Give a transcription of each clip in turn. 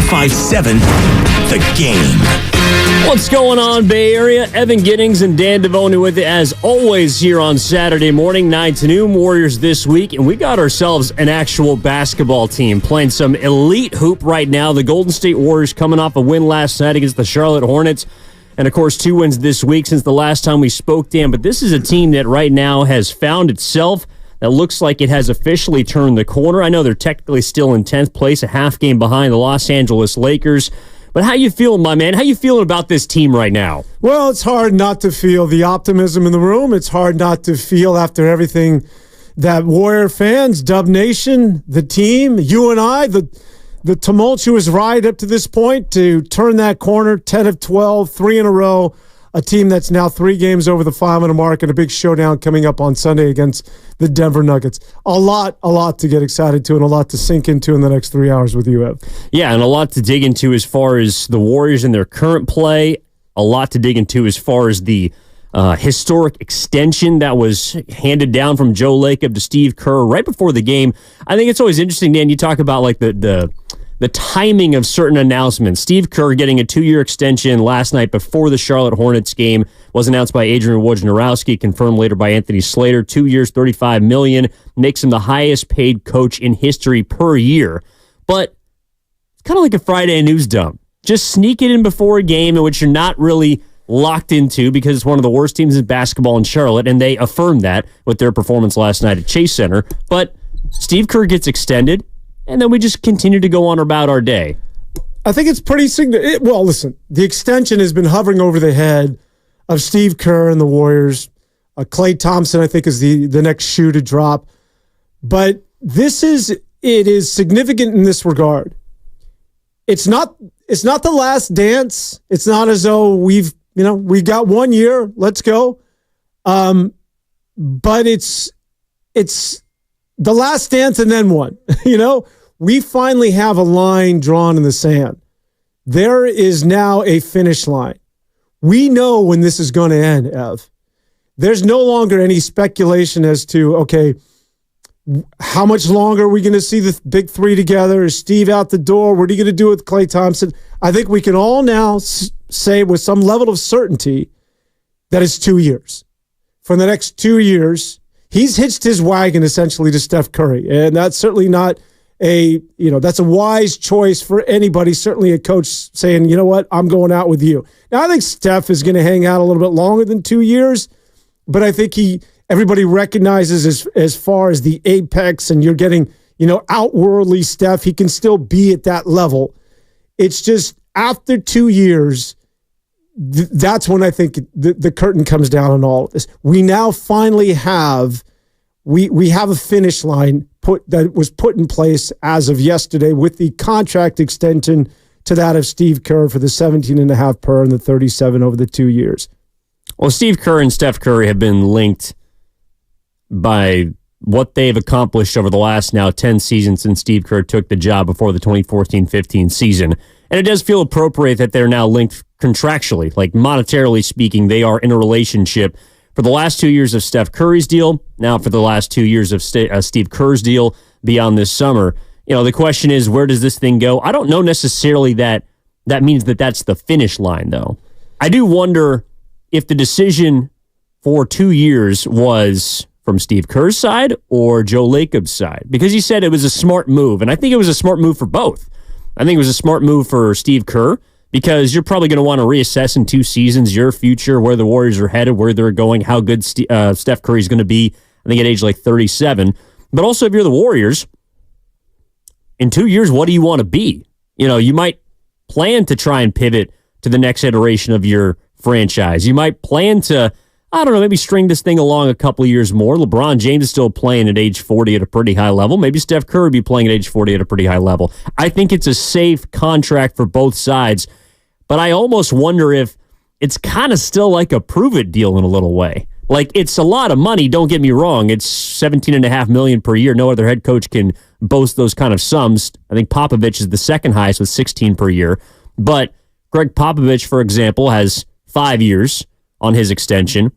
105.7 The Game. What's going on, Bay Area? Evan Giddings and Dan Devoni with you, as always, here on Saturday morning, 9 to noon. Warriors this week, and we got ourselves an actual basketball team playing some elite hoop right now. The Golden State Warriors coming off a win last night against the Charlotte Hornets, and, of course, 2 wins this week since the last time we spoke, Dan. But this is a team that right now has found itself, that looks like it has officially turned the corner. I know they're technically still in 10th place, a half game behind the Los Angeles Lakers. But how you feeling, my man? How you feeling about this team right now? Well, it's hard not to feel the optimism in the room. It's hard not to feel after everything that Warrior fans, Dub Nation, the team, you and I, the tumultuous ride up to this point to turn that corner, 10 of 12, 3 in a row, a team that's now 3 games over the 500 mark, and a big showdown coming up on Sunday against the Denver Nuggets. A lot to get excited to and a lot to sink into in the next 3 hours with you, Ev. Yeah, and a lot to dig into as far as the Warriors and their current play, a lot to dig into as far as the historic extension that was handed down from Joe Lacob to Steve Kerr right before the game. I think it's always interesting, Dan, you talk about like the timing of certain announcements. Steve Kerr getting a 2-year extension last night before the Charlotte Hornets game was announced by Adrian Wojnarowski, confirmed later by Anthony Slater. 2 years, $35 million, makes him the highest paid coach in history per year. But it's kind of like a Friday news dump. Just sneak it in before a game in which you're not really locked into because it's one of the worst teams in basketball in Charlotte, and they affirmed that with their performance last night at Chase Center. But Steve Kerr gets extended, and then we just continue to go on about our day. I think it's pretty significant. Well, listen, the extension has been hovering over the head of Steve Kerr and the Warriors. Klay Thompson, I think, is the next shoe to drop. But it is significant in this regard. It's not the last dance. It's not as though we got 1 year. Let's go. But it's the last dance and then one. We finally have a line drawn in the sand. There is now a finish line. We know when this is going to end, Ev. There's no longer any speculation as to, okay, how much longer are we going to see the big three together? Is Steve out the door? What are you going to do with Klay Thompson? I think we can all now say with some level of certainty that it's 2 years. For the next 2 years, he's hitched his wagon essentially to Steph Curry. And that's certainly not that's a wise choice for anybody, certainly a coach saying, you know what, I'm going out with you. Now, I think Steph is going to hang out a little bit longer than 2 years, but I think everybody recognizes as far as the apex and you're getting, outworldly Steph, he can still be at that level. It's just after 2 years, that's when I think the curtain comes down on all of this. We now finally have we have a finish line that was put in place as of yesterday with the contract extension to that of Steve Kerr for the 17.5 per and the 37 over the 2 years. Well, Steve Kerr and Steph Curry have been linked by what they've accomplished over the last now 10 seasons since Steve Kerr took the job before the 2014-15 season. And it does feel appropriate that they're now linked contractually, like monetarily speaking, they are in a relationship for the last 2 years of Steph Curry's deal, now for the last 2 years of Steve Kerr's deal beyond this summer. The question is, where does this thing go? I don't know necessarily that means that that's the finish line, though. I do wonder if the decision for 2 years was from Steve Kerr's side or Joe Lacob's side, because he said it was a smart move, and I think it was a smart move for both. I think it was a smart move for Steve Kerr, because you're probably going to want to reassess in 2 seasons your future, where the Warriors are headed, where they're going, how good Steph Curry is going to be, I think at age like 37. But also, if you're the Warriors, in 2 years, what do you want to be? You might plan to try and pivot to the next iteration of your franchise. You might plan to, maybe string this thing along a couple of years more. LeBron James is still playing at age 40 at a pretty high level. Maybe Steph Curry will be playing at age 40 at a pretty high level. I think it's a safe contract for both sides, but I almost wonder if it's kind of still like a prove-it deal in a little way. Like, it's a lot of money, don't get me wrong. It's $17.5 million per year. No other head coach can boast those kind of sums. I think Popovich is the second highest with 16 per year. But Greg Popovich, for example, has 5 years on his extension.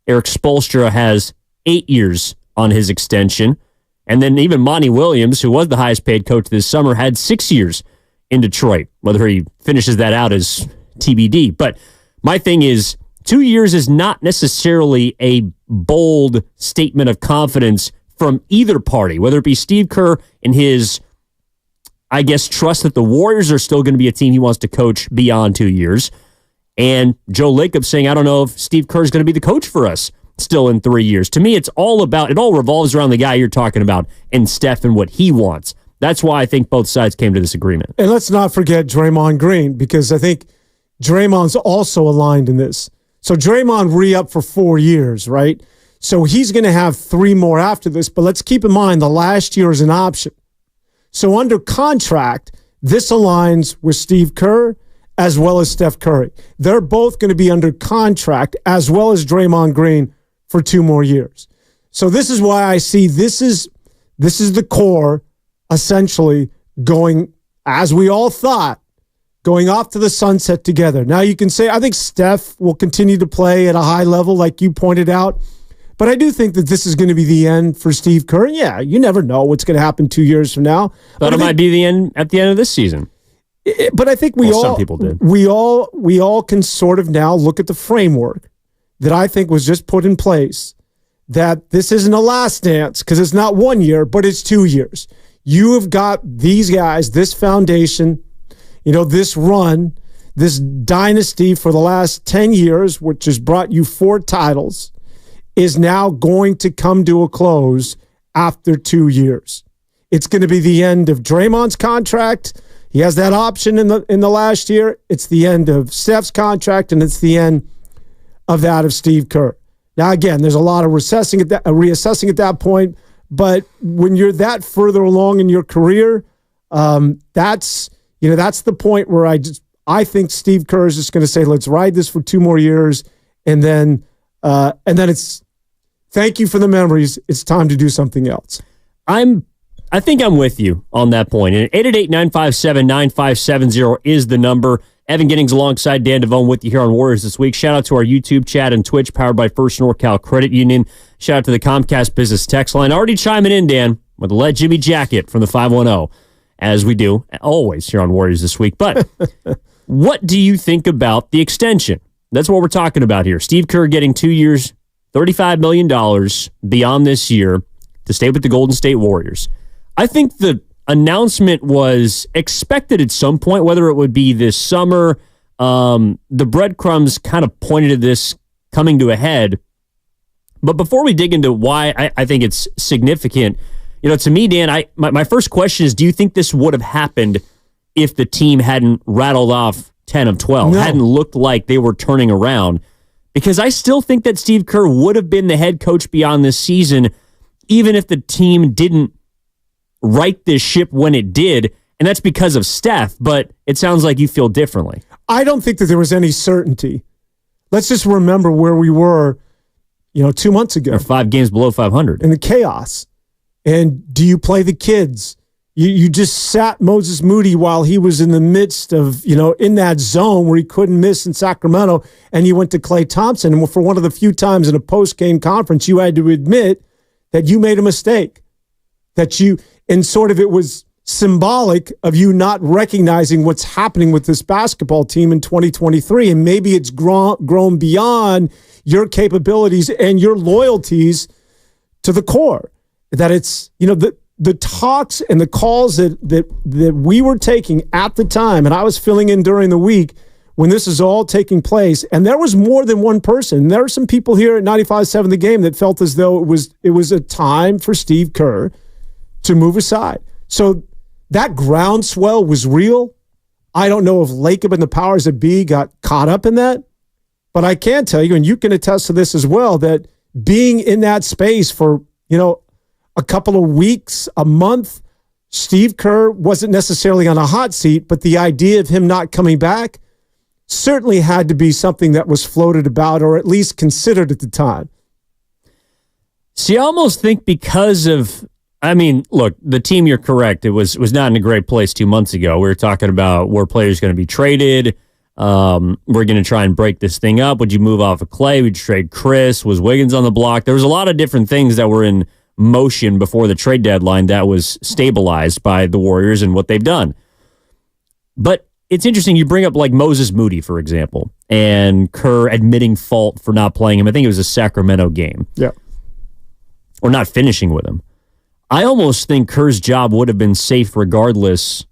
Eric Spoelstra has 8 years on his extension. And then even Monty Williams, who was the highest paid coach this summer, had 6 years in Detroit. Whether he finishes that out is TBD. But my thing is, 2 years is not necessarily a bold statement of confidence from either party, whether it be Steve Kerr and his, I guess, trust that the Warriors are still going to be a team he wants to coach beyond 2 years, and Joe Lacob saying, I don't know if Steve Kerr is going to be the coach for us still in 3 years. To me, it all revolves around the guy you're talking about and Steph and what he wants. That's why I think both sides came to this agreement. And let's not forget Draymond Green, because I think Draymond's also aligned in this. So Draymond re-up for 4 years, right? So he's going to have 3 more after this, but let's keep in mind the last year is an option. So under contract, this aligns with Steve Kerr as well as Steph Curry. They're both going to be under contract as well as Draymond Green for 2 more years. So this is why I see this is the core essentially going, as we all thought, going off to the sunset together. Now you can say, I think Steph will continue to play at a high level like you pointed out, but I do think that this is going to be the end for Steve Kerr. Yeah, you never know what's going to happen 2 years from now. But it might be the end at the end of this season. But I think some people did. We all can sort of now look at the framework that I think was just put in place, that this isn't a last dance because it's not 1 year, but it's 2 years. You have got these guys, this foundation, this run, this dynasty for the last 10 years, which has brought you 4 titles, is now going to come to a close after 2 years. It's going to be the end of Draymond's contract. He has that option in the last year. It's the end of Steph's contract, and it's the end of that of Steve Kerr. Now, again, there's a lot of reassessing at that point, but when you're that further along in your career, that's the point where I think Steve Kerr is just going to say, let's ride this for 2 more years, and then it's thank you for the memories. It's time to do something else. I think I'm with you on that point. And 888-957-9570 is the number. Evan Giddings alongside Dan Devone with you here on Warriors This Week. Shout out to our YouTube chat and Twitch powered by First NorCal Credit Union. Shout out to the Comcast Business Text Line. Already chiming in, Dan, with the Let Jimmy Jacket from the 510, as we do always here on Warriors This Week. But what do you think about the extension? That's what we're talking about here. Steve Kerr getting 2 years, $35 million beyond this year to stay with the Golden State Warriors. I think the announcement was expected at some point, whether it would be this summer. The breadcrumbs kind of pointed to this coming to a head. But before we dig into why I think it's significant, to me, Dan, my first question is, do you think this would have happened if the team hadn't rattled off 10 of 12, hadn't looked like they were turning around? Because I still think that Steve Kerr would have been the head coach beyond this season, even if the team didn't right this ship when it did, and that's because of Steph, but it sounds like you feel differently. I don't think that there was any certainty. Let's just remember where we were, 2 months ago. Or 5 games below 500. In the chaos. And do you play the kids? You just sat Moses Moody while he was in the midst of, in that zone where he couldn't miss in Sacramento, and you went to Klay Thompson, and for one of the few times in a post-game conference, you had to admit that you made a mistake. And sort of it was symbolic of you not recognizing what's happening with this basketball team in 2023. And maybe it's grown beyond your capabilities and your loyalties to the core. That it's, the talks and the calls that we were taking at the time, and I was filling in during the week when this is all taking place, and there was more than one person. There are some people here at 95.7 The Game that felt as though it was a time for Steve Kerr to move aside. So that groundswell was real. I don't know if Lacob and the powers that be got caught up in that, but I can tell you, and you can attest to this as well, that being in that space for, a couple of weeks, a month, Steve Kerr wasn't necessarily on a hot seat, but the idea of him not coming back certainly had to be something that was floated about or at least considered at the time. See, I almost think because of, look, the team, you're correct. It was not in a great place 2 months ago. We were talking about where players going to be traded. We're going to try and break this thing up. Would you move off of Klay? Would you trade Chris? Was Wiggins on the block? There was a lot of different things that were in motion before the trade deadline that was stabilized by the Warriors and what they've done. But it's interesting. You bring up like Moses Moody, for example, and Kerr admitting fault for not playing him. I think it was a Sacramento game. Yeah. Or not finishing with him. I almost think Kerr's job would have been safe regardless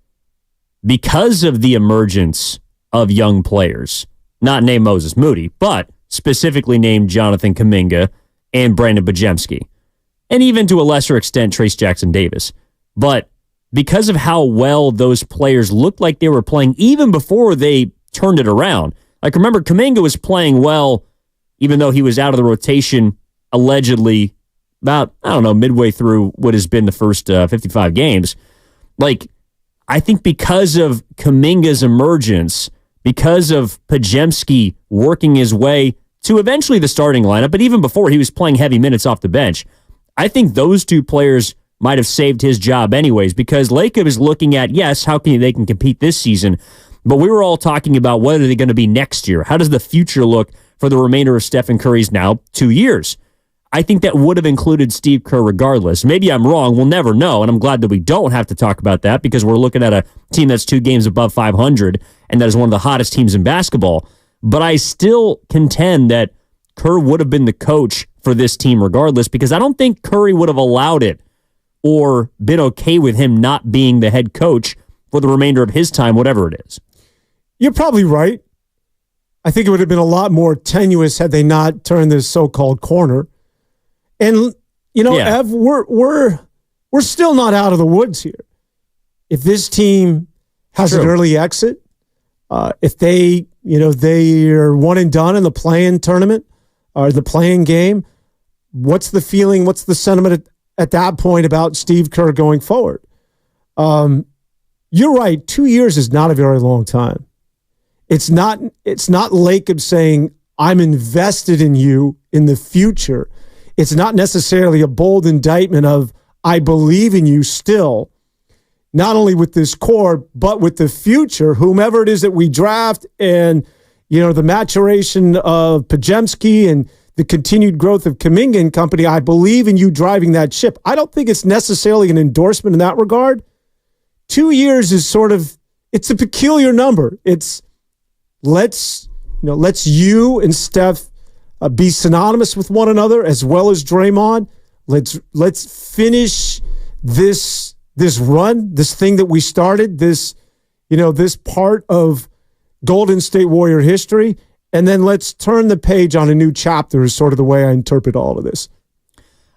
because of the emergence of young players. Not named Moses Moody, but specifically named Jonathan Kuminga and Brandon Bajemski. And even to a lesser extent, Trace Jackson Davis. But because of how well those players looked like they were playing even before they turned it around. Like, remember, Kuminga was playing well, even though he was out of the rotation, allegedly, about, I don't know, midway through what has been the first 55 games. Like, I think because of Kuminga's emergence, because of Pajemski working his way to eventually the starting lineup, but even before he was playing heavy minutes off the bench, I think those two players might have saved his job anyways, because Lacob is looking at, yes, how can they can compete this season, but we were all talking about what are they going to be next year? How does the future look for the remainder of Stephen Curry's now 2 years? I think that would have included Steve Kerr regardless. Maybe I'm wrong. We'll never know, and I'm glad that we don't have to talk about that because we're looking at a team that's 2 games above 500, and that is one of the hottest teams in basketball. But I still contend that Kerr would have been the coach for this team regardless, because I don't think Curry would have allowed it or been okay with him not being the head coach for the remainder of his time, whatever it is. You're probably right. I think it would have been a lot more tenuous had they not turned this so-called corner. And, you know, Yeah. Ev, we're still not out of the woods here. If this team has an True. early exit, if they are one and done in the play-in tournament or the play-in game, what's the feeling? What's the sentiment at that point about Steve Kerr going forward? You're right. 2 years is not a very long time. It's not Lacob saying, I'm invested in you in the future. It's not necessarily a bold indictment of, I believe in you still, not only with this core, but with the future, whomever it is that we draft, and, you know, the maturation of Pajemski and the continued growth of Kuminga and company. I believe in you driving that ship. I don't think it's necessarily an endorsement in that regard. 2 years is it's a peculiar number. It's let's you and Steph be synonymous with one another as well as Draymond. Let's finish this run, this thing that we started, this part of Golden State Warrior history, and then let's turn the page on a new chapter is sort of the way I interpret all of this.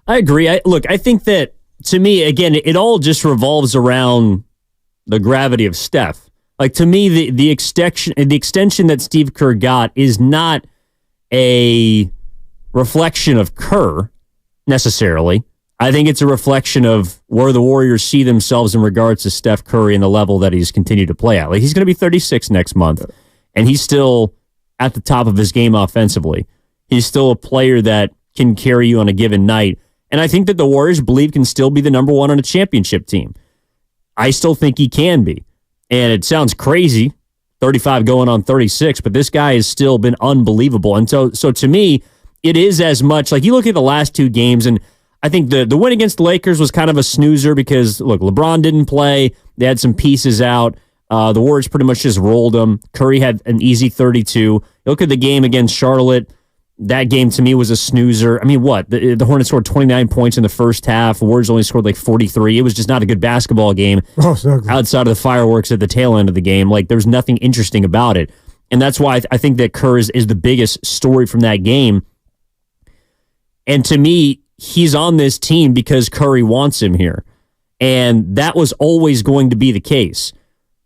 I agree. I think that, to me, again, it all just revolves around the gravity of Steph. Like, to me, the extension that Steve Kerr got is not a reflection of Kerr necessarily. I think it's a reflection of where the Warriors see themselves in regards to Steph Curry and the level that he's continued to play at. Like, he's going to be 36 next month, and he's still at the top of his game offensively. He's still a player that can carry you on a given night. And I think that the Warriors believe can still be the number one on a championship team. I still think he can be. And it sounds crazy, 35 going on 36, but this guy has still been unbelievable. And so to me, it is as much like you look at the last 2 games, and I think the win against the Lakers was kind of a snoozer because, look, LeBron didn't play. They had some pieces out. The Warriors pretty much just rolled them. Curry had an easy 32. You look at the game against Charlotte. That game, to me, was a snoozer. I mean, what? The Hornets scored 29 points in the first half. The Warriors only scored like 43. It was just not a good basketball game outside of the fireworks at the tail end of the game. Like, there was nothing interesting about it. And that's why I think that Kerr is the biggest story from that game. And to me, he's on this team because Curry wants him here. And that was always going to be the case.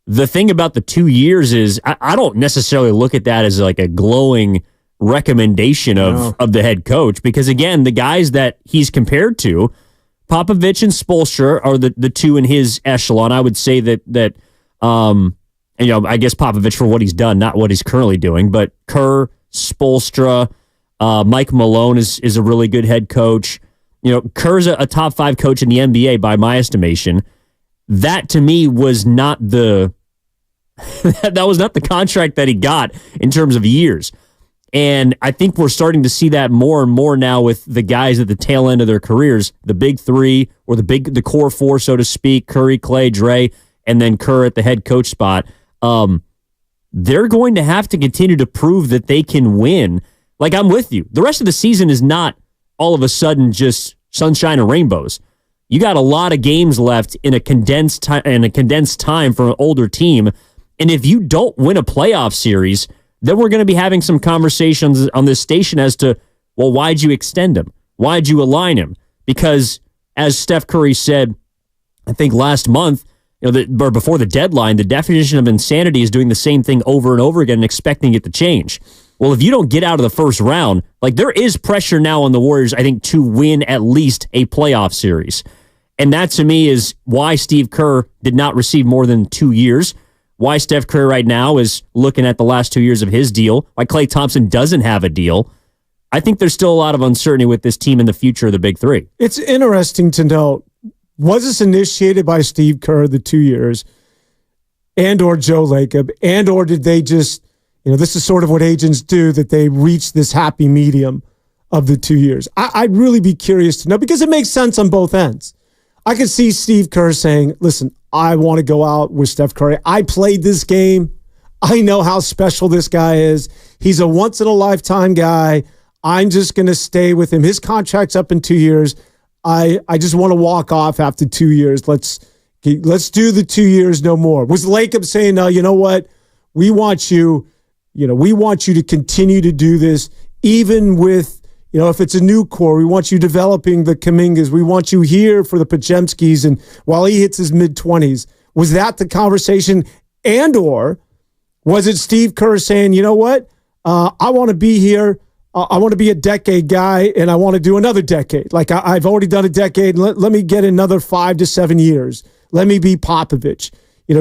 The thing about the 2 years is I don't necessarily look at that as like a glowing recommendation of the head coach, because again, the guys that he's compared to, Popovich and Spoelstra, are the two in his echelon. I would say that I guess Popovich for what he's done, not what he's currently doing, but Kerr, Spoelstra, Mike Malone is a really good head coach. Kerr's a top 5 coach in the NBA by my estimation. That to me was not that was not the contract that he got in terms of years. And I think we're starting to see that more and more now with the guys at the tail end of their careers, the big 3 or the core 4, so to speak, Curry, Clay, Dre, and then Kerr at the head coach spot. they're going to have to continue to prove that they can win. Like, I'm with you. The rest of the season is not all of a sudden just sunshine and rainbows. You got a lot of games left in a condensed time for an older team. And if you don't win a playoff series, then we're going to be having some conversations on this station as to, well, why'd you extend him? Why'd you align him? Because as Steph Curry said, I think last month, or before the deadline, the definition of insanity is doing the same thing over and over again and expecting it to change. Well, if you don't get out of the first round, like, there is pressure now on the Warriors, I think, to win at least a playoff series. And that, to me, is why Steve Kerr did not receive more than 2 years, why Steph Curry right now is looking at the last 2 years of his deal, why Klay Thompson doesn't have a deal. I think there's still a lot of uncertainty with this team in the future of the Big Three. It's interesting to note, was this initiated by Steve Kerr, the 2 years, and or Joe Lacob, and or did they just, this is sort of what agents do, that they reach this happy medium of the 2 years? I'd really be curious to know, because it makes sense on both ends. I could see Steve Kerr saying, listen, I want to go out with Steph Curry. I played this game. I know how special this guy is. He's a once-in-a-lifetime guy. I'm just going to stay with him. His contract's up in 2 years. I just want to walk off after 2 years. Let's do the 2 years, no more. Was Lacob saying, no, you know what? We want you to continue to do this, even with, if it's a new core, we want you developing the Kumingas. We want you here for the Podziemskis, and while he hits his mid-20s. Was that the conversation? And or was it Steve Kerr saying, you know what? I want to be here. I want to be a decade guy, and I want to do another decade. Like, I've already done a decade. Let me get another 5 to 7 years. Let me be Popovich.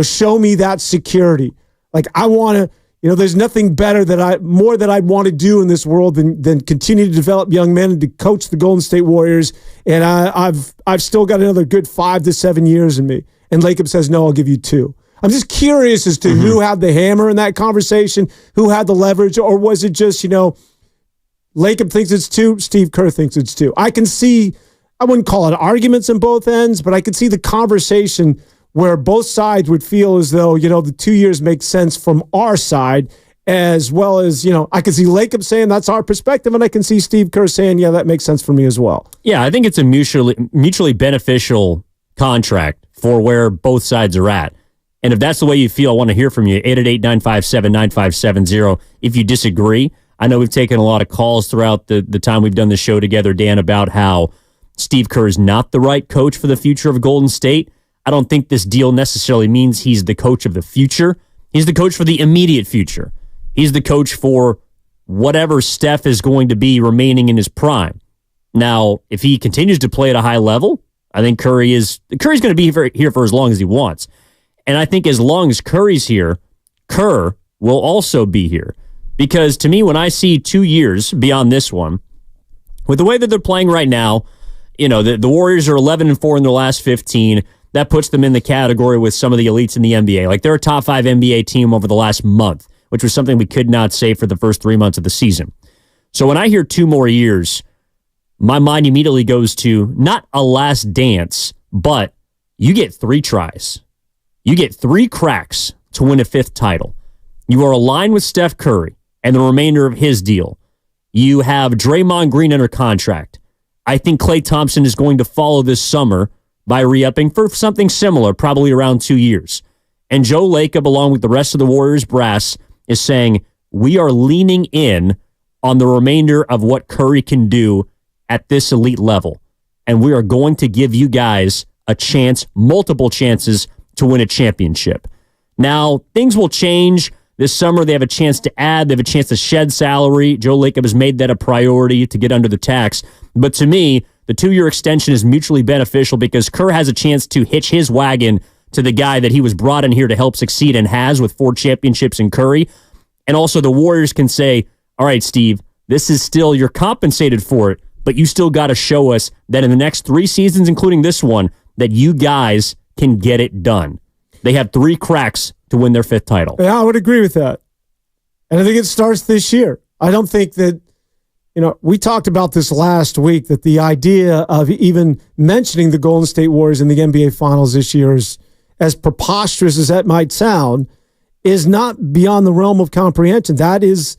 Show me that security. Like, I want to, there's nothing better that I'd want to do in this world than continue to develop young men and to coach the Golden State Warriors. And I've still got another good 5 to 7 years in me. And Lacob says, no, I'll give you 2. I'm just curious as to who had the hammer in that conversation, who had the leverage, or was it just, Lacob thinks it's 2, Steve Kerr thinks it's 2. I can see, I wouldn't call it arguments on both ends, but I could see the conversation where both sides would feel as though, the 2 years makes sense from our side, as well as, I can see Lacob saying that's our perspective, and I can see Steve Kerr saying, yeah, that makes sense for me as well. Yeah, I think it's a mutually beneficial contract for where both sides are at. And if that's the way you feel, I want to hear from you. 888-957-9570. If you disagree, I know we've taken a lot of calls throughout the time we've done the show together, Dan, about how Steve Kerr is not the right coach for the future of Golden State. I don't think this deal necessarily means he's the coach of the future. He's the coach for the immediate future. He's the coach for whatever Steph is going to be remaining in his prime. Now, if he continues to play at a high level, I think Curry's going to be here for as long as he wants. And I think as long as Curry's here, Kerr will also be here. Because to me, when I see 2 years beyond this one, with the way that they're playing right now, the Warriors are 11-4 in their last 15. That puts them in the category with some of the elites in the NBA. Like, they're a top 5 NBA team over the last month, which was something we could not say for the first 3 months of the season. So when I hear 2 more years, my mind immediately goes to not a last dance, but you get 3 tries. You get 3 cracks to win a 5th title. You are aligned with Steph Curry and the remainder of his deal. You have Draymond Green under contract. I think Klay Thompson is going to follow this summer by re-upping for something similar, probably around 2 years. And Joe Lacob, along with the rest of the Warriors brass, is saying, we are leaning in on the remainder of what Curry can do at this elite level. And we are going to give you guys a chance, multiple chances, to win a championship. Now, things will change. This summer, they have a chance to add. They have a chance to shed salary. Joe Lacob has made that a priority to get under the tax. But to me, the 2-year extension is mutually beneficial because Kerr has a chance to hitch his wagon to the guy that he was brought in here to help succeed and has with 4 championships in Curry. And also the Warriors can say, all right, Steve, this is still, you're compensated for it, but you still got to show us that in the next 3 seasons, including this one, that you guys can get it done. They have 3 cracks to win their 5th title. Yeah, I would agree with that. And I think it starts this year. I don't think that, we talked about this last week, that the idea of even mentioning the Golden State Warriors in the NBA Finals this year is, as preposterous as that might sound, is not beyond the realm of comprehension. That is,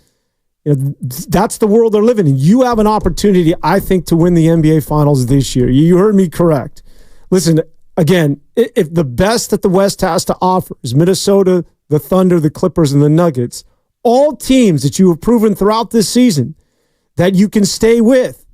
that's the world they're living in. You have an opportunity, I think, to win the NBA Finals this year. You heard me correct. Listen, again, if the best that the West has to offer is Minnesota, the Thunder, the Clippers, and the Nuggets, all teams that you have proven throughout this season that you can stay with,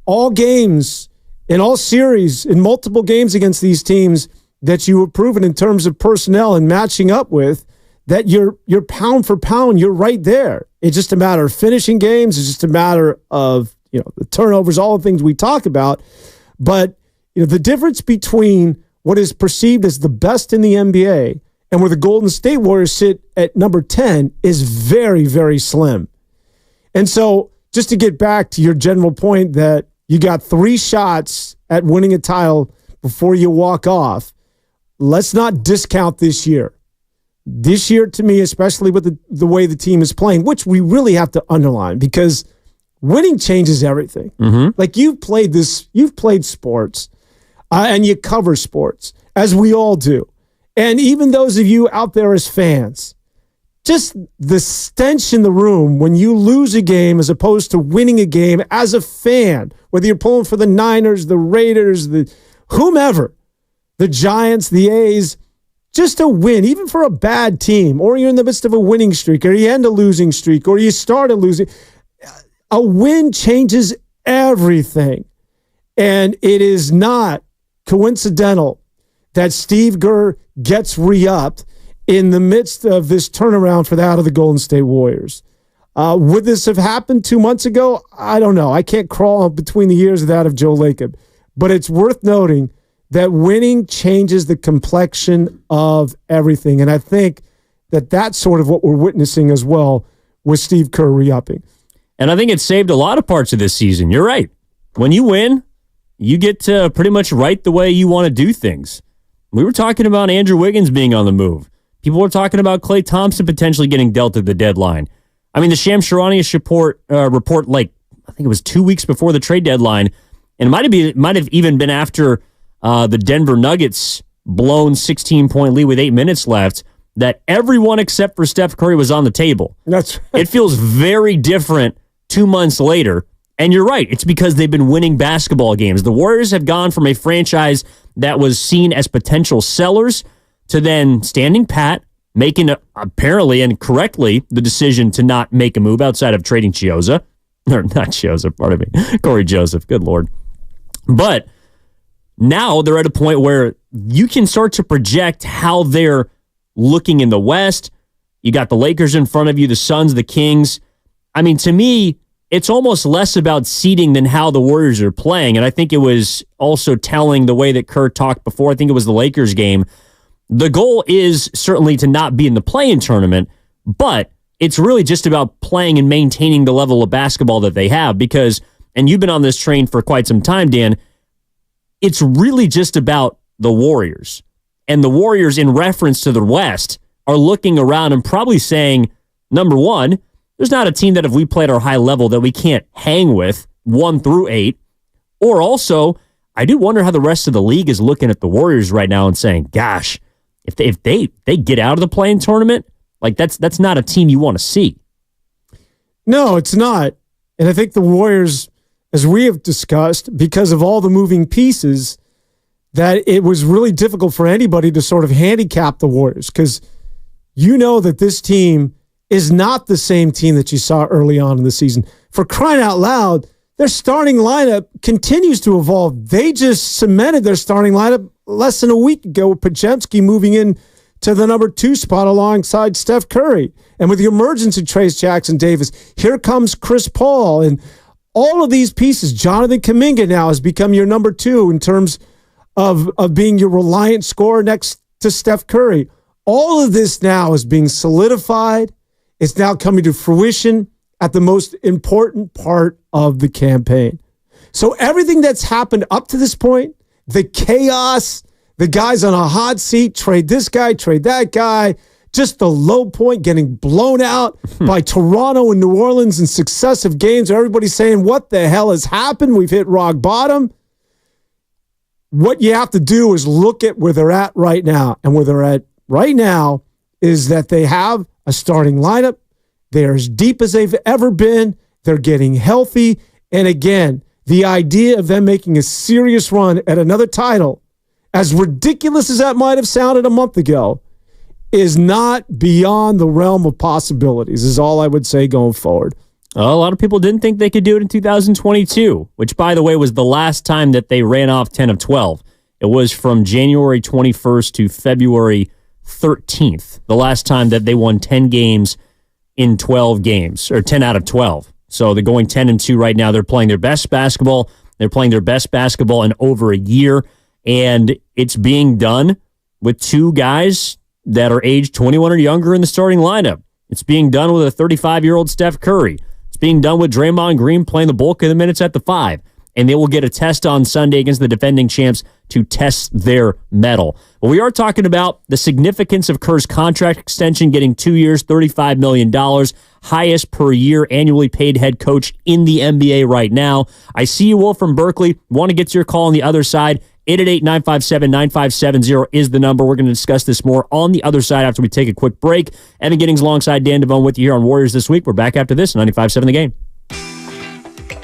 all games, in all series, in multiple games against these teams that you have proven in terms of personnel and matching up with, that you're pound for pound, you're right there. It's just a matter of finishing games. It's just a matter of, the turnovers, all the things we talk about. But, the difference between what is perceived as the best in the NBA and where the Golden State Warriors sit at number 10 is very, very slim. And so just to get back to your general point that you got 3 shots at winning a title before you walk off, let's not discount this year. This year, to me, especially with the way the team is playing, which we really have to underline because winning changes everything. Mm-hmm. Like you've played sports and you cover sports, as we all do. And even those of you out there as fans, just the stench in the room when you lose a game as opposed to winning a game as a fan, whether you're pulling for the Niners, the Raiders, the whomever, the Giants, the A's, just a win, even for a bad team, or you're in the midst of a winning streak, or you end a losing streak, or you start a losing. A win changes everything. And it is not coincidental that Steve Kerr gets re-upped in the midst of this turnaround for that of the Golden State Warriors. Would this have happened 2 months ago? I don't know. I can't crawl between the ears of that of Joe Lacob. But it's worth noting that winning changes the complexion of everything. And I think that that's sort of what we're witnessing as well with Steve Kerr re-upping. And I think it saved a lot of parts of this season. You're right. When you win, you get to pretty much write the way you want to do things. We were talking about Andrew Wiggins being on the move. People were talking about Klay Thompson potentially getting dealt at the deadline. I mean, the Shams Charania report, like, I think it was 2 weeks before the trade deadline, and it might have even been after the Denver Nuggets blown 16-point lead with 8 minutes left, that everyone except for Steph Curry was on the table. That's right. It feels very different 2 months later. And you're right. It's because they've been winning basketball games. The Warriors have gone from a franchise that was seen as potential sellers to then standing pat, making apparently and correctly the decision to not make a move outside of trading Corey Joseph. Good Lord. But now they're at a point where you can start to project how they're looking in the West. You got the Lakers in front of you, the Suns, the Kings. I mean, to me, it's almost less about seeding than how the Warriors are playing. And I think it was also telling the way that Kerr talked before. I think it was the Lakers game. The goal is certainly to not be in the play-in tournament, but it's really just about playing and maintaining the level of basketball that they have because, and you've been on this train for quite some time, Dan, it's really just about the Warriors. And the Warriors, in reference to the West, are looking around and probably saying, number one, there's not a team that if we play at our high level that we can't hang with 1 through 8. Or also, I do wonder how the rest of the league is looking at the Warriors right now and saying, gosh, if they get out of the play-in tournament, like that's not a team you want to see. No, it's not. And I think the Warriors, as we have discussed, because of all the moving pieces, that it was really difficult for anybody to sort of handicap the Warriors because you know that this team is not the same team that you saw early on in the season. For crying out loud, their starting lineup continues to evolve. They just cemented their starting lineup less than a week ago with Podziemski moving in to the number 2 spot alongside Steph Curry. And with the emergence of Trace Jackson-Davis, here comes Chris Paul. And all of these pieces, Jonathan Kuminga now has become your number 2 in terms of being your reliant scorer next to Steph Curry. All of this now is being solidified. It's now coming to fruition at the most important part of the campaign. So everything that's happened up to this point, the chaos, the guys on a hot seat, trade this guy, trade that guy, just the low point getting blown out by Toronto and New Orleans in successive games. Everybody's saying, what the hell has happened? We've hit rock bottom. What you have to do is look at where they're at right now. And where they're at right now is that they have a starting lineup. They're as deep as they've ever been. They're getting healthy. And again, the idea of them making a serious run at another title, as ridiculous as that might have sounded a month ago, is not beyond the realm of possibilities, is all I would say going forward. A lot of people didn't think they could do it in 2022, which, by the way, was the last time that they ran off 10 of 12. It was from January 21st to February 13th, the last time that they won 10 games in 12 games, or 10 out of 12. So they're going 10-2 right now. They're playing their best basketball. They're playing their best basketball in over a year, and it's being done with two guys that are aged 21 or younger in the starting lineup. It's being done with a 35-year-old Steph Curry. It's being done with Draymond Green playing the bulk of the minutes at the 5. And they will get a test on Sunday against the defending champs to test their mettle. But we are talking about the significance of Kerr's contract extension, getting 2 years, $35 million, highest per year annually paid head coach in the NBA right now. I see you, Wolf from Berkeley. Want to get to your call on the other side. 888-957-9570 is the number. We're going to discuss this more on the other side after we take a quick break. Evan Giddings alongside Dan Devone with you here on Warriors This Week. We're back after this, 95.7 The Game.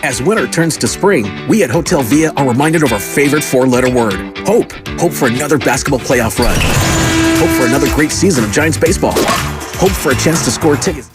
As winter turns to spring, we at Hotel Via are reminded of our favorite four-letter word, hope. Hope for another basketball playoff run. Hope for another great season of Giants baseball. Hope for a chance to score tickets.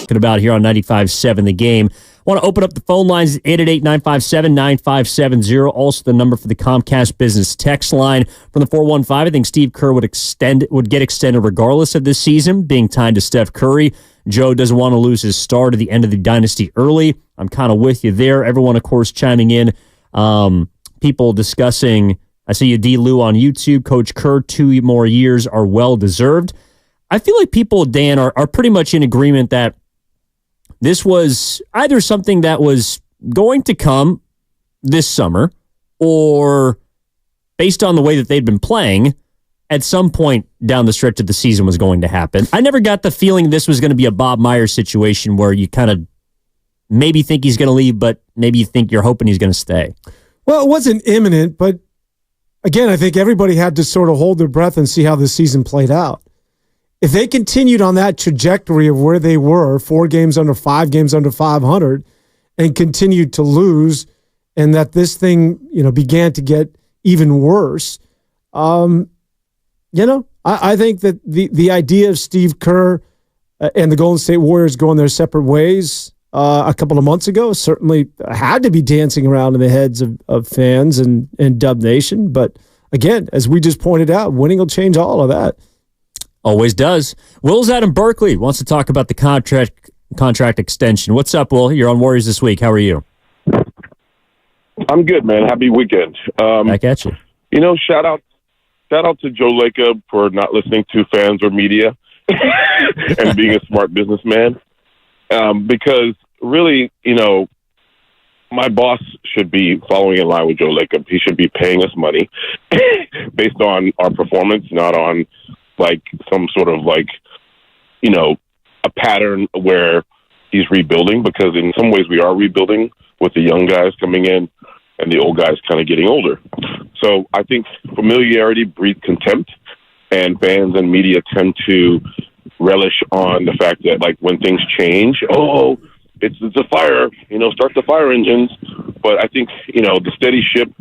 talking about here on 95.7 The Game. I want to open up the phone lines, 888-957-9570. Also the number for the Comcast Business text line from the 415. I think Steve Kerr would get extended regardless of this season, being tied to Steph Curry. Joe doesn't want to lose his star to the end of the dynasty early. I'm kind of with you there. Everyone, of course, chiming in. People discussing, I see you, D. Lou, on YouTube. Coach Kerr, 2 more years are well-deserved. I feel like people, Dan, are pretty much in agreement that this was either something that was going to come this summer or based on the way that they'd been playing, at some point down the stretch of the season was going to happen. I never got the feeling this was going to be a Bob Myers situation where you kind of maybe think he's going to leave, but maybe you're hoping he's going to stay. Well, it wasn't imminent, but again, I think everybody had to sort of hold their breath and see how the season played out. If they continued on that trajectory of where they were, 4 games under 5 games under 500, and continued to lose, and that this thing, began to get even worse, I think that the idea of Steve Kerr and the Golden State Warriors going their separate ways a couple of months ago certainly had to be dancing around in the heads of fans and Dub Nation. But again, as we just pointed out, winning will change all of that. Always does. Will's out in Berkeley, wants to talk about the contract extension. What's up, Will? You're on Warriors This Week. How are you? I'm good, man. Happy weekend. Back at you. Shout out to Joe Lacob for not listening to fans or media and being a smart businessman. Because really, my boss should be following in line with Joe Lacob. He should be paying us money based on our performance, not on some sort of a pattern where he's rebuilding, because in some ways we are rebuilding with the young guys coming in and the old guys kind of getting older. So I think familiarity breeds contempt, and fans and media tend to relish on the fact that when things change, it's a fire, start the fire engines. But I think, the steady ship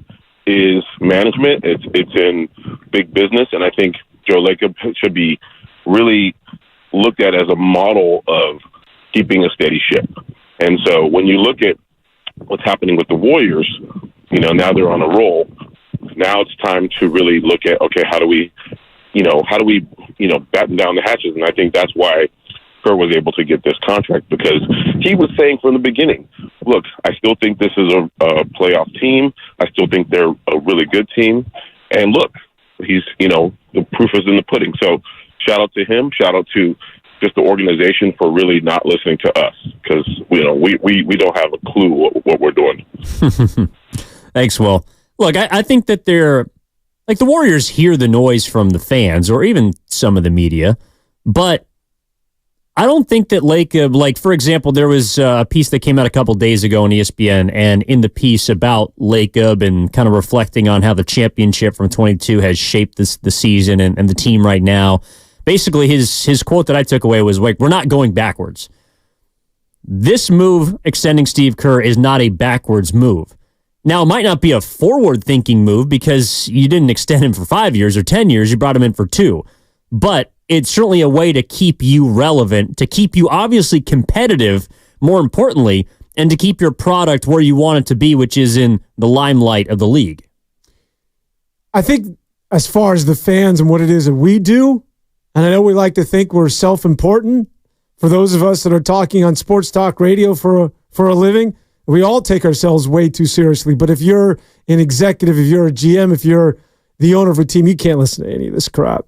is management. It's in big business. And I think Joe Lacob should be really looked at as a model of keeping a steady ship. And so when you look at what's happening with the Warriors, now they're on a roll. Now it's time to really look at, okay, how do we batten down the hatches? And I think that's why Kerr was able to get this contract, because he was saying from the beginning, look, I still think this is a playoff team. I still think they're a really good team. And look, he's, the proof is in the pudding. So shout out to him. Shout out to just the organization for really not listening to us, because, we don't have a clue what we're doing. Thanks, Will. Look, I think that they're the Warriors hear the noise from the fans or even some of the media, but I don't think that Lacob, for example, there was a piece that came out a couple days ago on ESPN, and in the piece about Lacob and kind of reflecting on how the championship from 22 has shaped the season and the team right now. Basically, his quote that I took away was, we're not going backwards. This move, extending Steve Kerr, is not a backwards move. Now, it might not be a forward-thinking move because you didn't extend him for 5 years or 10 years. You brought him in for 2. But it's certainly a way to keep you relevant, to keep you obviously competitive, more importantly, and to keep your product where you want it to be, which is in the limelight of the league. I think as far as the fans and what it is that we do, and I know we like to think we're self-important, for those of us that are talking on sports talk radio for a living, we all take ourselves way too seriously. But if you're an executive, if you're a GM, if you're the owner of a team, you can't listen to any of this crap.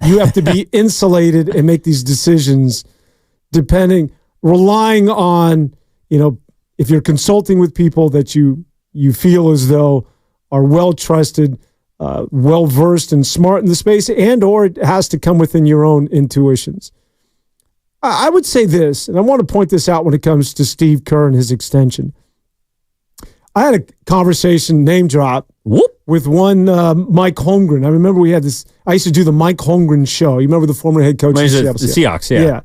You have to be insulated and make these decisions relying on, if you're consulting with people that you feel as though are well-trusted, well-versed and smart in the space, and or it has to come within your own intuitions. I would say this, and I want to point this out when it comes to Steve Kerr and his extension. I had a conversation, name drop, with one Mike Holmgren. I remember we had this. I used to do the Mike Holmgren show. You remember the former head coach of the Seahawks? Yeah.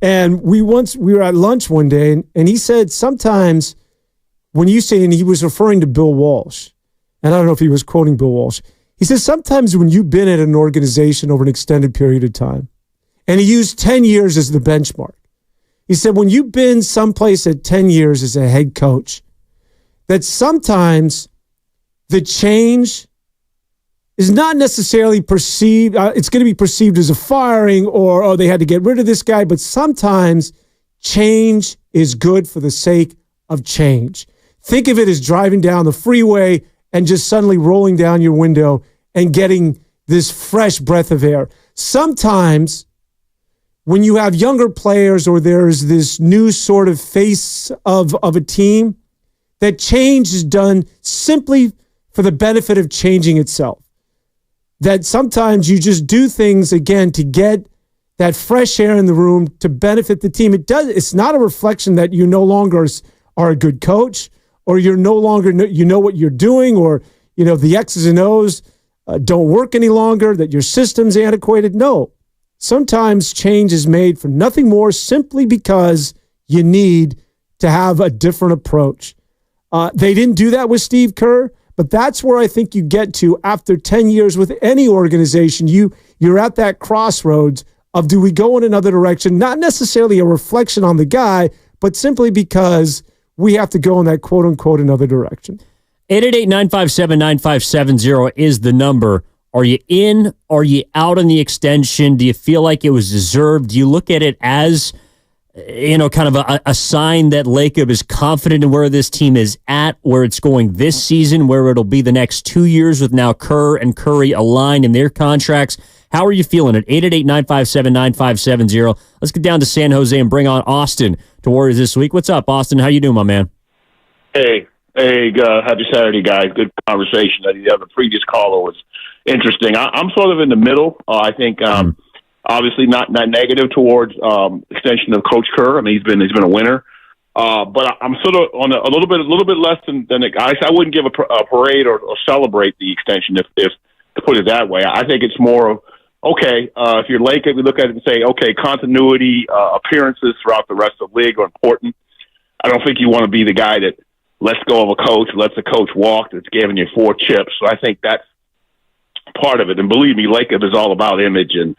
And we were at lunch one day, and he said sometimes when you say, and he was referring to Bill Walsh, and I don't know if he was quoting Bill Walsh. He says sometimes when you've been at an organization over an extended period of time, and he used 10 years as the benchmark, He said, when you've been someplace at 10 years as a head coach, that sometimes the change is not necessarily perceived. It's going to be perceived as a firing or, oh, they had to get rid of this guy. But sometimes change is good for the sake of change. Think of it as driving down the freeway and just suddenly rolling down your window and getting this fresh breath of air. Sometimes when you have younger players or there's this new sort of face of a team, that change is done simply for the benefit of changing itself. That sometimes you just do things, again, to get that fresh air in the room to benefit the team. It's not a reflection that you no longer are a good coach or you're no longer, you know what you're doing, or, you know, the X's and O's don't work any longer, that your system's antiquated. No. Sometimes change is made for nothing more, simply because you need to have a different approach. They didn't do that with Steve Kerr, but that's where I think you get to after 10 years with any organization. You're at that crossroads of, do we go in another direction? Not necessarily a reflection on the guy, but simply because we have to go in that quote-unquote another direction. 888-957-9570 is the number. Are you in? Are you out on the extension? Do you feel like it was deserved? Do you look at it as, kind of a sign that Lacob is confident in where this team is at, where it's going this season, where it'll be the next 2 years with now Kerr and Curry aligned in their contracts? How are you feeling at 888-957-9570? Let's get down to San Jose and bring on Austin to Warriors This Week. What's up, Austin? How you doing, my man? Hey, happy Saturday, guys. Good conversation. The previous caller was interesting. I'm sort of in the middle. I think obviously not negative towards extension of Coach Kerr. I mean, he's been a winner, but I'm sort of on a little bit less than the guys. I wouldn't give a parade or celebrate the extension if to put it that way. I think it's more of, okay, if you're Lacob, we look at it and say, okay, continuity, appearances throughout the rest of the league are important. I don't think you want to be the guy that lets go of a coach, lets a coach walk, that's giving you 4 chips. So I think that's part of it. And believe me, Lacob is all about image and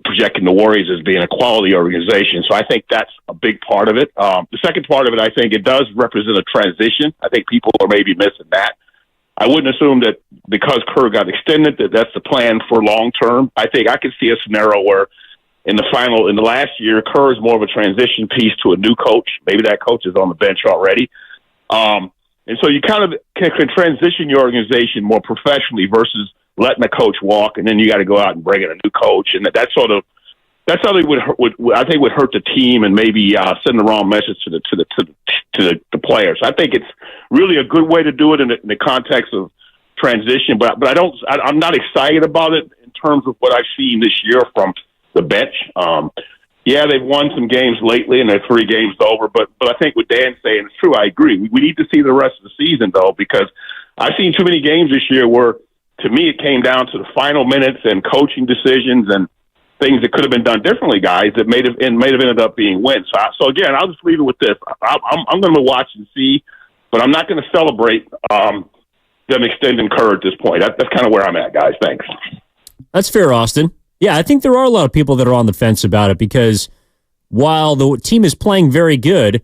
projecting the Warriors as being a quality organization. So I think that's a big part of it. The second part of it, I think it does represent a transition. I think people are maybe missing that. I wouldn't assume that because Kerr got extended that that's the plan for long term. I think I could see a scenario where in the last year, Kerr is more of a transition piece to a new coach. Maybe that coach is on the bench already. And so you kind of can transition your organization more professionally versus letting a coach walk, and then you got to go out and bring in a new coach. And that's something would hurt the team and maybe send the wrong message to the players. I think it's really a good way to do it in the context of transition, but I'm not excited about it in terms of what I've seen this year from the bench. Yeah, they've won some games lately, and they're 3 games over. But I think what Dan's saying is true. I agree. We need to see the rest of the season, though, because I've seen too many games this year where, to me, it came down to the final minutes and coaching decisions and things that could have been done differently, guys, that may have ended up being wins. So again, I'll just leave it with this. I'm going to watch and see, but I'm not going to celebrate them extending Kerr at this point. That's kind of where I'm at, guys. Thanks. That's fair, Austin. Yeah, I think there are a lot of people that are on the fence about it because while the team is playing very good,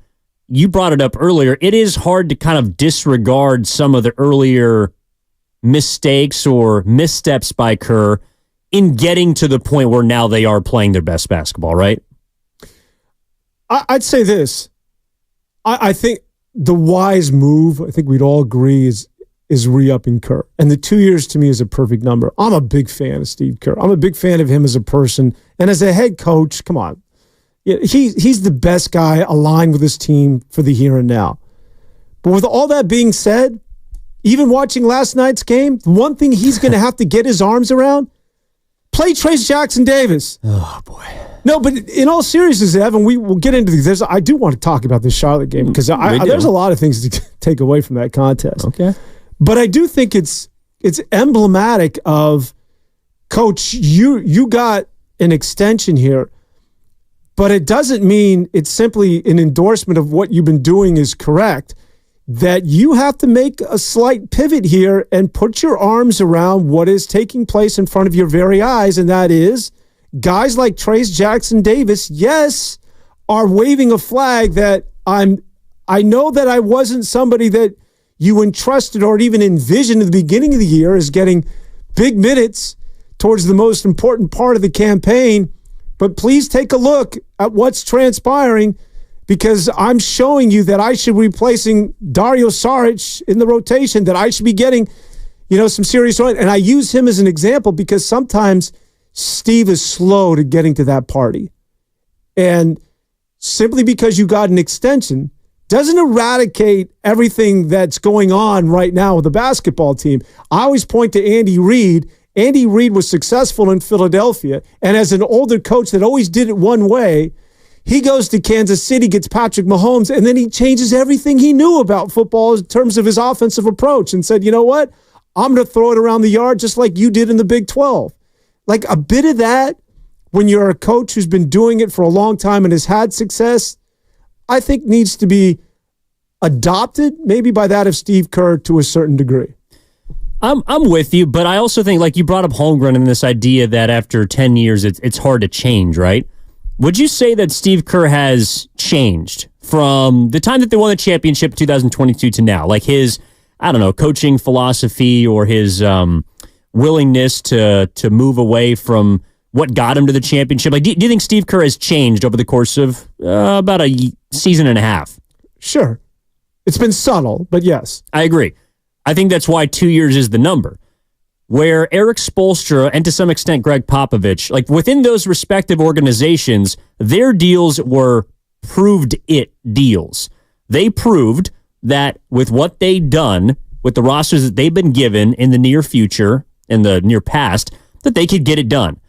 you brought it up earlier, it is hard to kind of disregard some of the earlier mistakes or missteps by Kerr in getting to the point where now they are playing their best basketball, right? I'd say this. I think the wise move, I think we'd all agree, is re-upping Kerr. And the 2 years to me is a perfect number. I'm a big fan of Steve Kerr. I'm a big fan of him as a person. And as a head coach, come on. He's the best guy aligned with his team for the here and now. But with all that being said, even watching last night's game, the one thing he's going to have to get his arms around, play Trace Jackson-Davis. Oh, boy. No, but in all seriousness, Evan, we will get into these. I do want to talk about this Charlotte game because there's a lot of things to take away from that contest. Okay. But I do think it's emblematic of, Coach, you got an extension here, but it doesn't mean it's simply an endorsement of what you've been doing is correct, that you have to make a slight pivot here and put your arms around what is taking place in front of your very eyes, and that is guys like Trace Jackson-Davis, yes, are waving a flag that I know that I wasn't somebody that you entrusted or even envisioned at the beginning of the year as getting big minutes towards the most important part of the campaign. But please take a look at what's transpiring, because I'm showing you that I should be replacing Dario Saric in the rotation, that I should be getting, some serious run. And I use him as an example because sometimes Steve is slow to getting to that party. And simply because you got an extension doesn't eradicate everything that's going on right now with the basketball team. I always point to Andy Reid. Andy Reid was successful in Philadelphia, and as an older coach that always did it one way, he goes to Kansas City, gets Patrick Mahomes, and then he changes everything he knew about football in terms of his offensive approach and said, you know what? I'm going to throw it around the yard just like you did in the Big 12. Like a bit of that, when you're a coach who's been doing it for a long time and has had success, I think needs to be adopted, maybe by that of Steve Kerr to a certain degree. I'm with you, but I also think, like you brought up Holmgren and this idea that after 10 years, it's hard to change, right? Would you say that Steve Kerr has changed from the time that they won the championship in 2022 to now? Like his, coaching philosophy or his willingness to move away from what got him to the championship? Like, do you think Steve Kerr has changed over the course of about a season and a half? Sure. It's been subtle, but yes. I agree. I think that's why 2 years is the number. Where Eric Spoelstra and to some extent Greg Popovich, like within those respective organizations, their deals were proved it deals. They proved that with what they'd done, with the rosters that they've been given in the near future, in the near past, that they could get it done.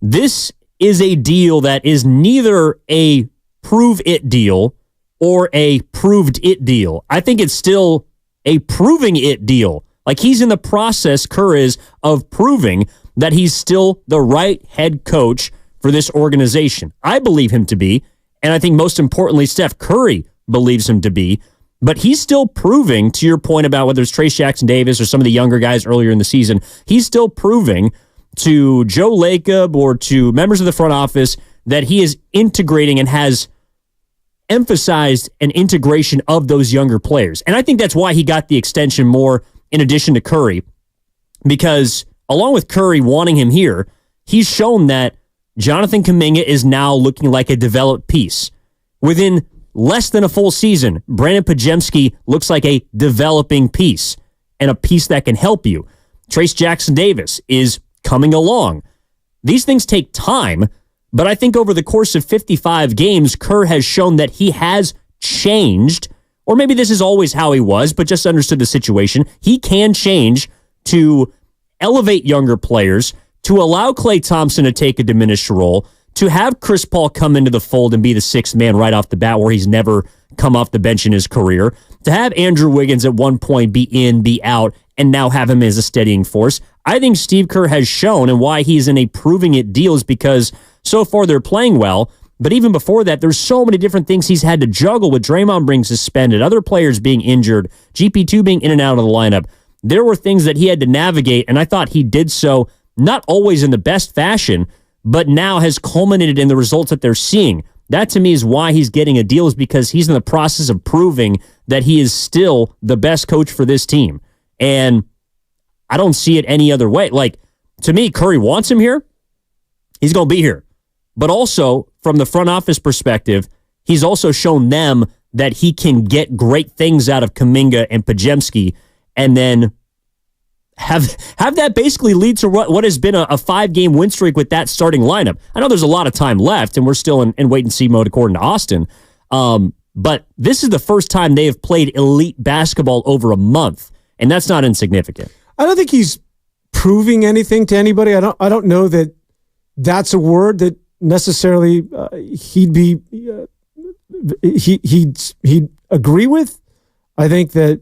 This is a deal that is neither a prove it deal or a proved it deal. I think it's still a proving it deal. Like he's in the process, Kerr is, of proving that he's still the right head coach for this organization. I believe him to be, and I think most importantly, Steph Curry believes him to be, but he's still proving, to your point about whether it's Trace Jackson-Davis or some of the younger guys earlier in the season, he's still proving to Joe Lacob or to members of the front office that he is integrating and has emphasized an integration of those younger players. And I think that's why he got the extension more in addition to Curry, because along with Curry wanting him here, he's shown that Jonathan Kuminga is now looking like a developed piece. Within less than a full season, Brandon Podziemski looks like a developing piece and a piece that can help you. Trace Jackson-Davis is coming along. These things take time, but I think over the course of 55 games, Kerr has shown that he has changed, or maybe this is always how he was, but just understood the situation. He can change to elevate younger players, to allow Klay Thompson to take a diminished role, to have Chris Paul come into the fold and be the sixth man right off the bat where he's never come off the bench in his career, to have Andrew Wiggins at one point be in, be out, and now have him as a steadying force. I think Steve Kerr has shown, and why he's in a proving it deal is because so far they're playing well, but even before that, there's so many different things he's had to juggle with Draymond being suspended, other players being injured, GP2 being in and out of the lineup. There were things that he had to navigate, and I thought he did so not always in the best fashion, but now has culminated in the results that they're seeing. That to me is why he's getting a deal, is because he's in the process of proving that he is still the best coach for this team. And I don't see it any other way. Like, to me, Curry wants him here. He's going to be here. But also, from the front office perspective, he's also shown them that he can get great things out of Kuminga and Podziemski, and then have that basically lead to what has been a 5-game win streak with that starting lineup. I know there's a lot of time left, and we're still in wait-and-see mode according to Austin. But this is the first time they have played elite basketball over a month, and that's not insignificant. I don't think he's proving anything to anybody. I don't know that that's a word that necessarily he'd agree with. I think that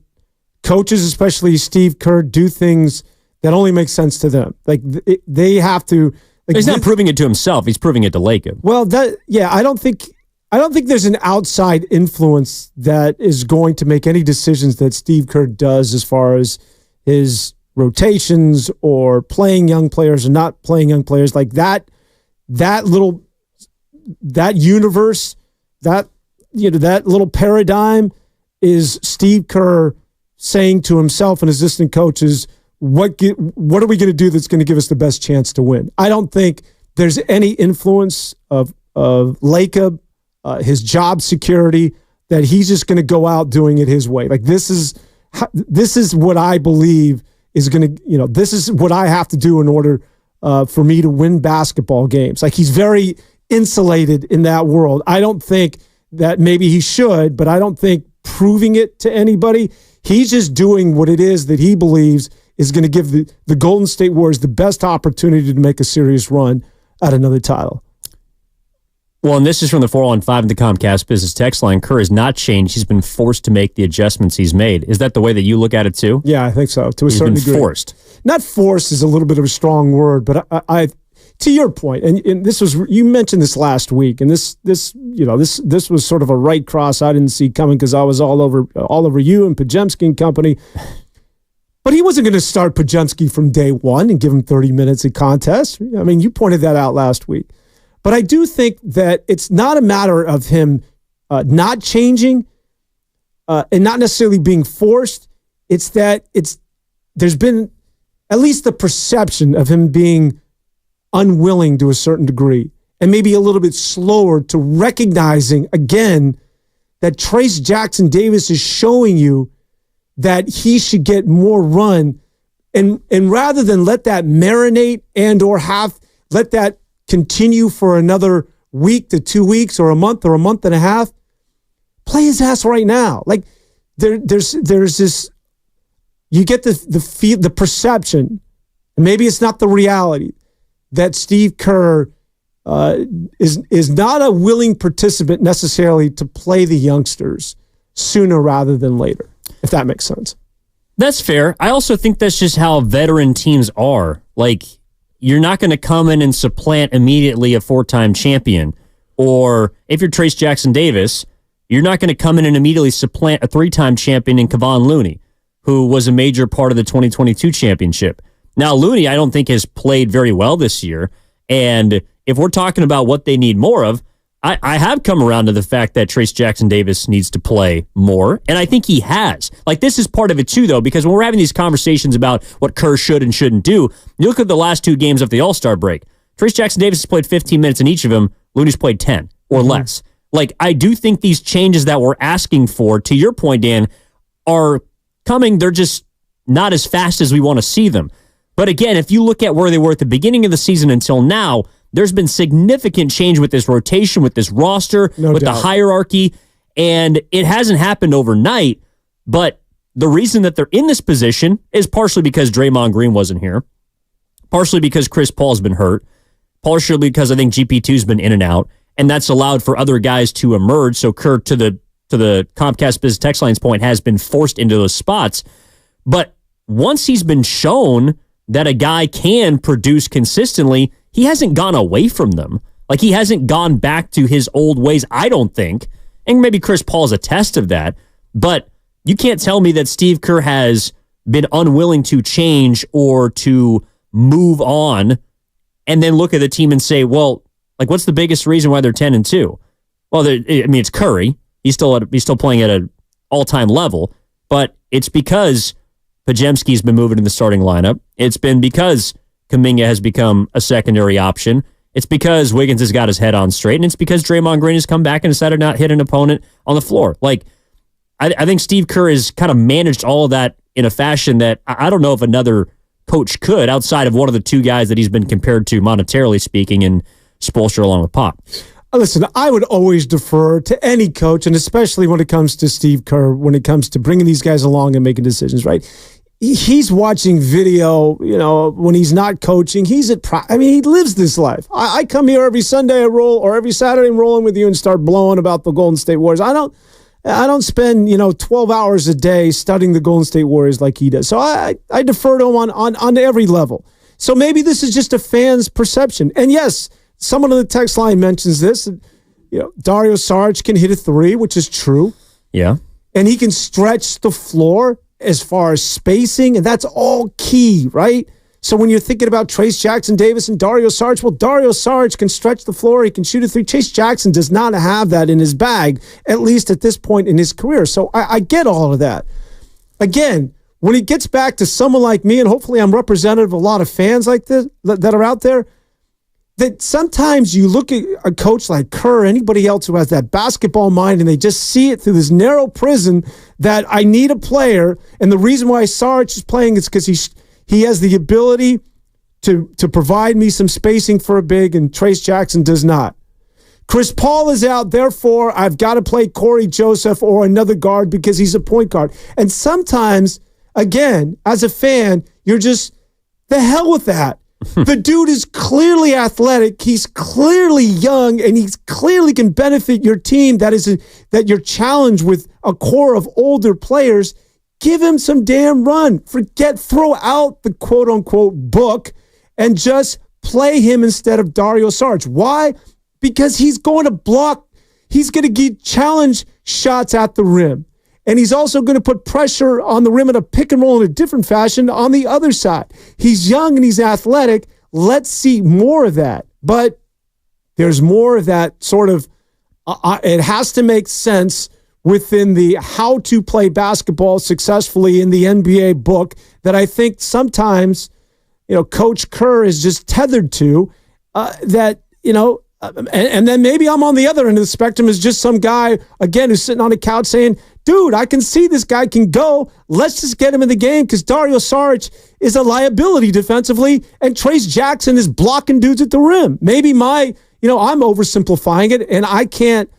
coaches, especially Steve Kerr, do things that only make sense to them. Like they have to. Like, he's not proving it to himself. He's proving it to Lacob. Well, I don't think there's an outside influence that is going to make any decisions that Steve Kerr does as far as his rotations or playing young players or not playing young players. Like that universe that little paradigm is Steve Kerr saying to himself and his assistant coaches, what are we going to do that's going to give us the best chance to win? I don't think there's any influence of Lacob, his job security, that he's just going to go out doing it his way. Like this is what I believe is going to, this is what I have to do in order for me to win basketball games. Like he's very insulated in that world. I don't think that maybe he should, but I don't think proving it to anybody. He's just doing what it is that he believes is going to give the Golden State Warriors the best opportunity to make a serious run at another title. Well, and this is from the 415 in the Comcast Business text line. Kerr has not changed. He's been forced to make the adjustments he's made. Is that the way that you look at it too? Yeah, I think so. To a certain degree. Forced. Not forced is a little bit of a strong word, but I to your point, and this was, you mentioned this last week, and this was sort of a right cross I didn't see coming because I was all over you and Pajemski and company. But he wasn't going to start Pajemski from day one and give him 30 minutes of contest. I mean, you pointed that out last week. But I do think that it's not a matter of him not changing and not necessarily being forced. It's that there's been at least the perception of him being unwilling to a certain degree and maybe a little bit slower to recognizing, again, that Trace Jackson Davis is showing you that he should get more run. And rather than let that marinate and or let that continue for another week to 2 weeks or a month and a half, play his ass right now. Like there's this, you get the perception, and maybe it's not the reality, that Steve Kerr is not a willing participant necessarily to play the youngsters sooner rather than later, if that makes sense. That's fair. I also think that's just how veteran teams are. Like, you're not going to come in and supplant immediately a 4-time champion. Or if you're Trace Jackson Davis, you're not going to come in and immediately supplant a 3-time champion in Kevon Looney, who was a major part of the 2022 championship. Now, Looney, I don't think, has played very well this year. And if we're talking about what they need more of, I have come around to the fact that Trace Jackson Davis needs to play more, and I think he has. Like, this is part of it too, though, because when we're having these conversations about what Kerr should and shouldn't do, you look at the last 2 games of the All-Star break. Trace Jackson Davis has played 15 minutes in each of them. Looney's played 10 or less. Like, I do think these changes that we're asking for, to your point, Dan, are coming. They're just not as fast as we want to see them. But again, if you look at where they were at the beginning of the season until now, there's been significant change with this rotation, with this roster, with the hierarchy, and it hasn't happened overnight. But the reason that they're in this position is partially because Draymond Green wasn't here, partially because Chris Paul's been hurt, partially because I think GP2's been in and out, and that's allowed for other guys to emerge. So Kerr, to the Comcast Business Text Line's point, has been forced into those spots. But once he's been shown that a guy can produce consistently, he hasn't gone away from them. Like, he hasn't gone back to his old ways, I don't think. And maybe Chris Paul's a test of that. But you can't tell me that Steve Kerr has been unwilling to change or to move on and then look at the team and say, well, like, what's the biggest reason why they're 10-2? Well, it's Curry. He's still playing at an all-time level. But it's because Pajemski's been moving in the starting lineup. It's been because Kuminga has become a secondary option. It's because Wiggins has got his head on straight, and it's because Draymond Green has come back and decided not to hit an opponent on the floor. Like, I think Steve Kerr has kind of managed all of that in a fashion that I don't know if another coach could, outside of one of the 2 guys that he's been compared to monetarily speaking, and Spoelstra along with Pop. Listen, I would always defer to any coach, and especially when it comes to Steve Kerr, when it comes to bringing these guys along and making decisions, right? He's watching video, when he's not coaching. He's he lives this life. I come here every Sunday or every Saturday I'm rolling with you and start blowing about the Golden State Warriors. I don't spend, 12 hours a day studying the Golden State Warriors like he does. So I defer to him on every level. So maybe this is just a fan's perception. And yes, someone on the text line mentions this. Dario Saric can hit a 3, which is true. Yeah. And he can stretch the floor as far as spacing, and that's all key, right? So when you're thinking about Trace Jackson Davis and Dario Saric, well, Dario Saric can stretch the floor. He can shoot a three. Chase Jackson does not have that in his bag, at least at this point in his career. So I get all of that. Again, when it gets back to someone like me, and hopefully I'm representative of a lot of fans like this that are out there, that sometimes you look at a coach like Kerr, anybody else who has that basketball mind, and they just see it through this narrow prism that I need a player, and the reason why Saric is playing is because he has the ability to provide me some spacing for a big, and Trace Jackson does not. Chris Paul is out, therefore I've got to play Corey Joseph or another guard because he's a point guard. And sometimes, again, as a fan, you're just, the hell with that. The dude is clearly athletic. He's clearly young, and he's clearly can benefit your team. That you're challenged with a core of older players. Give him some damn run. Throw out the quote unquote book and just play him instead of Dario Saric. Why? Because he's going to block. He's going to get challenge shots at the rim. And he's also going to put pressure on the rim in a pick and roll in a different fashion on the other side. He's young and he's athletic. Let's see more of that. But there's more of that sort of, it has to make sense within the how to play basketball successfully in the NBA book that I think sometimes, Coach Kerr is just tethered to and then maybe I'm on the other end of the spectrum as just some guy, again, who's sitting on a couch saying, dude, I can see this guy can go. Let's just get him in the game because Dario Saric is a liability defensively and Trace Jackson is blocking dudes at the rim. Maybe I'm oversimplifying it and I can't,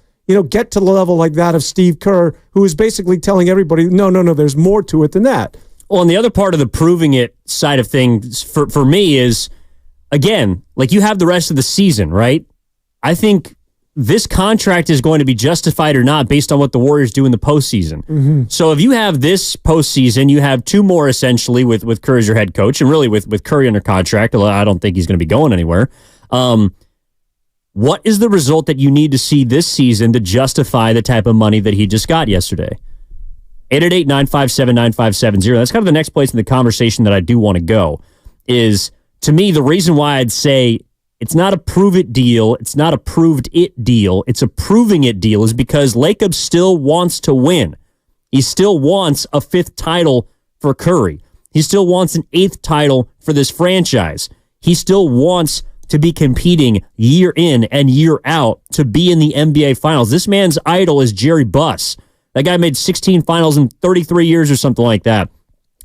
get to the level like that of Steve Kerr, who is basically telling everybody, no, there's more to it than that. Well, and the other part of the proving it side of things for me is, again, like you have the rest of the season, right? I think this contract is going to be justified or not based on what the Warriors do in the postseason. Mm-hmm. So if you have this postseason, you have two more essentially with Kerr as your head coach, and really with Curry under contract, although I don't think he's going to be going anywhere. What is the result that you need to see this season to justify the type of money that he just got yesterday? 888-957-9570. That's kind of the next place in the conversation that I do want to go is, to me, the reason why I'd say it's not a prove it deal, it's not a proved it deal, it's a proving it deal is because Lacob still wants to win. He still wants a 5th title for Curry. He still wants an 8th title for this franchise. He still wants to be competing year in and year out to be in the NBA Finals. This man's idol is Jerry Buss. That guy made 16 finals in 33 years or something like that.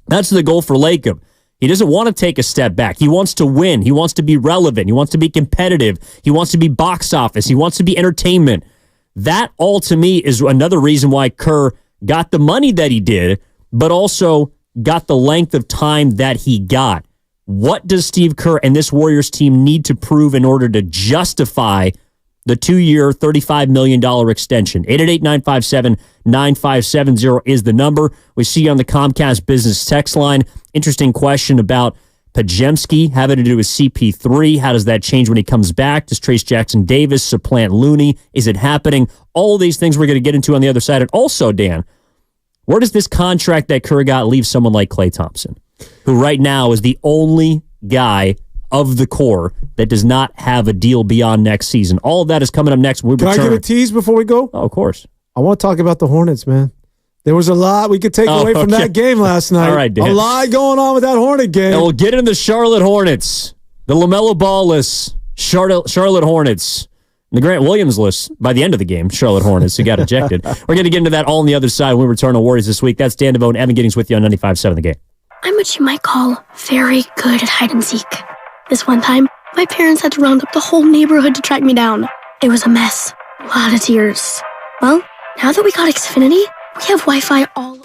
That's the goal for Lacob. He doesn't want to take a step back. He wants to win. He wants to be relevant. He wants to be competitive. He wants to be box office. He wants to be entertainment. That all, to me, is another reason why Kerr got the money that he did, but also got the length of time that he got. What does Steve Kerr and this Warriors team need to prove in order to justify the 2-year, $35 million extension? 888-957-9570 is the number. We see you on the Comcast Business text line. Interesting question about Pajemski having to do with CP3. How does that change when he comes back? Does Trace Jackson Davis supplant Looney? Is it happening? All of these things we're going to get into on the other side. And also, Dan, where does this contract that Kerr got leave someone like Klay Thompson, who right now is the only guy of the core that does not have a deal beyond next season? All of that is coming up next. Can I get a tease before we go? Oh, of course. I want to talk about the Hornets, man. There was a lot we could take away from that game last night. All right, Dan. A lot going on with that Hornet game. And we'll get into the Charlotte Hornets, the LaMelo Ball-less Charlotte Hornets, the Grant Williams list by the end of the game, Charlotte Hornets, who got ejected. We're going to get into that all on the other side when we return to Warriors this week. That's Dan DeVoe and Evan Giddings with you on 95.7 The Game. I'm what you might call very good at hide and seek. This one time, my parents had to round up the whole neighborhood to track me down. It was a mess. A lot of tears. Well, now that we got Xfinity, we have Wi-Fi all over.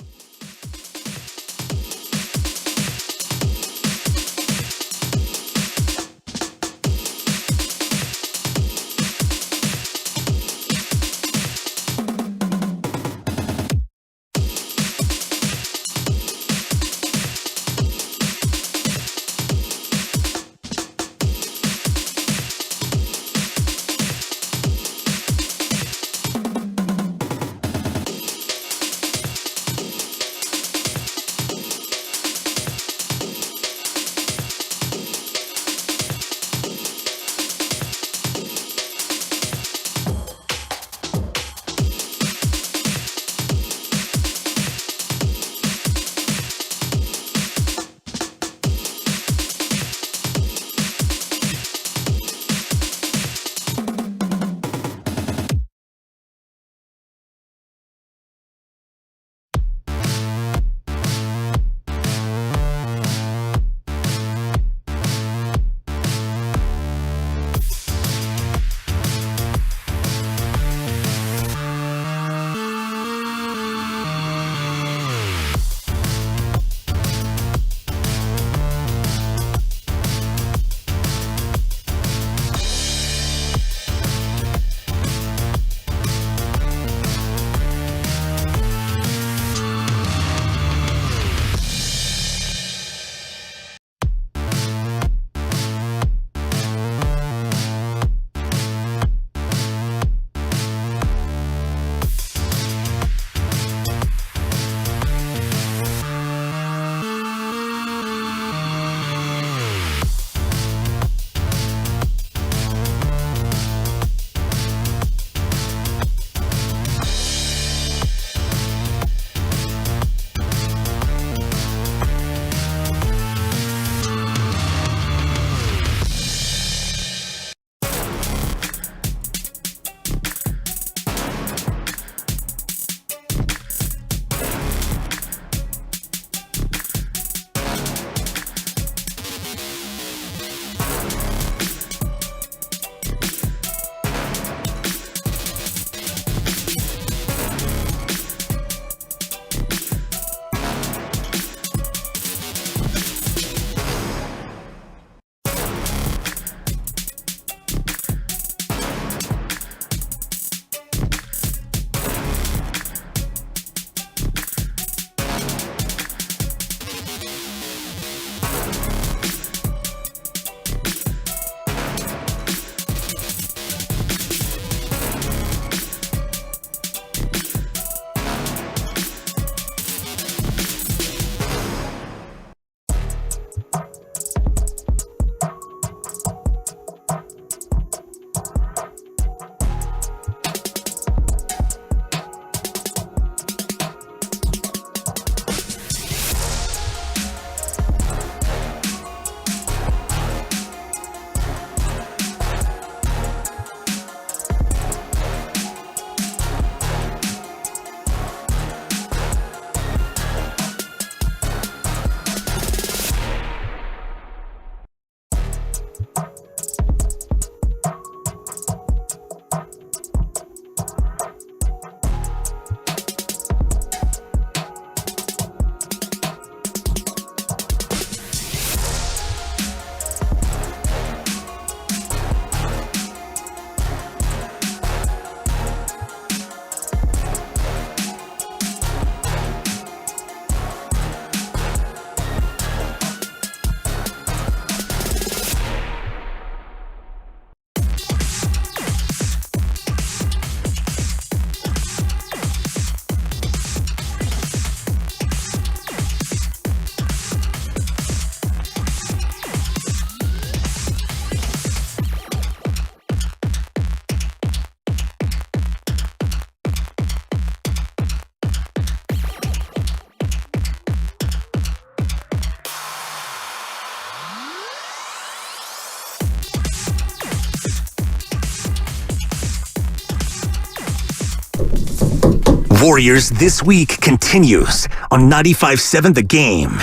Warriors This Week continues on 95.7 The Game.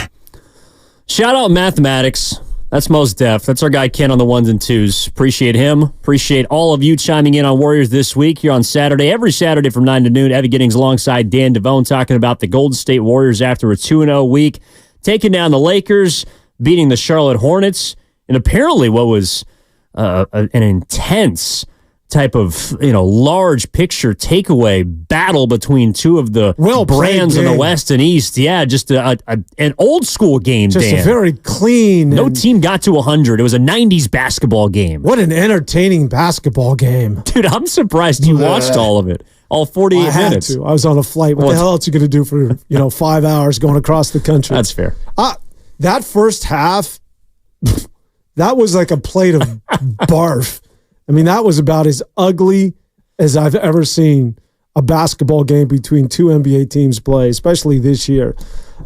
Shout out Mathematics. That's Most Def. That's our guy Ken on the ones and twos. Appreciate him. Appreciate all of you chiming in on Warriors This Week here on Saturday. Every Saturday from 9 to noon, Evie Giddings alongside Dan Devone talking about the Golden State Warriors after a 2-0 week, taking down the Lakers, beating the Charlotte Hornets, and apparently what was an intense type of large picture takeaway battle between two of the brands in the West and East. Yeah, just an old school game. Just Dan. a very clean. No team got to 100. It was a 90s basketball game. What an entertaining basketball game, dude! I'm surprised you watched all of it, all 48 minutes. I was on a flight. What the hell else are you going to do for 5 hours going across the country? That's fair. That first half, that was like a plate of barf. I mean, that was about as ugly as I've ever seen a basketball game between two NBA teams play, especially this year.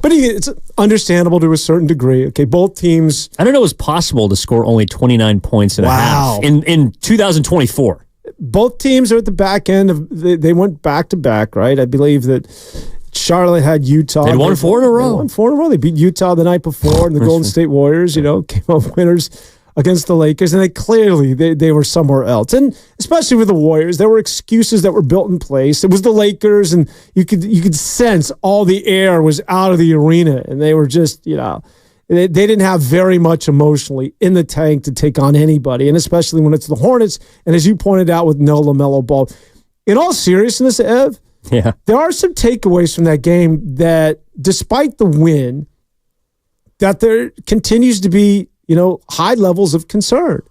But it's understandable to a certain degree. Okay, both teams. I don't know it was possible to score only 29 points and a half in 2024. Both teams are at the back end of. They went back to back, right? I believe that Charlotte had Utah. They won 4 in a row. They won 4 in a row. They beat Utah the night before, and the Golden State Warriors, came up winners against the Lakers, and they were somewhere else. And especially with the Warriors, there were excuses that were built in place. It was the Lakers, and you could sense all the air was out of the arena, and they were just, they didn't have very much emotionally in the tank to take on anybody, and especially when it's the Hornets, and as you pointed out with no LaMelo Ball. In all seriousness, Ev, yeah, there are some takeaways from that game that despite the win, that there continues to be high levels of concern.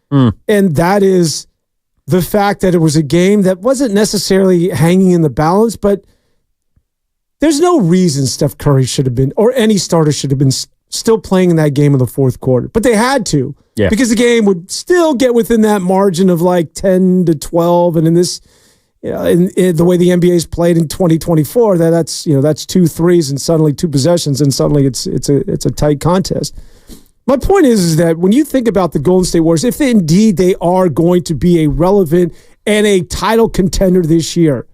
And that is the fact that it was a game that wasn't necessarily hanging in the balance, but there's no reason Steph Curry should have been, or any starter should have been still playing in that game in the fourth quarter. But they had to, because the game would still get within that margin of like 10 to 12. And in this, in the way the NBA is played in 2024, that's 2 threes and suddenly 2 possessions, and suddenly it's a tight contest. My point is that when you think about the Golden State Warriors, if indeed they are going to be a relevant and a title contender this year,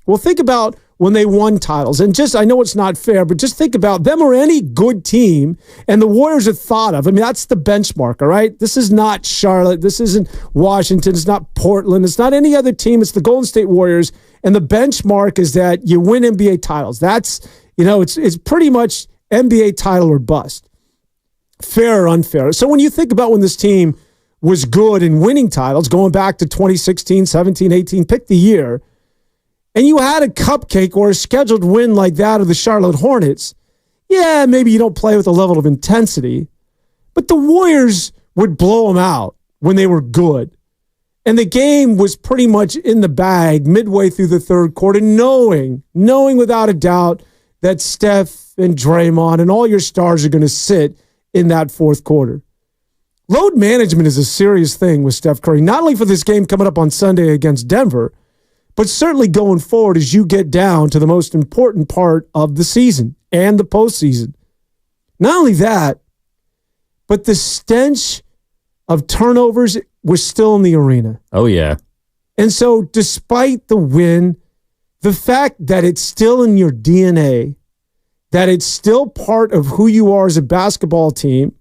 well, think about when they won titles. And I know it's not fair, but just think about them or any good team, and the Warriors are thought of. I mean, that's the benchmark, all right? This is not Charlotte. This isn't Washington. It's not Portland. It's not any other team. It's the Golden State Warriors, and the benchmark is that you win NBA titles. That's, it's pretty much NBA title or bust. Fair or unfair. So when you think about when this team was good in winning titles, going back to 2016, 17, 18, pick the year, and you had a cupcake or a scheduled win like that of the Charlotte Hornets, yeah, maybe you don't play with a level of intensity, but the Warriors would blow them out when they were good. And the game was pretty much in the bag midway through the third quarter, knowing without a doubt that Steph and Draymond and all your stars are going to sit in that fourth quarter. Load management is a serious thing with Steph Curry, not only for this game coming up on Sunday against Denver, but certainly going forward as you get down to the most important part of the season and the postseason. Not only that, but the stench of turnovers was still in the arena. Oh, yeah. And so despite the win, the fact that it's still in your DNA, that it's still part of who you are as a basketball team,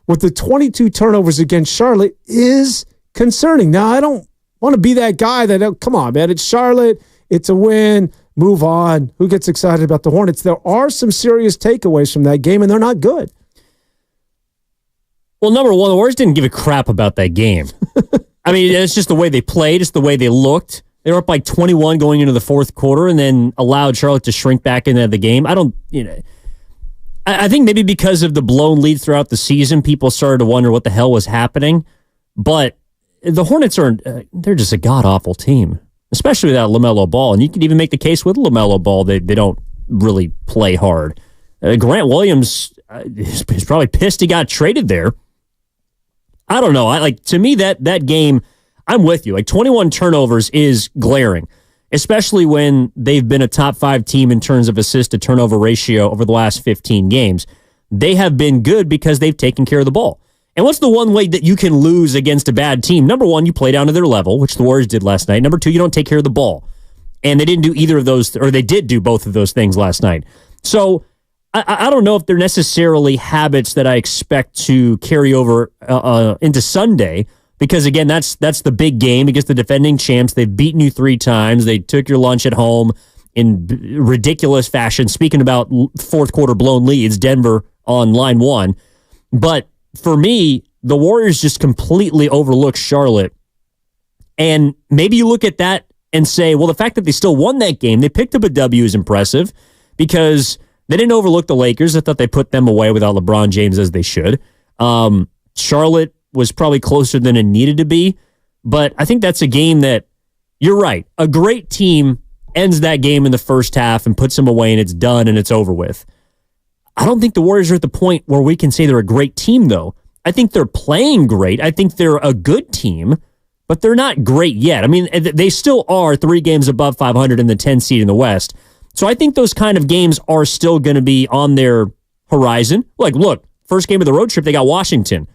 with the 22 turnovers against Charlotte is concerning. Now, I don't want to be that guy that, come on, man, it's Charlotte, it's a win, move on. Who gets excited about the Hornets? There are some serious takeaways from that game, and they're not good. Well, number one, the Warriors didn't give a crap about that game. I mean, it's just the way they played, it's the way they looked. They were up by 21 going into the fourth quarter and then allowed Charlotte to shrink back into the game. I think maybe because of the blown lead throughout the season, people started to wonder what the hell was happening. But the Hornets they're just a god-awful team, especially without LaMelo Ball. And you could even make the case with LaMelo Ball, they don't really play hard. Grant Williams is probably pissed he got traded there. I don't know. To me, that game, I'm with you. 21 turnovers is glaring, especially when they've been a top 5 team in terms of assist to turnover ratio over the last 15 games. They have been good because they've taken care of the ball. And what's the one way that you can lose against a bad team? Number one, you play down to their level, which the Warriors did last night. Number two, you don't take care of the ball. And they didn't do either of those, or they did do both of those things last night. So I don't know if they're necessarily habits that I expect to carry over into Sunday, because again, that's the big game against the defending champs. They've beaten you 3 times. They took your lunch at home in ridiculous fashion. Speaking about fourth quarter blown leads, Denver on line 1. But for me, the Warriors just completely overlooked Charlotte. And maybe you look at that and say, well, the fact that they still won that game, they picked up a W is impressive, because they didn't overlook the Lakers. I thought they put them away without LeBron James, as they should. Charlotte was probably closer than it needed to be, but I think that's a game that, you're right, a great team ends that game in the first half and puts them away, and it's done and it's over with. I don't think the Warriors are at the point where we can say they're a great team, though. I think they're playing great. I think they're a good team, but they're not great yet. I mean, they still are 3 games above 500 in the 10 seed in the West. So I think those kind of games are still going to be on their horizon. Like, look, first game of the road trip, they got Washington.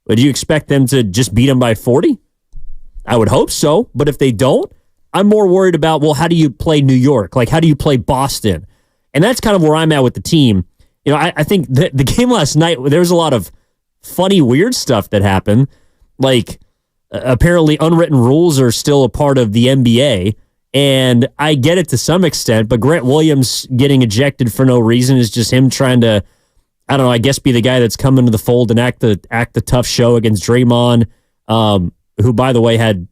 Would you expect them to just beat them by 40? I would hope so. But if they don't, I'm more worried about, well, how do you play New York? Like, how do you play Boston? And that's kind of where I'm at with the team. You know, I think the game last night, there was a lot of funny, weird stuff that happened. Like, apparently unwritten rules are still a part of the NBA. And I get it to some extent, but Grant Williams getting ejected for no reason is just him trying to, I don't know, I guess be the guy that's come into the fold and act the tough show against Draymond, who, by the way, had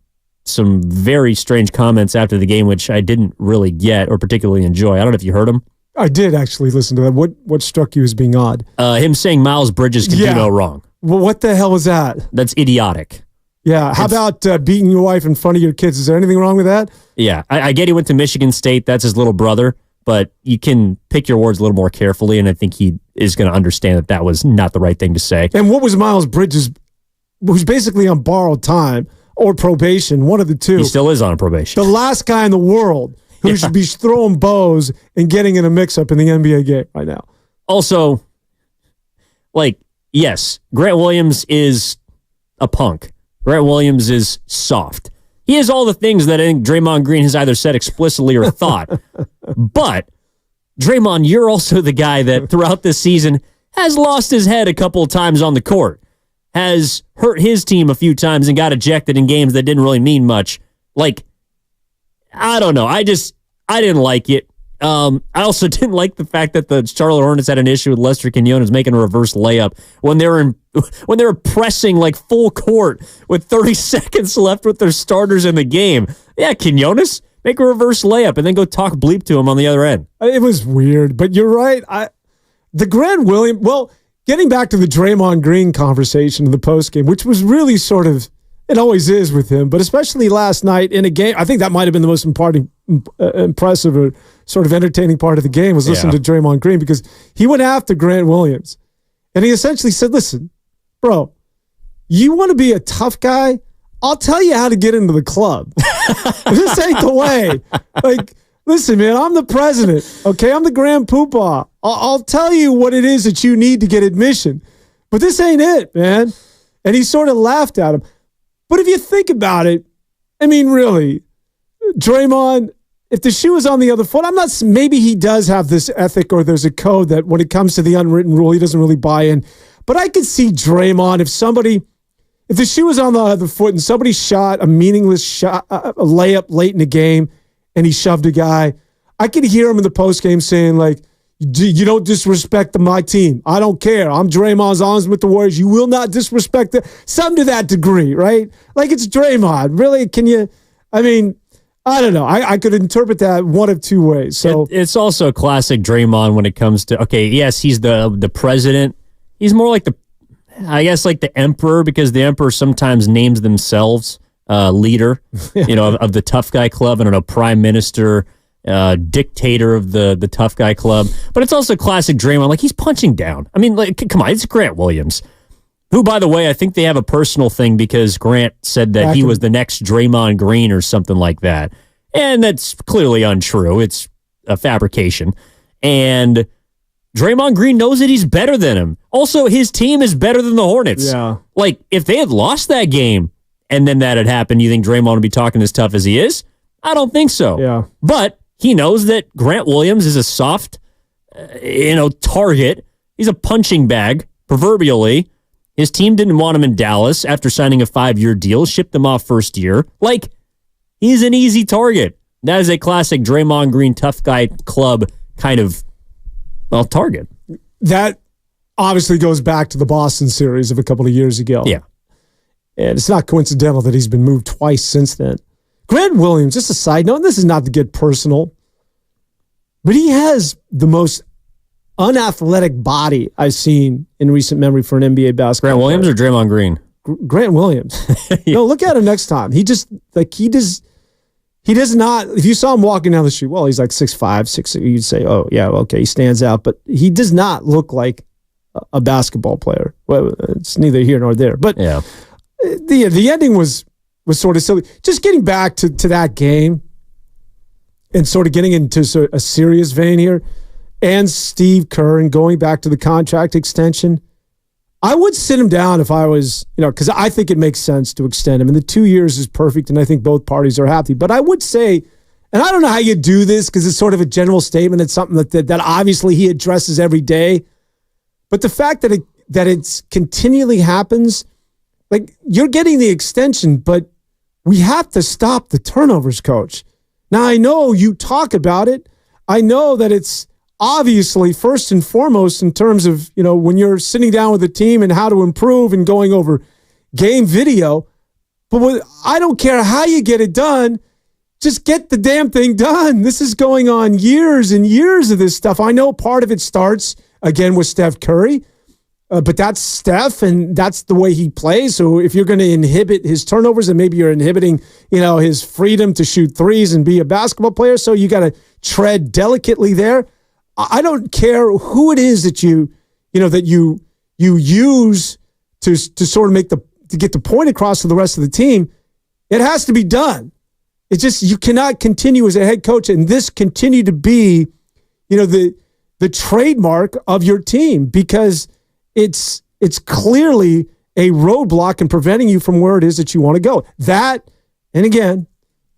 some very strange comments after the game, which I didn't really get or particularly enjoy. I don't know if you heard him. I did actually listen to that. What struck you as being odd? Him saying Miles Bridges can do no wrong. Well, what the hell was that? That's idiotic. Yeah. How about beating your wife in front of your kids? Is there anything wrong with that? Yeah. I get he went to Michigan State. That's his little brother. But you can pick your words a little more carefully, and I think he is going to understand that that was not the right thing to say. And what was Miles Bridges, who's basically on borrowed time or probation, one of the two. He still is on probation. The last guy in the world who should be throwing bows and getting in a mix-up in the NBA game right now. Also, like, yes, Grant Williams is a punk. Grant Williams is soft. He has all the things that I think Draymond Green has either said explicitly or thought. But, Draymond, you're also the guy that throughout this season has lost his head a couple of times on the court, has hurt his team a few times and got ejected in games that didn't really mean much. Like, I don't know. I didn't like it. I also didn't like the fact that the Charlotte Hornets had an issue with Lester Quinones making a reverse layup when they were pressing like full court with 30 seconds left with their starters in the game. Yeah, Quinones, make a reverse layup and then go talk bleep to him on the other end. It was weird, but you're right. The Grant Williams, well, getting back to the Draymond Green conversation in the postgame, which was really sort of, it always is with him, but especially last night in a game, I think that might have been the most impressive or sort of entertaining part of the game was listening to Draymond Green, because he went after Grant Williams and he essentially said, listen, bro, you want to be a tough guy? I'll tell you how to get into the club. This ain't the way. Like, listen, man, I'm the president, okay? I'm the grand poobah. I'll tell you what it is that you need to get admission, but this ain't it, man. And he sort of laughed at him. But if you think about it, I mean, really, Draymond, if the shoe is on the other foot, maybe he does have this ethic or there's a code that when it comes to the unwritten rule, he doesn't really buy in. But I could see Draymond, if the shoe was on the other foot and somebody shot a meaningless shot, a layup late in the game, and he shoved a guy, I could hear him in the postgame saying, like, you don't disrespect my team. I don't care. I'm Draymond's honest with the Warriors. You will not disrespect it. Something to that degree, right? Like, it's Draymond. Really? Can you? I mean, I don't know. I could interpret that one of two ways. So it's also classic Draymond when it comes to, okay, yes, he's the president. He's more like the emperor, because the emperor sometimes names themselves leader, of the tough guy club. I don't know, prime minister, dictator of the tough guy club. But it's also classic Draymond. Like, he's punching down. I mean, like, come on, it's Grant Williams, who, by the way, I think they have a personal thing because Grant said that he was the next Draymond Green or something like that. And that's clearly untrue. It's a fabrication. And Draymond Green knows that he's better than him. Also, his team is better than the Hornets. Yeah. Like, if they had lost that game and then that had happened, you think Draymond would be talking as tough as he is? I don't think so. Yeah. But he knows that Grant Williams is a soft, target. He's a punching bag, proverbially. His team didn't want him in Dallas after signing a 5-year deal, shipped him off first year. Like, he's an easy target. That is a classic Draymond Green tough guy club kind of, target. That obviously goes back to the Boston series of a couple of years ago. Yeah. And it's not coincidental that he's been moved twice since then. Grant Williams, just a side note, and this is not to get personal, but he has the most unathletic body I've seen in recent memory for an NBA basketball Grant Williams player. or Draymond Green? Grant Williams. Yeah. No, look at him next time. He does not, if you saw him walking down the street, well, he's like 6'5", 6'6", you'd say, oh, yeah, okay, he stands out. But he does not look like a basketball player. Well, it's neither here nor there. But yeah, the ending was sort of silly. Just getting back to that game and sort of getting into a serious vein here, and Steve Kerr and going back to the contract extension, I would sit him down if I was, because I think it makes sense to extend him. And the 2 years is perfect, and I think both parties are happy. But I would say, and I don't know how you do this because it's sort of a general statement. It's something that obviously he addresses every day. But the fact that it's continually happens, like, you're getting the extension, but we have to stop the turnovers, coach. Now, I know you talk about it. I know that it's obviously first and foremost in terms of, when you're sitting down with a team and how to improve and going over game video. But I don't care how you get it done. Just get the damn thing done. This is going on years and years of this stuff. I know part of it starts, again, with Steph Curry. But that's Steph, and that's the way he plays. So if you're going to inhibit his turnovers, and maybe you're inhibiting, his freedom to shoot threes and be a basketball player, so you got to tread delicately there. I don't care who it is that you use to sort of to get the point across to the rest of the team. It has to be done. It's just, you cannot continue as a head coach and this continue to be, the trademark of your team, because it's clearly a roadblock in preventing you from where it is that you want to go. That, and again,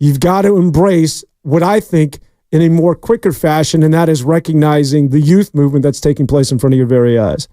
you've got to embrace what I think in a more quicker fashion, and that is recognizing the youth movement that's taking place in front of your very eyes.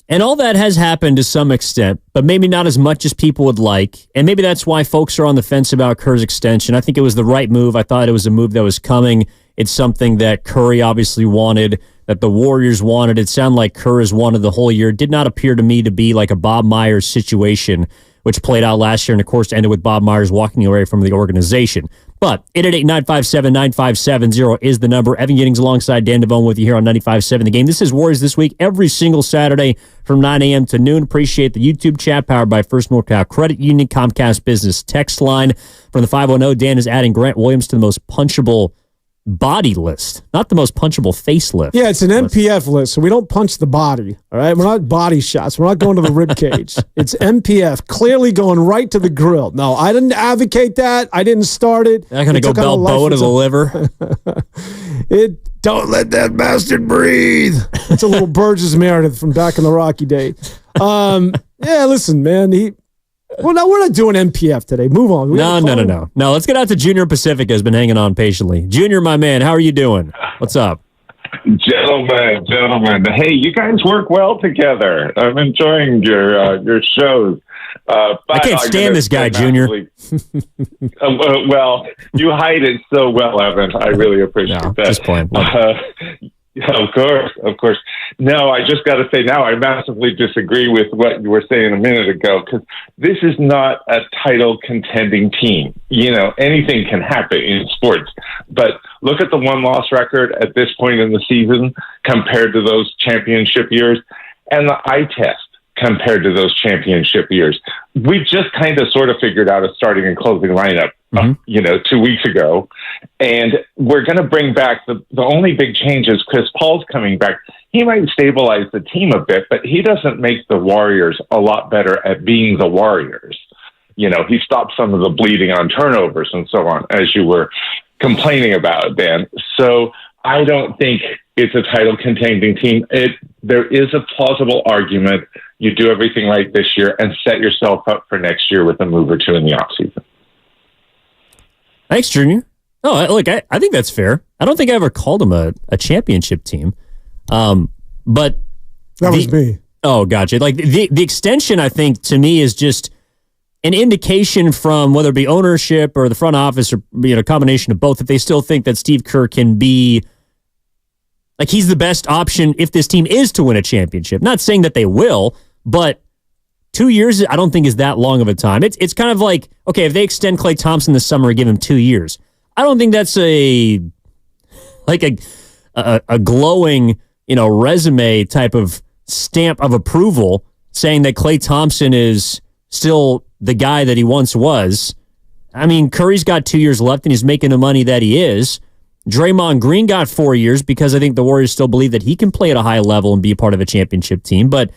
And all that has happened to some extent, but maybe not as much as people would like. And maybe that's why folks are on the fence about Kerr's extension. I think it was the right move. I thought it was a move that was coming. It's something that Curry obviously wanted, that the Warriors wanted. It sounded like Kerr has wanted the whole year. It did not appear to me to be like a Bob Myers situation, which played out last year and, of course, ended with Bob Myers walking away from the organization. But 888-957-9570 is the number. Evan Giddings alongside Dan Devone with you here on 95.7 The Game. This is Warriors This Week every single Saturday from 9 a.m. to noon. Appreciate the YouTube chat powered by First North Cal Credit Union, Comcast Business text line. From the 510, Dan is adding Grant Williams to the most punchable body list, not the most punchable facelift. Yeah, it's an MPF list, so we don't punch the body, all right? We're not body shots. We're not going to the rib cage. It's MPF, clearly going right to the grill. No, I didn't advocate that. I didn't start it. Not going to go Balboa to the liver. Don't let that bastard breathe. It's a little Burgess Meredith from back in the Rocky day. Yeah, listen, man, well, no, we're not doing MPF today. Move on. No. No, let's get out to Junior Pacific, has been hanging on patiently. Junior, my man, how are you doing? What's up? Gentlemen. Hey, you guys work well together. I'm enjoying your shows. I can't stand this guy, Junior. Well, you hide it so well, Evan. I really appreciate that. Just playing. Of course. No, I just got to say now I massively disagree with what you were saying a minute ago, because this is not a title contending team. Anything can happen in sports, but look at the one-loss record at this point in the season compared to those championship years, and the eye test compared to those championship years. We just kind of sort of figured out a starting and closing lineup, 2 weeks ago. And we're going to bring back the only big change is Chris Paul's coming back. He might stabilize the team a bit, but he doesn't make the Warriors a lot better at being the Warriors. He stopped some of the bleeding on turnovers and so on, as you were complaining about, Dan. So I don't think it's a title contending team. There is a plausible argument you do everything right this year and set yourself up for next year with a move or two in the offseason. Thanks, Junior. Oh, look, I think that's fair. I don't think I ever called them a championship team. But that was me. Oh, gotcha. Like the extension, I think, to me is just an indication from whether it be ownership or the front office or a combination of both, that they still think that Steve Kerr can be, like, he's the best option if this team is to win a championship. Not saying that they will, but 2 years, I don't think is that long of a time. It's kind of like, okay, if they extend Klay Thompson this summer and give him 2 years, I don't think that's a glowing, resume type of stamp of approval saying that Klay Thompson is still the guy that he once was. I mean, Curry's got 2 years left and he's making the money that he is. Draymond Green got 4 years because I think the Warriors still believe that he can play at a high level and be a part of a championship team. But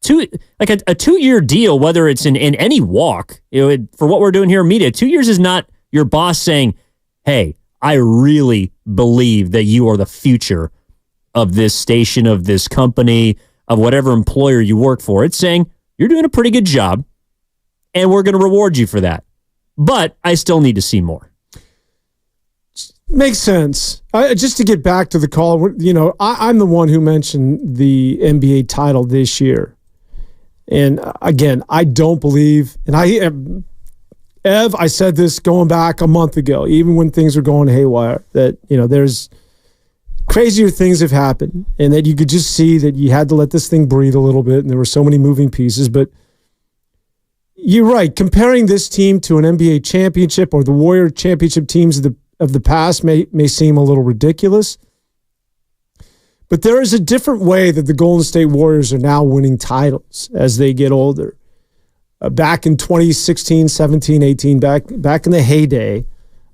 a 2 year deal, whether it's in any walk, for what we're doing here in media, 2 years is not your boss saying, hey, I really believe that you are the future of this station, of this company, of whatever employer you work for. It's saying, you're doing a pretty good job, and we're going to reward you for that. But I still need to see more. Makes sense. Just to get back to the call, I'm the one who mentioned the NBA title this year. And again, I don't believe, and Ev, I said this going back a month ago, even when things were going haywire, that, there's crazier things have happened and that you could just see that you had to let this thing breathe a little bit and there were so many moving pieces. But you're right. Comparing this team to an NBA championship or the Warrior championship teams of the past may seem a little ridiculous. But there is a different way that the Golden State Warriors are now winning titles as they get older. Back in 2016, 17, 18, back in the heyday,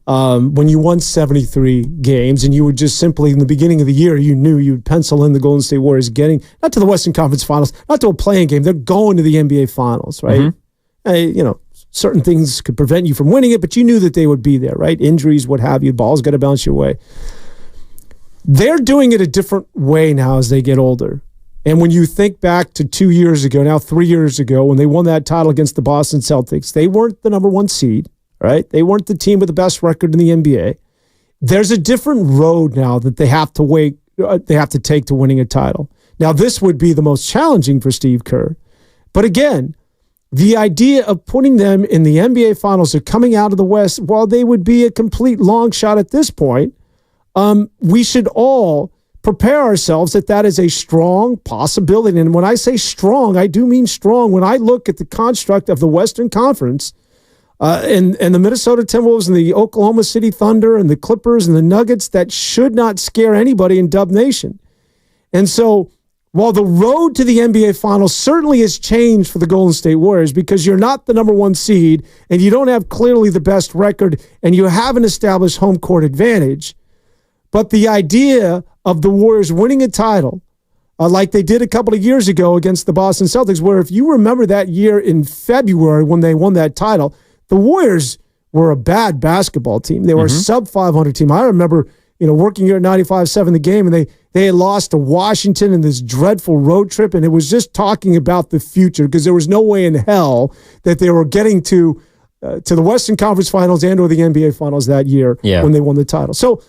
when you won 73 games and you would just simply, in the beginning of the year, you knew you'd pencil in the Golden State Warriors getting, not to the Western Conference Finals, not to a playing game, they're going to the NBA Finals, right? Mm-hmm. Certain things could prevent you from winning it, but you knew that they would be there, right? Injuries, what have you, ball's got to bounce your way. They're doing it a different way now as they get older. And when you think back to 2 years ago, now 3 years ago, when they won that title against the Boston Celtics, they weren't the number one seed, right? They weren't the team with the best record in the NBA. There's a different road now that they have to take to winning a title. Now, this would be the most challenging for Steve Kerr. But again, the idea of putting them in the NBA Finals or coming out of the West, while they would be a complete long shot at this point, we should all prepare ourselves that is a strong possibility. And when I say strong, I do mean strong. When I look at the construct of the Western Conference and the Minnesota Timberwolves and the Oklahoma City Thunder and the Clippers and the Nuggets, that should not scare anybody in Dub Nation. And so while the road to the NBA Finals certainly has changed for the Golden State Warriors because you're not the number one seed and you don't have clearly the best record and you haven't established home court advantage, but the idea of the Warriors winning a title like they did a couple of years ago against the Boston Celtics, where if you remember that year in February when they won that title, the Warriors were a bad basketball team. They were a sub-500 team. I remember, working here at 95.7 The Game, and they had lost to Washington in this dreadful road trip, and it was just talking about the future because there was no way in hell that they were getting to the Western Conference Finals and or the NBA Finals that year when they won the title. So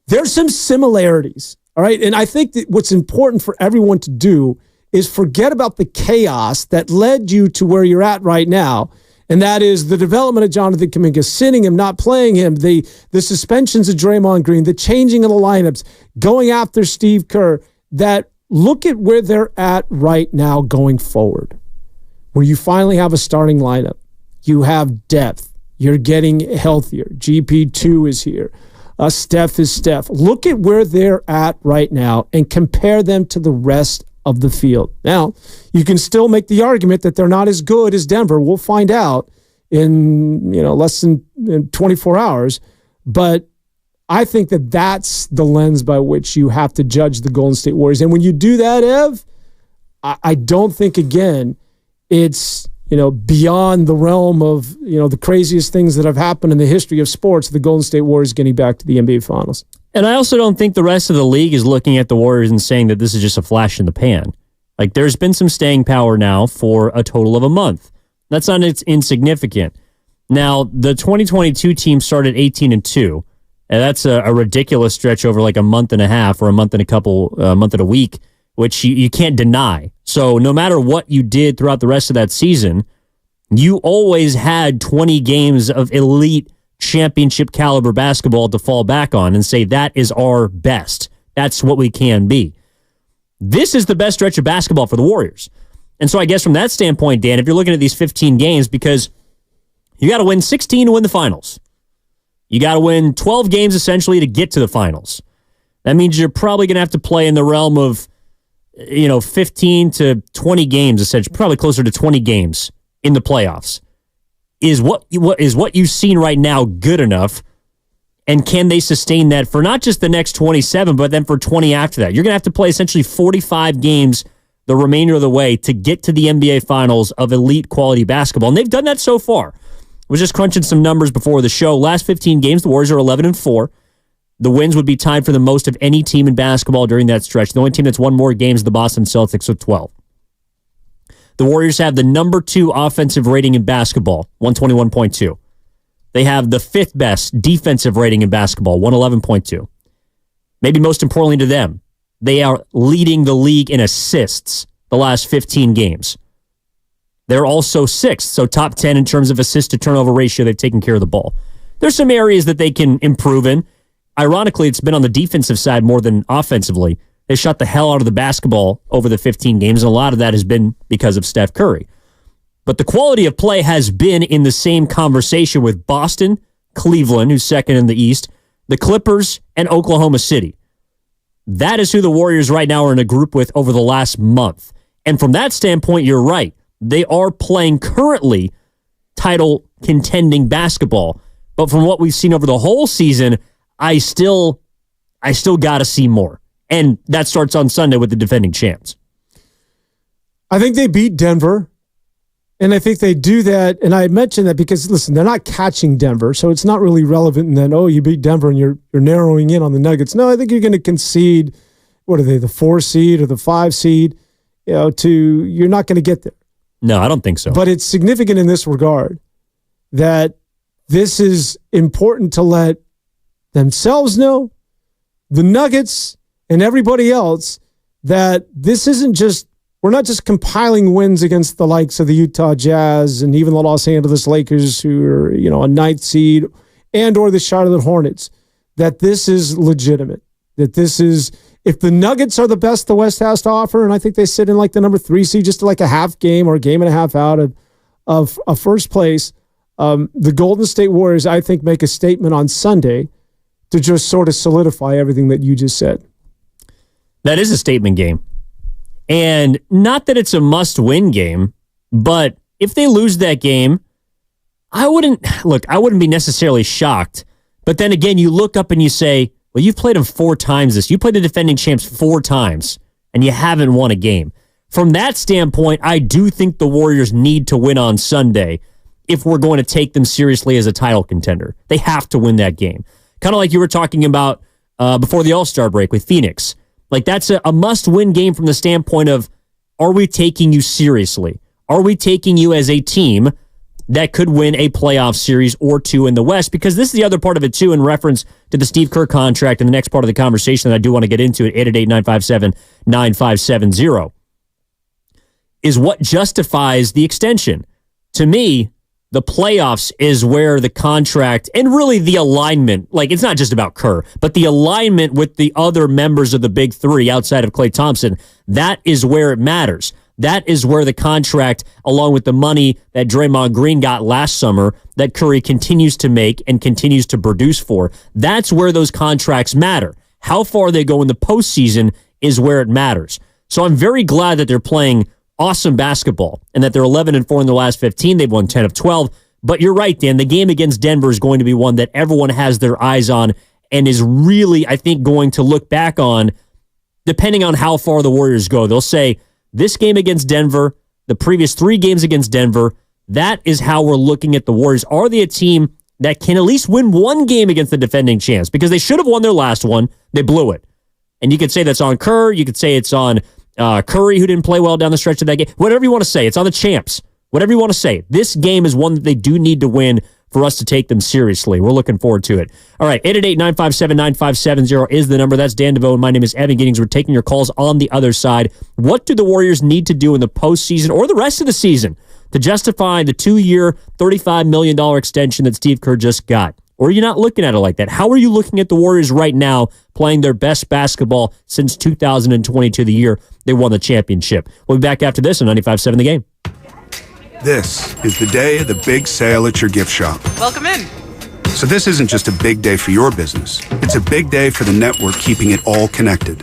there's some similarities, all right? And I think that what's important for everyone to do is forget about the chaos that led you to where you're at right now, and that is the development of Jonathan Kuminga, sitting him, not playing him, the suspensions of Draymond Green, the changing of the lineups, going after Steve Kerr, that look at where they're at right now going forward, where you finally have a starting lineup. You have depth. You're getting healthier. GP2 is here. Steph is Steph. Look at where they're at right now and compare them to the rest of the field. Now, you can still make the argument that they're not as good as Denver. We'll find out in less than 24 hours. But I think that that's the lens by which you have to judge the Golden State Warriors. And when you do that, Ev, I don't think, again, it's beyond the realm of, the craziest things that have happened in the history of sports, the Golden State Warriors getting back to the NBA Finals. And I also don't think the rest of the league is looking at the Warriors and saying that this is just a flash in the pan. Like, there's been some staying power now for a total of a month. That's not insignificant. Now, the 2022 team started 18-2, and that's a ridiculous stretch over like a month and a half or a month and a week, which you can't deny. So no matter what you did throughout the rest of that season, you always had 20 games of elite championship caliber basketball to fall back on and say that is our best. That's what we can be. This is the best stretch of basketball for the Warriors. And so I guess from that standpoint, Dan, if you're looking at these 15 games, because you got to win 16 to win the finals. You got to win 12 games essentially to get to the finals. That means you're probably going to have to play in the realm of 15 to 20 games, essentially, probably closer to 20 games in the playoffs. Is what you've seen right now good enough? And can they sustain that for not just the next 27, but then for 20 after that? You're going to have to play essentially 45 games the remainder of the way to get to the NBA Finals of elite quality basketball. And they've done that so far. I was just crunching some numbers before the show. Last 15 games, the Warriors are 11-4. The wins would be tied for the most of any team in basketball during that stretch. The only team that's won more games is the Boston Celtics with 12. The Warriors have the number 2 offensive rating in basketball, 121.2. They have the 5th best defensive rating in basketball, 111.2. Maybe most importantly to them, they are leading the league in assists the last 15 games. They're also 6th, so top 10 in terms of assist to turnover ratio. They've taken care of the ball. There's some areas that they can improve in. Ironically, it's been on the defensive side more than offensively. They shot the hell out of the basketball over the 15 games, and a lot of that has been because of Steph Curry. But the quality of play has been in the same conversation with Boston, Cleveland, who's second in the East, the Clippers, and Oklahoma City. That is who the Warriors right now are in a group with over the last month. And from that standpoint, you're right. They are playing currently title contending basketball. But from what we've seen over the whole season, I still got to see more. And that starts on Sunday with the defending champs. I think they beat Denver. And I think they do that. And I mentioned that because, listen, they're not catching Denver. So it's not really relevant. And then, you beat Denver and you're narrowing in on the Nuggets. No, I think you're going to concede, what are they, the 4 seed or the 5 seed? You're not going to get there. No, I don't think so. But it's significant in this regard that this is important to let themselves know, the Nuggets and everybody else, that this isn't just, we're not just compiling wins against the likes of the Utah Jazz and even the Los Angeles Lakers, who are, a 9th seed, and or the Charlotte Hornets, that this is legitimate, that this is, if the Nuggets are the best the West has to offer, and I think they sit in like the number 3 seed, just like a half game or a game and a half out of first place, the Golden State Warriors, I think, make a statement on Sunday to just sort of solidify everything that you just said. That is a statement game. And not that it's a must-win game, but if they lose that game, I wouldn't be necessarily shocked. But then again, you look up and you say, well, you've played them 4 times this. You played the defending champs 4 times, and you haven't won a game. From that standpoint, I do think the Warriors need to win on Sunday if we're going to take them seriously as a title contender. They have to win that game. Kind of like you were talking about before the All-Star break with Phoenix. Like, that's a must-win game from the standpoint of, are we taking you seriously? Are we taking you as a team that could win a playoff series or 2 in the West? Because this is the other part of it, too, in reference to the Steve Kerr contract and the next part of the conversation that I do want to get into at 888-957-9570, is what justifies the extension. To me, the playoffs is where the contract and really the alignment, like, it's not just about Kerr, but the alignment with the other members of the big 3 outside of Klay Thompson, that is where it matters. That is where the contract, along with the money that Draymond Green got last summer, that Curry continues to make and continues to produce for, that's where those contracts matter. How far they go in the postseason is where it matters. So I'm very glad that they're playing awesome basketball and that they're 11-4 in the last 15. They've won 10 of 12. But you're right, Dan. The game against Denver is going to be one that everyone has their eyes on and is really, I think, going to look back on, depending on how far the Warriors go. They'll say, this game against Denver, the previous 3 games against Denver, that is how we're looking at the Warriors. Are they a team that can at least win 1 game against the defending champs? Because they should have won their last one. They blew it. And you could say that's on Kerr. You could say it's on Curry, who didn't play well down the stretch of that game. Whatever you want to say. It's on the champs. Whatever you want to say. This game is one that they do need to win for us to take them seriously. We're looking forward to it. All right, 888-957-9570 is the number. That's Dan DeVoe, and my name is Evan Giddings. We're taking your calls on the other side. What do the Warriors need to do in the postseason or the rest of the season to justify the 2-year, $35 million extension that Steve Kerr just got? Or are you not looking at it like that? How are you looking at the Warriors right now playing their best basketball since 2022, the year they won the championship? We'll be back after this on 95.7 The Game. This is the day of the big sale at your gift shop. Welcome in. So this isn't just a big day for your business. It's a big day for the network keeping it all connected.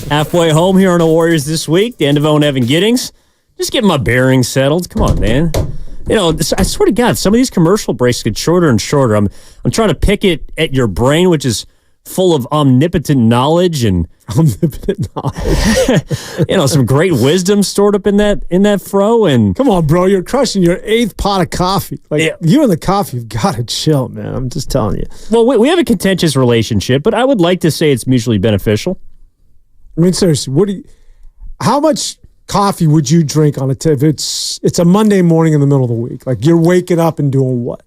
Halfway home here on the Warriors this week. Dan DeVoe and Evan Giddings. Just getting my bearings settled. Come on, man. You know, I swear to God, some of these commercial breaks get shorter and shorter. I'm trying to pick it at your brain, which is full of omnipotent knowledge and some great wisdom stored up in that fro. And come on, bro, you're crushing your 8th pot of coffee. You and the coffee have got to chill, man. I'm just telling you. Well, we have a contentious relationship, but I would like to say it's mutually beneficial. I mean, seriously, how much coffee would you drink on if it's a Monday morning in the middle of the week? Like, you're waking up and doing what?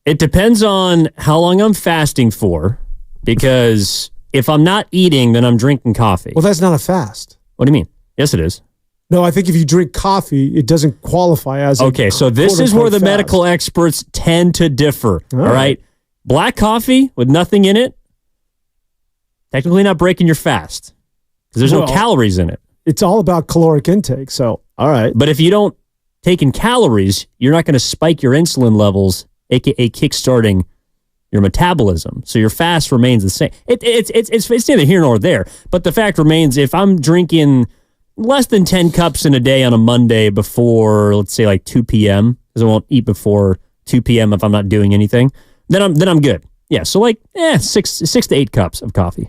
It depends on how long I'm fasting for, because if I'm not eating, then I'm drinking coffee. Well, that's not a fast. What do you mean? Yes, it is. No, I think if you drink coffee, it doesn't qualify as okay, so this is where the medical experts tend to differ. All right? Black coffee with nothing in it, technically not breaking your fast because there's no calories in it. It's all about caloric intake, so all right. But if you don't take in calories, you're not going to spike your insulin levels, aka kickstarting your metabolism. So your fast remains the same. It's neither here nor there. But the fact remains, if I'm drinking less than 10 cups in a day on a Monday before, let's say, like 2 p.m., because I won't eat before 2 p.m. if I'm not doing anything, then I'm good. Yeah, so like 6 to 8 cups of coffee.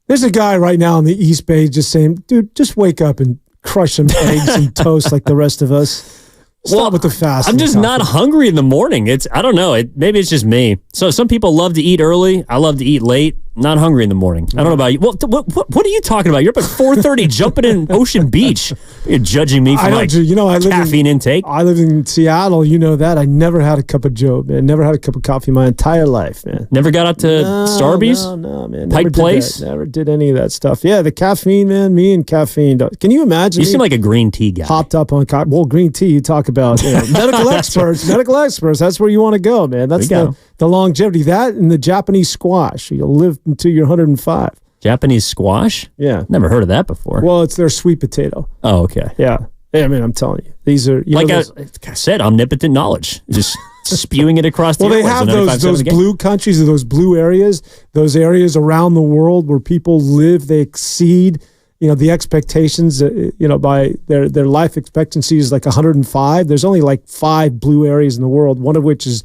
There's a guy right now on the East Bay just saying, dude, just wake up and crush some eggs and toast like the rest of us. Stop with the fast. I'm just not hungry in the morning. I don't know. Maybe it's just me. So some people love to eat early. I love to eat late. Not hungry in the morning. I don't know about you. What are you talking about? You're up at 4:30 jumping in Ocean Beach. You're judging me for my caffeine intake. I live in Seattle. You know that. I never had a cup of Joe, man. Never had a cup of coffee my entire life, man. Never got up to Starbucks? No, man. Pike Place? Never did any of that stuff. Yeah, the caffeine, man. Me and caffeine. Can you imagine? You seem like a green tea guy. Hopped up on coffee. Well, green tea, you talk about medical experts. Medical experts. That's where you want to go, man. That's the longevity. That and the Japanese squash. You'll live until you're 105. Japanese squash? Yeah. Never heard of that before. Well, it's their sweet potato. Oh, okay. Yeah. I mean, I'm telling you. These are... like I said, omnipotent knowledge. Just spewing it across the Well, they have those blue countries or those blue areas, those areas around the world where people live, they exceed... the expectations, by their life expectancy is like 105. There's only like 5 blue areas in the world, one of which is,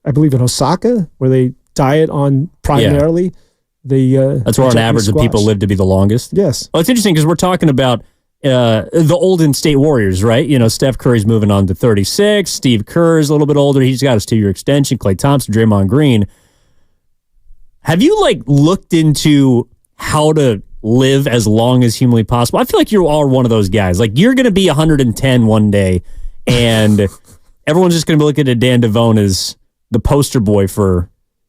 I believe, in Osaka, where they diet on primarily that's where on average the people live to be the longest. Yes. Oh, it's interesting because we're talking about the olden State Warriors, right? Steph Curry's moving on to 36. Steve Kerr's a little bit older. He's got his 2-year extension. Klay Thompson, Draymond Green. Have you looked into how to live as long as humanly possible? I feel like you are one of those guys. Like, you're going to be 110 one day, and everyone's just going to be looking at Dan DeVoe as the poster boy for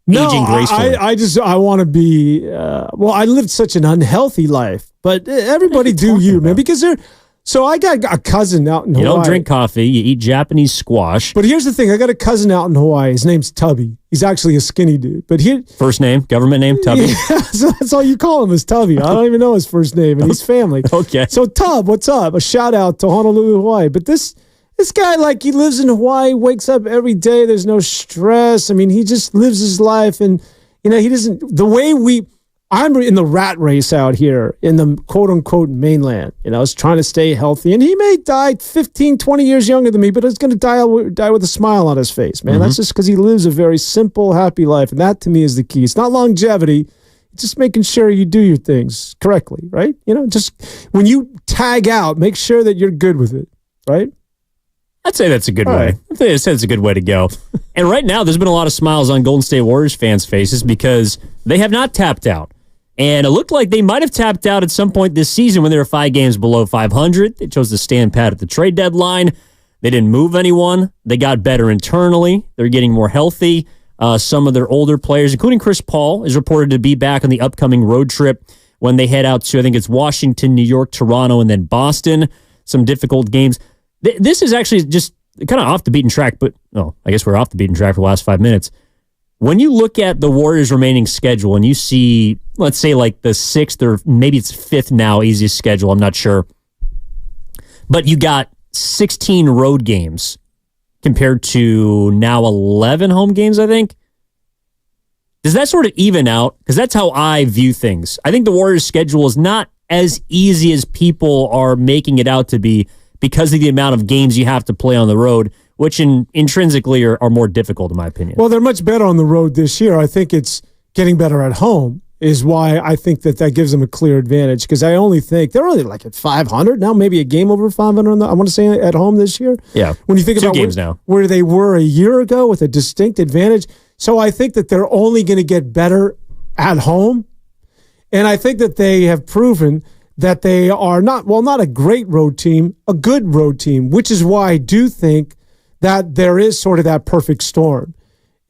aging gracefully. I want to be. I lived such an unhealthy life, but everybody do you, man, because they're. So I got a cousin out in Hawaii. You don't drink coffee. You eat Japanese squash. But here's the thing. I got a cousin out in Hawaii. His name's Tubby. He's actually a skinny dude. But first name, government name, Tubby? Yeah, so that's all you call him is Tubby. I don't even know his first name, and he's family. Okay. So Tub, what's up? A shout out to Honolulu, Hawaii. But this guy, he lives in Hawaii, wakes up every day. There's no stress. I mean, he just lives his life. And, he doesn't, I'm in the rat race out here in the quote unquote mainland. I was trying to stay healthy, and he may die 15, 20 years younger than me, but he's going to die with a smile on his face, man. Mm-hmm. That's just because he lives a very simple, happy life. And that to me is the key. It's not longevity. It's just making sure you do your things correctly, right? Just when you tag out, make sure that you're good with it, right? I'd say that's a good way. Right. I'd say it's a good way to go. And right now, there's been a lot of smiles on Golden State Warriors fans' faces because they have not tapped out. And it looked like they might have tapped out at some point this season when they were 5 games below 500. They chose to stand pat at the trade deadline. They didn't move anyone. They got better internally. They're getting more healthy. Some of their older players, including Chris Paul, is reported to be back on the upcoming road trip when they head out to, I think it's Washington, New York, Toronto, and then Boston. Some difficult games. This is actually just kind of off the beaten track, but I guess we're off the beaten track for the last 5 minutes. When you look at the Warriors' remaining schedule and you see, let's say, like the 6th or maybe it's 5th now, easiest schedule, I'm not sure. But you got 16 road games compared to now 11 home games, I think. Does that sort of even out? Because that's how I view things. I think the Warriors' schedule is not as easy as people are making it out to be because of the amount of games you have to play on the road, which intrinsically are more difficult, in my opinion. Well, they're much better on the road this year. I think it's getting better at home is why I think that gives them a clear advantage, because I only think they're only like at 500 now, maybe a game over 500 I want to say at home this year. Yeah. When you think Two about games now. where they were a year ago with a distinct advantage. So I think that they're only going to get better at home. And I think that they have proven that they are not a great road team, a good road team, which is why I do think that there is sort of that perfect storm.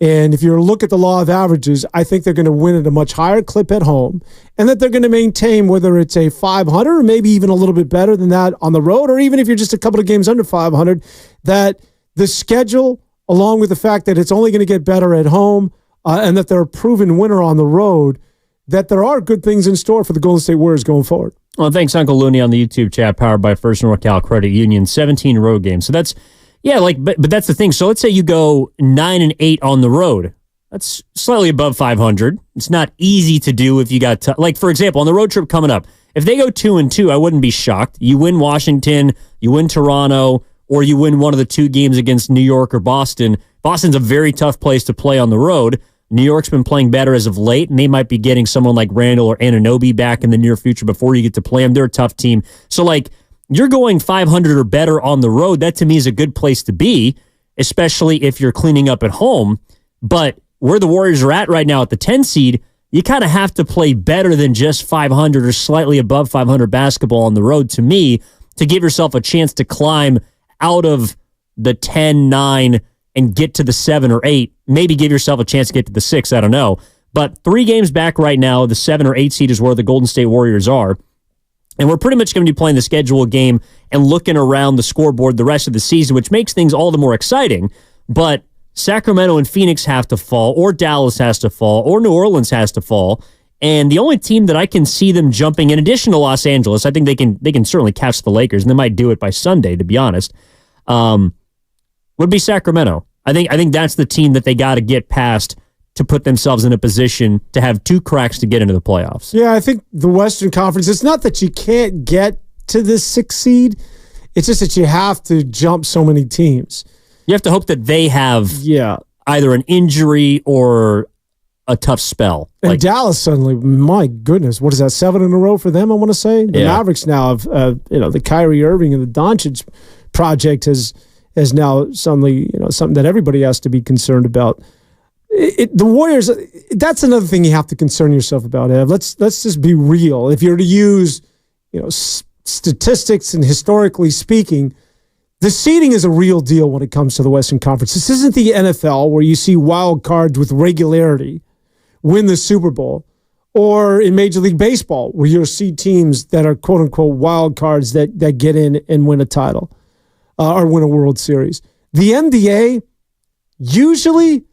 And if you look at the law of averages, I think they're going to win at a much higher clip at home, and that they're going to maintain whether it's a 500 or maybe even a little bit better than that on the road, or even if you're just a couple of games under 500, that the schedule, along with the fact that it's only going to get better at home and that they're a proven winner on the road, that there are good things in store for the Golden State Warriors going forward. Well, thanks, Uncle Looney, on the YouTube chat, powered by First North Cal Credit Union. 17 road games. So that's, but that's the thing. So let's say you go 9-8 on the road. That's slightly above 500. It's not easy to do if you got, for example, on the road trip coming up, if they go 2-2, I wouldn't be shocked. You win Washington, you win Toronto, or you win one of the two games against New York or Boston. Boston's a very tough place to play on the road. New York's been playing better as of late, and they might be getting someone like Randall or Anunoby back in the near future before you get to play them. They're a tough team. So, you're going 500 or better on the road. That, to me, is a good place to be, especially if you're cleaning up at home. But where the Warriors are at right now at the 10 seed, you kind of have to play better than just 500 or slightly above 500 basketball on the road, to me, to give yourself a chance to climb out of the 10-9 and get to the 7 or 8. Maybe give yourself a chance to get to the 6. I don't know. But 3 games back right now, the 7 or 8 seed is where the Golden State Warriors are. And we're pretty much going to be playing the schedule game and looking around the scoreboard the rest of the season, which makes things all the more exciting. But Sacramento and Phoenix have to fall, or Dallas has to fall, or New Orleans has to fall. And the only team that I can see them jumping, in addition to Los Angeles, I think they can certainly catch the Lakers, and they might do it by Sunday, to be honest, would be Sacramento. I think that's the team that they got to get past to put themselves in a position to have 2 cracks to get into the playoffs. Yeah, I think the Western Conference, it's not that you can't get to the 6th seed. It's just that you have to jump so many teams. You have to hope that they have either an injury or a tough spell. And Dallas suddenly, my goodness, what is that, 7 in a row for them, I want to say? The Mavericks now have, the Kyrie Irving and the Doncic project has now suddenly, something that everybody has to be concerned about. The Warriors, that's another thing you have to concern yourself about, Ev. Let's just be real. If you're to use, statistics and historically speaking, the seeding is a real deal when it comes to the Western Conference. This isn't the NFL where you see wild cards with regularity win the Super Bowl, or in Major League Baseball where you'll see teams that are quote-unquote wild cards that get in and win a title or win a World Series. The NBA, usually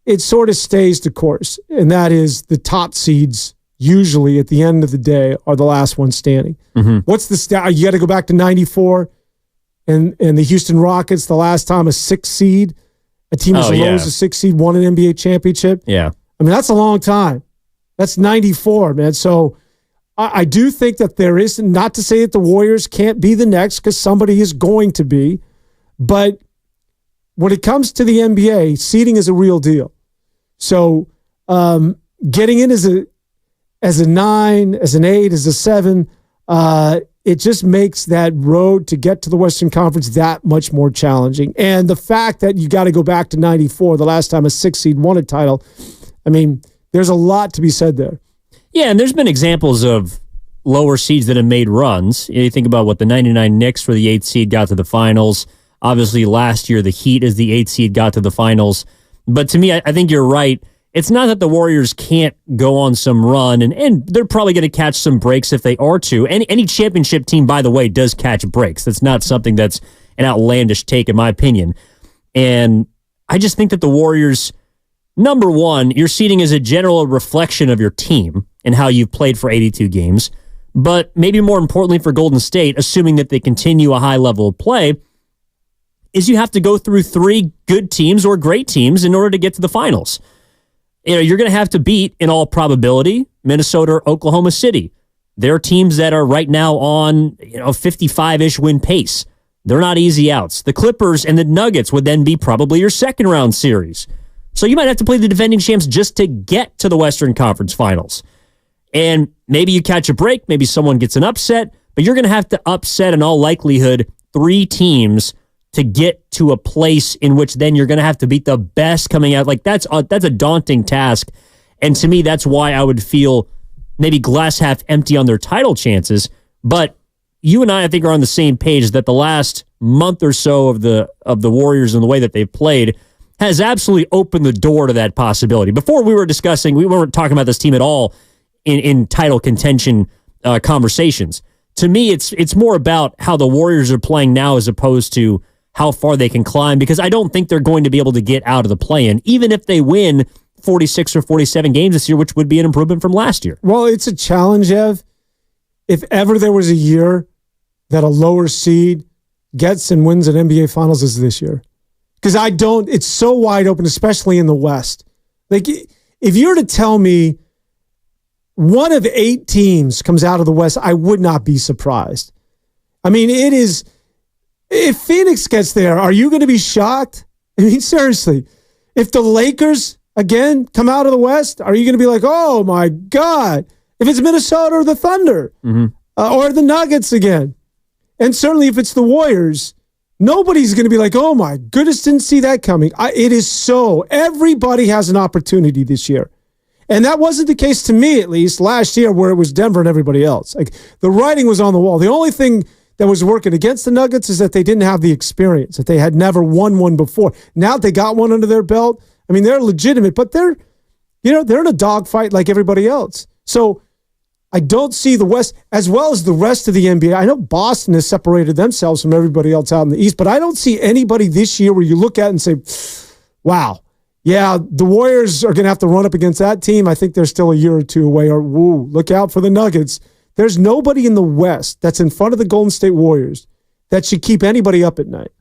it sort of stays the course, and that is the top seeds usually at the end of the day are the last one standing. Mm-hmm. What's the stat? You got to go back to 94 and the Houston Rockets, the last time a 6 seed, a team as low as a 6 seed won an NBA championship. Yeah. I mean, that's a long time. That's 94, man. So I do think that there is, not to say that the Warriors can't be the next, because somebody is going to be, but when it comes to the NBA, seeding is a real deal. So getting in as a 9, as an 8, as a 7, it just makes that road to get to the Western Conference that much more challenging. And the fact that you got to go back to 94, the last time a 6 seed won a title, I mean, there's a lot to be said there. Yeah, and there's been examples of lower seeds that have made runs. You think about what the 99 Knicks for the 8th seed got to the finals. Obviously, last year, the Heat as the 8th seed got to the finals. But to me, I think you're right. It's not that the Warriors can't go on some run, and they're probably going to catch some breaks if they are to. Any championship team, by the way, does catch breaks. That's not something that's an outlandish take, in my opinion. And I just think that the Warriors, number one, your seeding is a general reflection of your team and how you've played for 82 games. But maybe more importantly for Golden State, assuming that they continue a high level of play, is you have to go through 3 good teams or great teams in order to get to the finals. You're going to have to beat, in all probability, Minnesota or Oklahoma City. They're teams that are right now on 55-ish win pace. They're not easy outs. The Clippers and the Nuggets would then be probably your second round series. So you might have to play the defending champs just to get to the Western Conference Finals. And maybe you catch a break, maybe someone gets an upset, but you're going to have to upset, in all likelihood, 3 teams to get to a place in which then you're going to have to beat the best coming out. Like that's a daunting task. And to me, that's why I would feel maybe glass half empty on their title chances. But you and I think, are on the same page that the last month or so of the Warriors and the way that they've played has absolutely opened the door to that possibility. Before we weren't talking about this team at all in title contention conversations. To me, it's more about how the Warriors are playing now as opposed to how far they can climb, because I don't think they're going to be able to get out of the play-in, even if they win 46 or 47 games this year, which would be an improvement from last year. Well, it's a challenge, Ev. If ever there was a year that a lower seed gets and wins an NBA Finals, is this year. Because it's so wide open, especially in the West. Like, if you were to tell me one of 8 teams comes out of the West, I would not be surprised. I mean, it is, if Phoenix gets there, are you going to be shocked? I mean, seriously, if the Lakers, again, come out of the West, are you going to be like, oh my God? If it's Minnesota or the Thunder, or the Nuggets again. And certainly if it's the Warriors, nobody's going to be like, oh my goodness, didn't see that coming. It is so. Everybody has an opportunity this year. And that wasn't the case, to me at least, last year, where it was Denver and everybody else. Like, the writing was on the wall. The only thing that was working against the Nuggets is that they didn't have the experience, that they had never won one before. Now they got one under their belt. I mean, they're legitimate, but they're in a dogfight like everybody else. So I don't see the West, as well as the rest of the NBA. I know Boston has separated themselves from everybody else out in the East, but I don't see anybody this year where you look at and say, wow, yeah, the Warriors are going to have to run up against that team. I think they're still a year or two away. Or, woo, look out for the Nuggets. There's nobody in the West that's in front of the Golden State Warriors that should keep anybody up at night.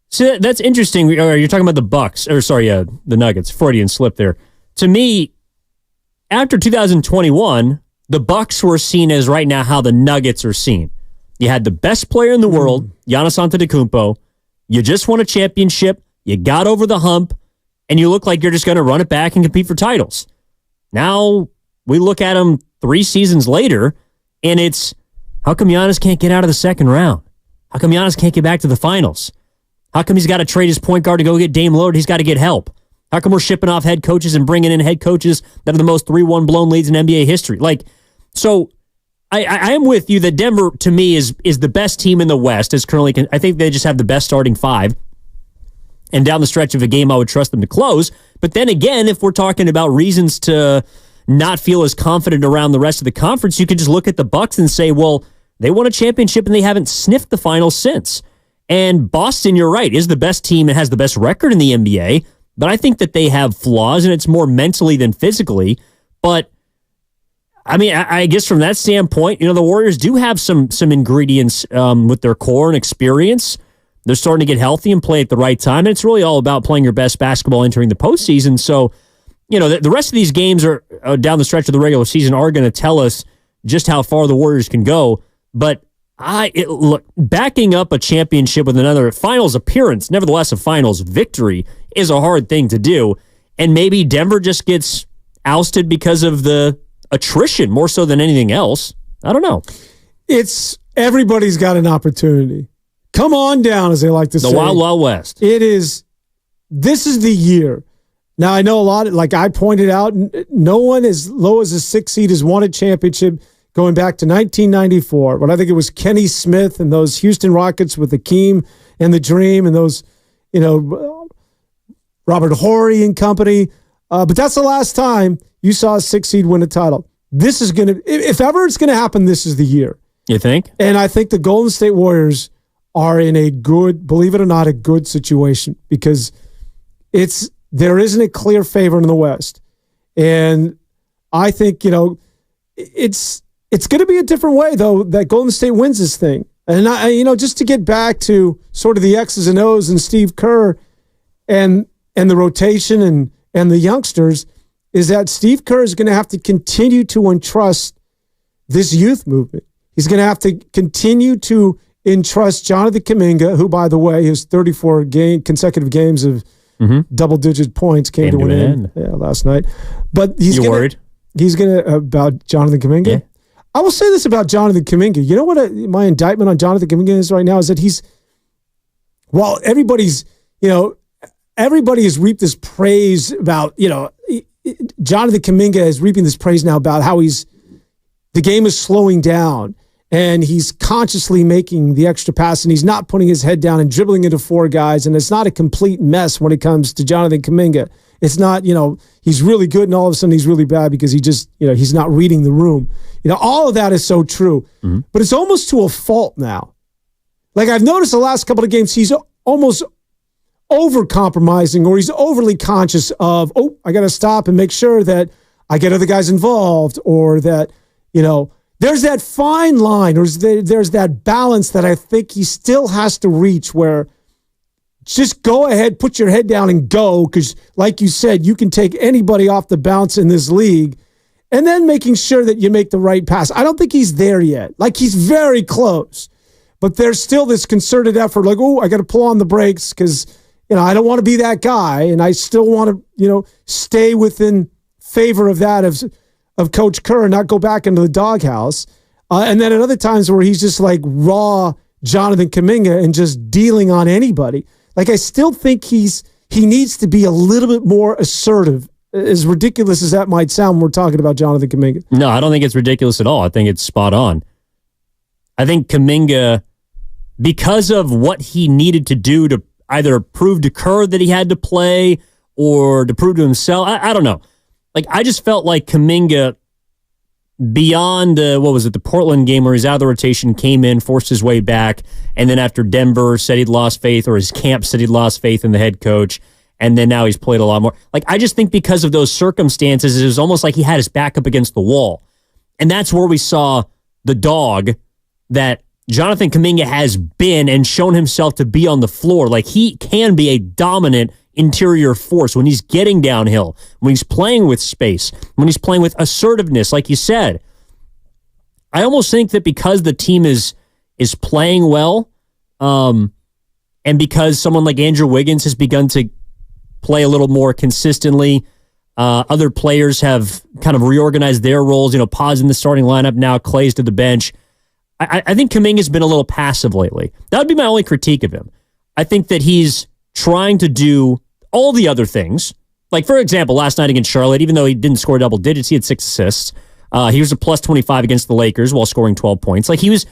So that's interesting. You're talking about the Nuggets. Freudian slip there. To me, after 2021, the Bucks were seen as right now how the Nuggets are seen. You had the best player in the world, Giannis Antetokounmpo. You just won a championship. You got over the hump, and you look like you're just going to run it back and compete for titles. Now we look at them 3 seasons later, and it's, how come Giannis can't get out of the second round? How come Giannis can't get back to the finals? How come he's got to trade his point guard to go get Dame Lillard? He's got to get help. How come we're shipping off head coaches and bringing in head coaches that are the most 3-1 blown leads in NBA history? So I am with you that Denver, to me, is the best team in the West. I think they just have the best starting 5. And down the stretch of a game, I would trust them to close. But then again, if we're talking about reasons to not feel as confident around the rest of the conference, you could just look at the Bucks and say, well, they won a championship and they haven't sniffed the finals since. And Boston, you're right, is the best team and has the best record in the NBA. But I think that they have flaws, and it's more mentally than physically. But I mean, I guess from that standpoint, the Warriors do have some ingredients with their core and experience. They're starting to get healthy and play at the right time. And it's really all about playing your best basketball entering the postseason. So, the rest of these games are down the stretch of the regular season are going to tell us just how far the Warriors can go. But look, backing up a championship with another finals appearance, nevertheless a finals victory, is a hard thing to do. And maybe Denver just gets ousted because of the attrition more so than anything else. I don't know. It's everybody's got an opportunity. Come on down, as they like to say. The Wild Wild West. This is the year. Now, I know a lot, like I pointed out, no one as low as a 6 seed has won a championship going back to 1994, when I think it was Kenny Smith and those Houston Rockets with Akeem and the Dream and those, Robert Horry and company. But that's the last time you saw a 6 seed win a title. This is going to, if ever it's going to happen, this is the year. You think? And I think the Golden State Warriors are in a good, believe it or not, a good situation, because there isn't a clear favorite in the West. And I think, it's going to be a different way, though, that Golden State wins this thing. And, just to get back to sort of the X's and O's and Steve Kerr and the rotation and the youngsters, is that Steve Kerr is going to have to continue to entrust this youth movement. He's going to have to continue to entrust Jonathan Kuminga, who, by the way, his 34 consecutive games of double-digit points came to an end last night. But You're worried? He's going to, about Jonathan Kuminga? Yeah. I will say this about Jonathan Kuminga. You know what my indictment on Jonathan Kuminga is right now is that while everybody has reaped this praise about, Jonathan Kuminga is reaping this praise now about how the game is slowing down and he's consciously making the extra pass and he's not putting his head down and dribbling into four guys, and it's not a complete mess when it comes to Jonathan Kuminga. It's not, he's really good and all of a sudden he's really bad because he just, he's not reading the room. All of that is so true, but it's almost to a fault now. Like I've noticed the last couple of games, he's almost over-compromising or he's overly conscious of, I got to stop and make sure that I get other guys involved, or that, there's that fine line, or there's that balance that I think he still has to reach where just go ahead, put your head down and go, because like you said, you can take anybody off the bounce in this league, and then making sure that you make the right pass. I don't think he's there yet. Like he's very close, but there's still this concerted effort like, I got to pull on the brakes because, I don't want to be that guy, and I still want to, stay within favor of that of Coach Kerr and not go back into the doghouse. And then at other times where he's just like raw Jonathan Kuminga and just dealing on anybody. Like I still think he needs to be a little bit more assertive, as ridiculous as that might sound when we're talking about Jonathan Kuminga. No, I don't think it's ridiculous at all. I think it's spot on. I think Kuminga, because of what he needed to do to either prove to Kerr that he had to play or to prove to himself, I don't know. Like, I just felt like Kuminga, beyond, the Portland game where he's out of the rotation, came in, forced his way back, and then after Denver said he'd lost faith, or his camp said he'd lost faith in the head coach, and then now he's played a lot more. Like, I just think because of those circumstances, it was almost like he had his back up against the wall. And that's where we saw the dog that Jonathan Kuminga has been and shown himself to be on the floor. Like, he can be a dominant interior force when he's getting downhill, when he's playing with space, when he's playing with assertiveness, like you said. I almost think that because the team is playing well, and because someone like Andrew Wiggins has begun to play a little more consistently, other players have kind of reorganized their roles, Paz in the starting lineup now, Clay's to the bench. I think Kuminga's been a little passive lately. That would be my only critique of him. I think that he's trying to do all the other things. Like, for example, last night against Charlotte, even though he didn't score double digits, he had 6 assists. He was a plus 25 against the Lakers while scoring 12 points. Like, he was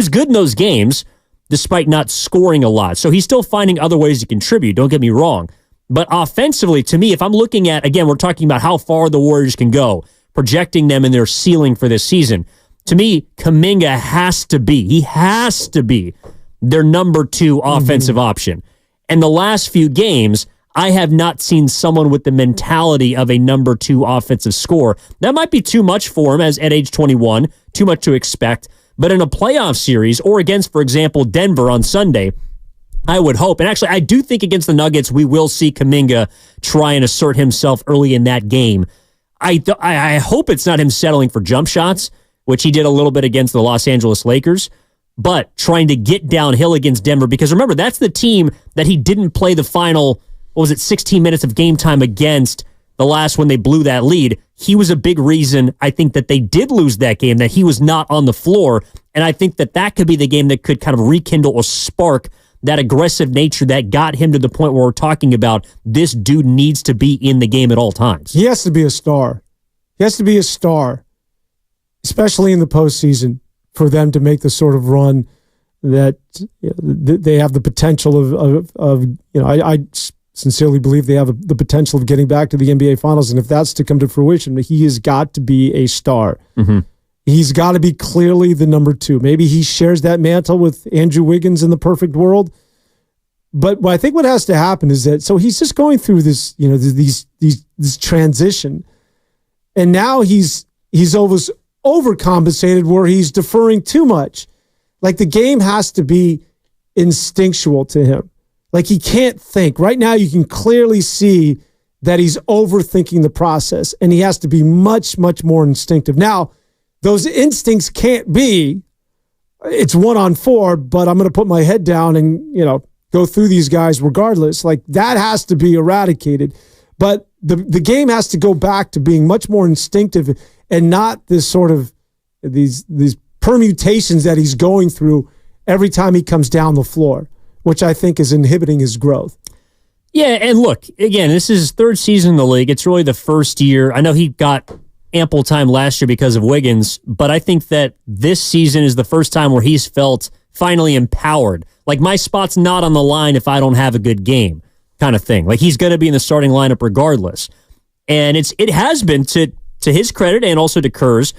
good in those games despite not scoring a lot. So he's still finding other ways to contribute, don't get me wrong. But offensively, to me, if I'm looking at, again, we're talking about how far the Warriors can go, projecting them in their ceiling for this season. To me, Kuminga has to be their number 2 offensive option. And the last few games, I have not seen someone with the mentality of a number 2 offensive scorer. That might be too much for him at age 21, too much to expect. But in a playoff series, or against, for example, Denver on Sunday, I would hope, and actually I do think against the Nuggets, we will see Kuminga try and assert himself early in that game. I hope it's not him settling for jump shots, which he did a little bit against the Los Angeles Lakers, but trying to get downhill against Denver, because remember, that's the team that he didn't play the final, 16 minutes of game time against the last when they blew that lead. He was a big reason, I think, that they did lose that game, that he was not on the floor, and I think that could be the game that could kind of rekindle or spark that aggressive nature that got him to the point where we're talking about this dude needs to be in the game at all times. He has to be a star. He has to be a star, especially in the postseason, for them to make the sort of run that they have the potential of I sincerely believe they have the potential of getting back to the NBA Finals. And if that's to come to fruition, he has got to be a star. Mm-hmm. He's got to be clearly the number 2. Maybe he shares that mantle with Andrew Wiggins in the perfect world. But I think what has to happen is that, so he's just going through this, this transition. And now he's almost overcompensated where he's deferring too much. Like, the game has to be instinctual to him. Like, he can't think. Right now you can clearly see that he's overthinking the process, and he has to be much, much more instinctive. Now, those instincts can't be, it's 1-on-4, but I'm going to put my head down and, go through these guys regardless. Like, that has to be eradicated. But the game has to go back to being much more instinctive and not this sort of these permutations that he's going through every time he comes down the floor, which I think is inhibiting his growth. Yeah, and look, again, this is his third season in the league. It's really the first year. I know he got ample time last year because of Wiggins, but I think that this season is the first time where he's felt finally empowered. Like, my spot's not on the line if I don't have a good game, kind of thing. Like, he's going to be in the starting lineup regardless. And it has been, to his credit and also to Kerr's,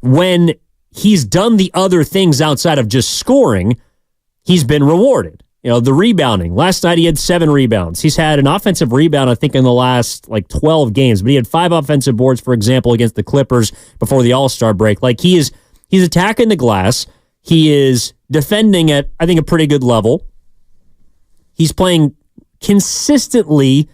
when he's done the other things outside of just scoring, he's been rewarded. The rebounding. Last night he had 7 rebounds. He's had an offensive rebound, I think, in the last 12 games, but he had 5 offensive boards, for example, against the Clippers before the All-Star break. Like, he's attacking the glass. He is defending at, I think, a pretty good level. He's playing consistently,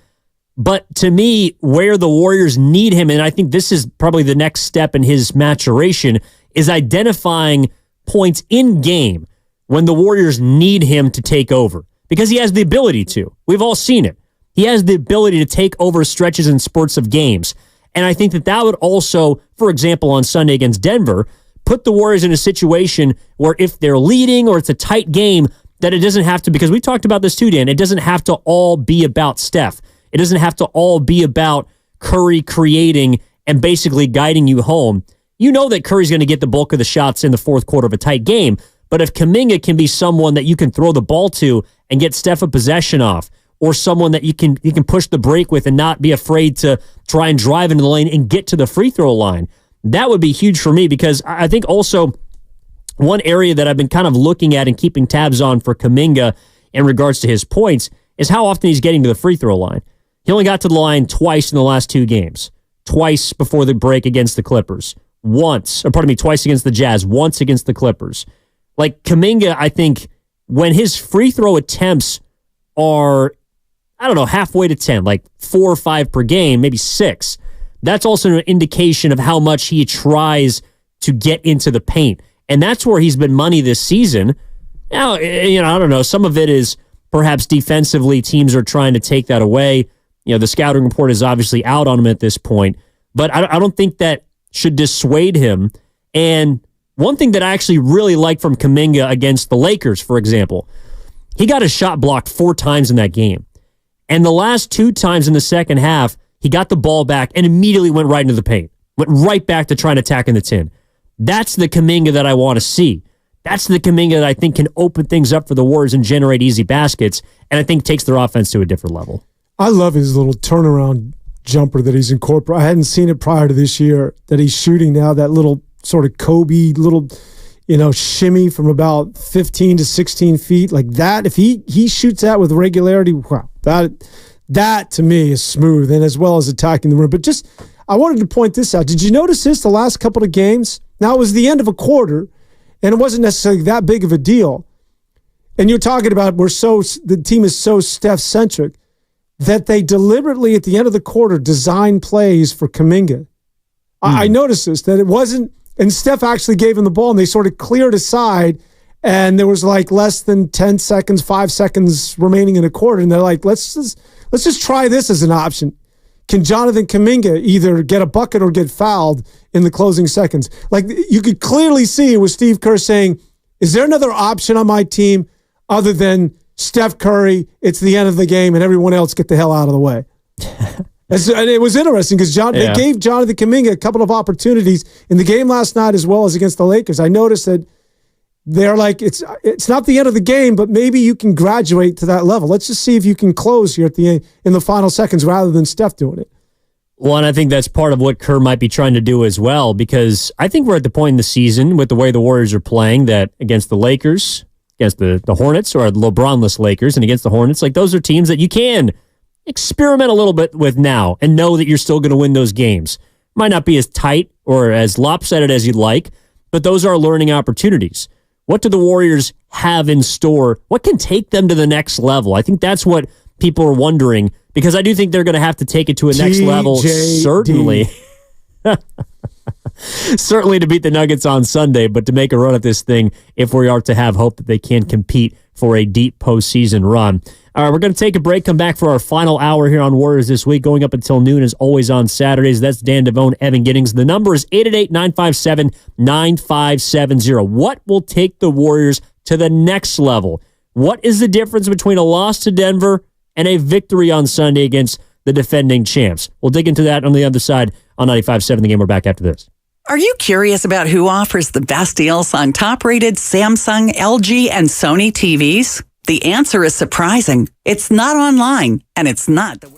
but to me, where the Warriors need him, and I think this is probably the next step in his maturation, is identifying points in game when the Warriors need him to take over, because he has the ability to. We've all seen it. He has the ability to take over stretches and spurts of games. And I think that would also, for example, on Sunday against Denver, put the Warriors in a situation where if they're leading or it's a tight game, that it doesn't have to, because we talked about this too, Dan, it doesn't have to all be about Steph. It doesn't have to all be about Curry creating and basically guiding you home. You know that Curry's going to get the bulk of the shots in the fourth quarter of a tight game, but if Kuminga can be someone that you can throw the ball to and get Steph a possession off, or someone that you can push the break with and not be afraid to try and drive into the lane and get to the free throw line, that would be huge for me, because I think also one area that I've been kind of looking at and keeping tabs on for Kuminga in regards to his points is how often he's getting to the free throw line. He only got to the line twice in the last 2 games. Twice before the break against the Clippers. Twice against the Jazz. Once against the Clippers. Like, Kuminga, I think, when his free throw attempts are, halfway to 10, like 4 or 5 per game, maybe 6, that's also an indication of how much he tries to get into the paint. And that's where he's been money this season. Now, I don't know. Some of it is perhaps defensively, teams are trying to take that away. The scouting report is obviously out on him at this point. But I don't think that should dissuade him. And one thing that I actually really like from Kuminga against the Lakers, for example, he got a shot blocked 4 times in that game. And the last 2 times in the second half, he got the ball back and immediately went right into the paint. Went right back to trying to attack in the 10. That's the Kuminga that I want to see. That's the Kuminga that I think can open things up for the Warriors and generate easy baskets, and I think takes their offense to a different level. I love his little turnaround jumper that he's incorporated. I hadn't seen it prior to this year, that he's shooting now, that little sort of Kobe little, shimmy from about 15 to 16 feet. Like that, if he shoots that with regularity, wow, that to me is smooth, and as well as attacking the rim. But just, I wanted to point this out. Did you notice this the last couple of games? Now, it was the end of a quarter, and it wasn't necessarily that big of a deal. And you're talking about the team is so Steph-centric that they deliberately, at the end of the quarter, designed plays for Kuminga. I noticed this, that it wasn't, and Steph actually gave him the ball, and they sort of cleared aside, and there was like less than 10 seconds, 5 seconds remaining in a quarter, and they're like, let's just try this as an option. Can Jonathan Kuminga either get a bucket or get fouled in the closing seconds? Like, you could clearly see it was Steve Kerr saying, is there another option on my team other than Steph Curry? It's the end of the game, and everyone else get the hell out of the way. And it was interesting because they gave Jonathan Kuminga a couple of opportunities in the game last night as well as against the Lakers. I noticed that they're like, it's not the end of the game, but maybe you can graduate to that level. Let's just see if you can close here at the end, in the final seconds, rather than Steph doing it. Well, and I think that's part of what Kerr might be trying to do as well, because I think we're at the point in the season with the way the Warriors are playing that against the Lakers, against the Hornets, or the LeBron-less Lakers, and against the Hornets, like those are teams that you can experiment a little bit with now and know that you're still going to win those games. Might not be as tight or as lopsided as you'd like, but those are learning opportunities. What do the Warriors have in store? What can take them to the next level? I think that's what people are wondering, because I do think they're going to have to take it to a next level, certainly. certainly to beat the Nuggets on Sunday, but to make a run at this thing if we are to have hope that they can compete for a deep postseason run. All right, we're going to take a break, come back for our final hour here on Warriors This Week, going up until noon as always on Saturdays. That's Dan Devone, Evan Giddings. The number is 888-957-9570. What will take the Warriors to the next level? What is the difference between a loss to Denver and a victory on Sunday against the defending champs? We'll dig into that on the other side on 95.7 The Game. We're back after this. Are you curious about who offers the best deals on top-rated Samsung, LG, and Sony TVs? The answer is surprising. It's not online, and it's not the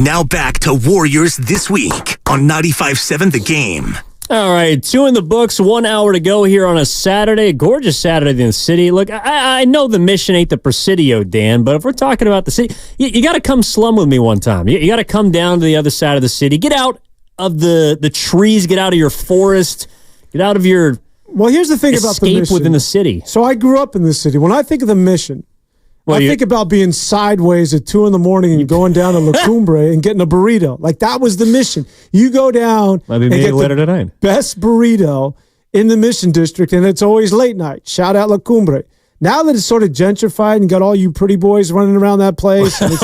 Now back to Warriors This Week on 95.7 The Game. All right, 2 in the books, 1 hour to go here on a Saturday, a gorgeous Saturday in the city. Look, I know the mission ain't the Presidio, Dan, but if we're talking about the city, you got to come slum with me one time. You got to come down to the other side of the city. Get out of the trees, get out of your forest, get out of your here's the thing about the mission. Escape within the city. So I grew up in the city. When I think of the mission, I think about being sideways at 2 a.m. and going down to La Cumbre and getting a burrito. Like, that was the mission. You go down and get the best burrito in the Mission District, and it's always late night. Shout out La Cumbre. Now that it's sort of gentrified and got all you pretty boys running around that place, is it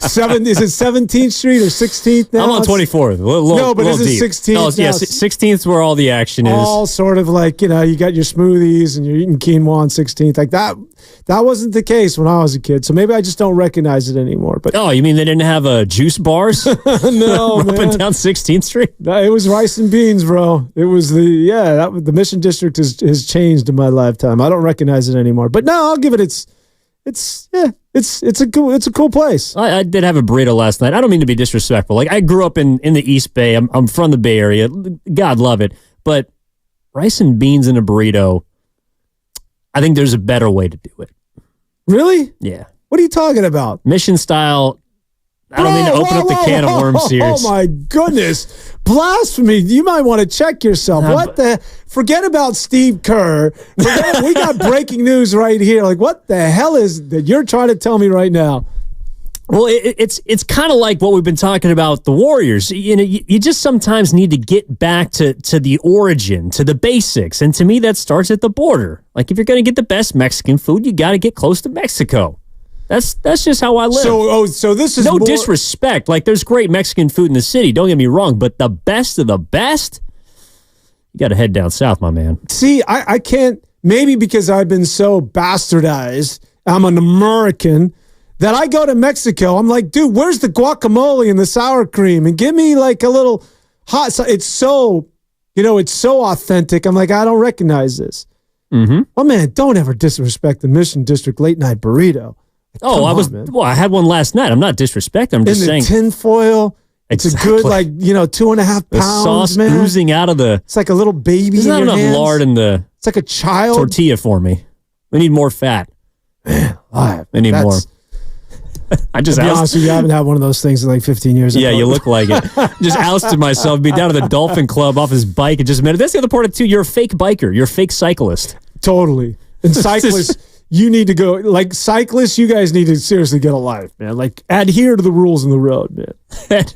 17th Street or 16th now? I'm on 24th. No, but is it 16th? Oh, yeah, 16th is where all the action is. All sort of like, you got your smoothies and you're eating quinoa on 16th. Like that wasn't the case when I was a kid. So maybe I just don't recognize it anymore. But you mean they didn't have juice bars? No, up and down 16th Street? It was rice and beans, bro. It was the Mission District has changed in my lifetime. I don't recognize it anymore. But no, I'll give it it's a cool place. I did have a burrito last night. I don't mean to be disrespectful. Like, I grew up in the East Bay. I'm from the Bay Area. God love it. But rice and beans in a burrito, I think there's a better way to do it. Really? Yeah. What are you talking about? Mission style. I don't mean to open up the can of worms here. Oh my goodness. Blasphemy. You might want to check yourself. Forget about Steve Kerr. We got breaking news right here. Like, what the hell is that you're trying to tell me right now? Well, it's kind of like what we've been talking about the Warriors. You just sometimes need to get back to the origin, to the basics. And to me, that starts at the border. Like, if you're going to get the best Mexican food, you got to get close to Mexico. That's just how I live. So this is no disrespect. Like, there's great Mexican food in the city. Don't get me wrong, but the best of the best, you got to head down south, my man. See, I can't. Maybe because I've been so bastardized. I'm an American that I go to Mexico. I'm like, dude, where's the guacamole and the sour cream? And give me like a little hot. It's so, it's so authentic. I'm like, I don't recognize this. Mm-hmm. Oh man, don't ever disrespect the Mission District late night burrito. I had one last night. I'm not disrespecting. I'm just saying. In the tin foil. It's a good, 2.5 pounds, the sauce man. oozing out of the... It's like a little baby There's in not your enough hands. lard in the... It's like a child. Tortilla for me. We need more fat. Man, we need more. I just to be honest with you, I haven't had one of those things in like 15 years. Yeah, you look like it. Just ousted myself, be down at the Dolphin Club off his bike in just a minute. That's the other part of it, too. You're a fake biker. You're a fake cyclist. Totally. And cyclists... You need to go, like cyclists, you guys need to seriously get a life, man. Like, adhere to the rules on the road, man.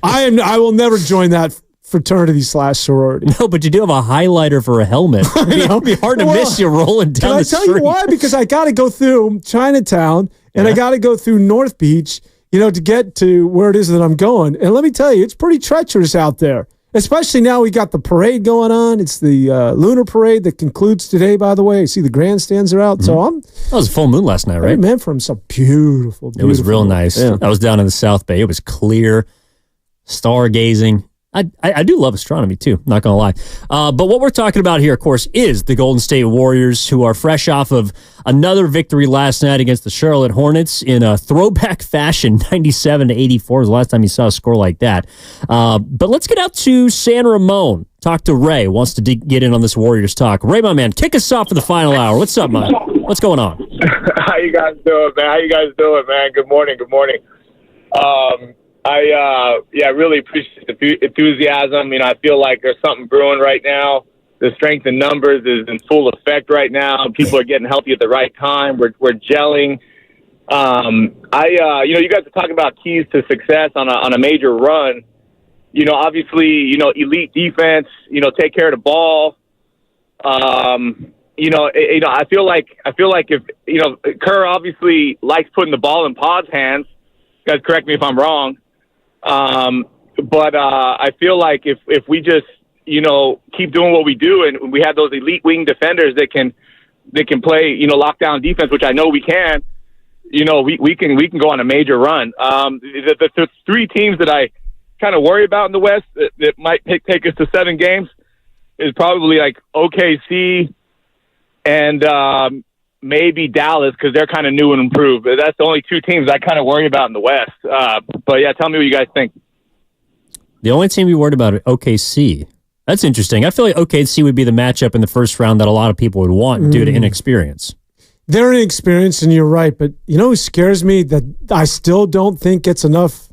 I will never join that fraternity/sorority. No, but you do have a highlighter for a helmet. It'll be hard to miss you rolling down the street. Can I tell you why? Because I got to go through Chinatown and I got to go through North Beach, to get to where it is that I'm going. And let me tell you, it's pretty treacherous out there. Especially now we got the parade going on. It's the lunar parade that concludes today, by the way. You see the grandstands are out. Mm-hmm. So that was a full moon last night, right? Man, from some beautiful. It was real nice. Yeah. I was down in the South Bay. It was clear, stargazing. I do love astronomy, too, not going to lie. But what we're talking about here, of course, is the Golden State Warriors, who are fresh off of another victory last night against the Charlotte Hornets in a throwback fashion, 97-84 was the last time you saw a score like that. But let's get out to San Ramon. Talk to Ray, wants to get in on this Warriors talk. Ray, my man, kick us off for the final hour. What's up, man? What's going on? How you guys doing, man? Good morning. I really appreciate the enthusiasm. I feel like there's something brewing right now. The strength in numbers is in full effect right now. People are getting healthy at the right time. We're gelling. You guys are talking about keys to success on a major run. Obviously, elite defense. Take care of the ball. I feel like if Kerr obviously likes putting the ball in Pod's hands. You guys correct me if I'm wrong. But I feel like if we just, keep doing what we do and we have those elite wing defenders that can play, lockdown defense, which I know we can, we can go on a major run. The three teams that I kind of worry about in the West that might take us to 7 games is probably like OKC and maybe Dallas because they're kind of new and improved. But that's the only two teams I kind of worry about in the West. But yeah, tell me what you guys think. The only team you worried about is OKC. That's interesting. I feel like OKC would be the matchup in the first round that a lot of people would want due to inexperience. They're inexperienced, and you're right. But you know who scares me that I still don't think gets enough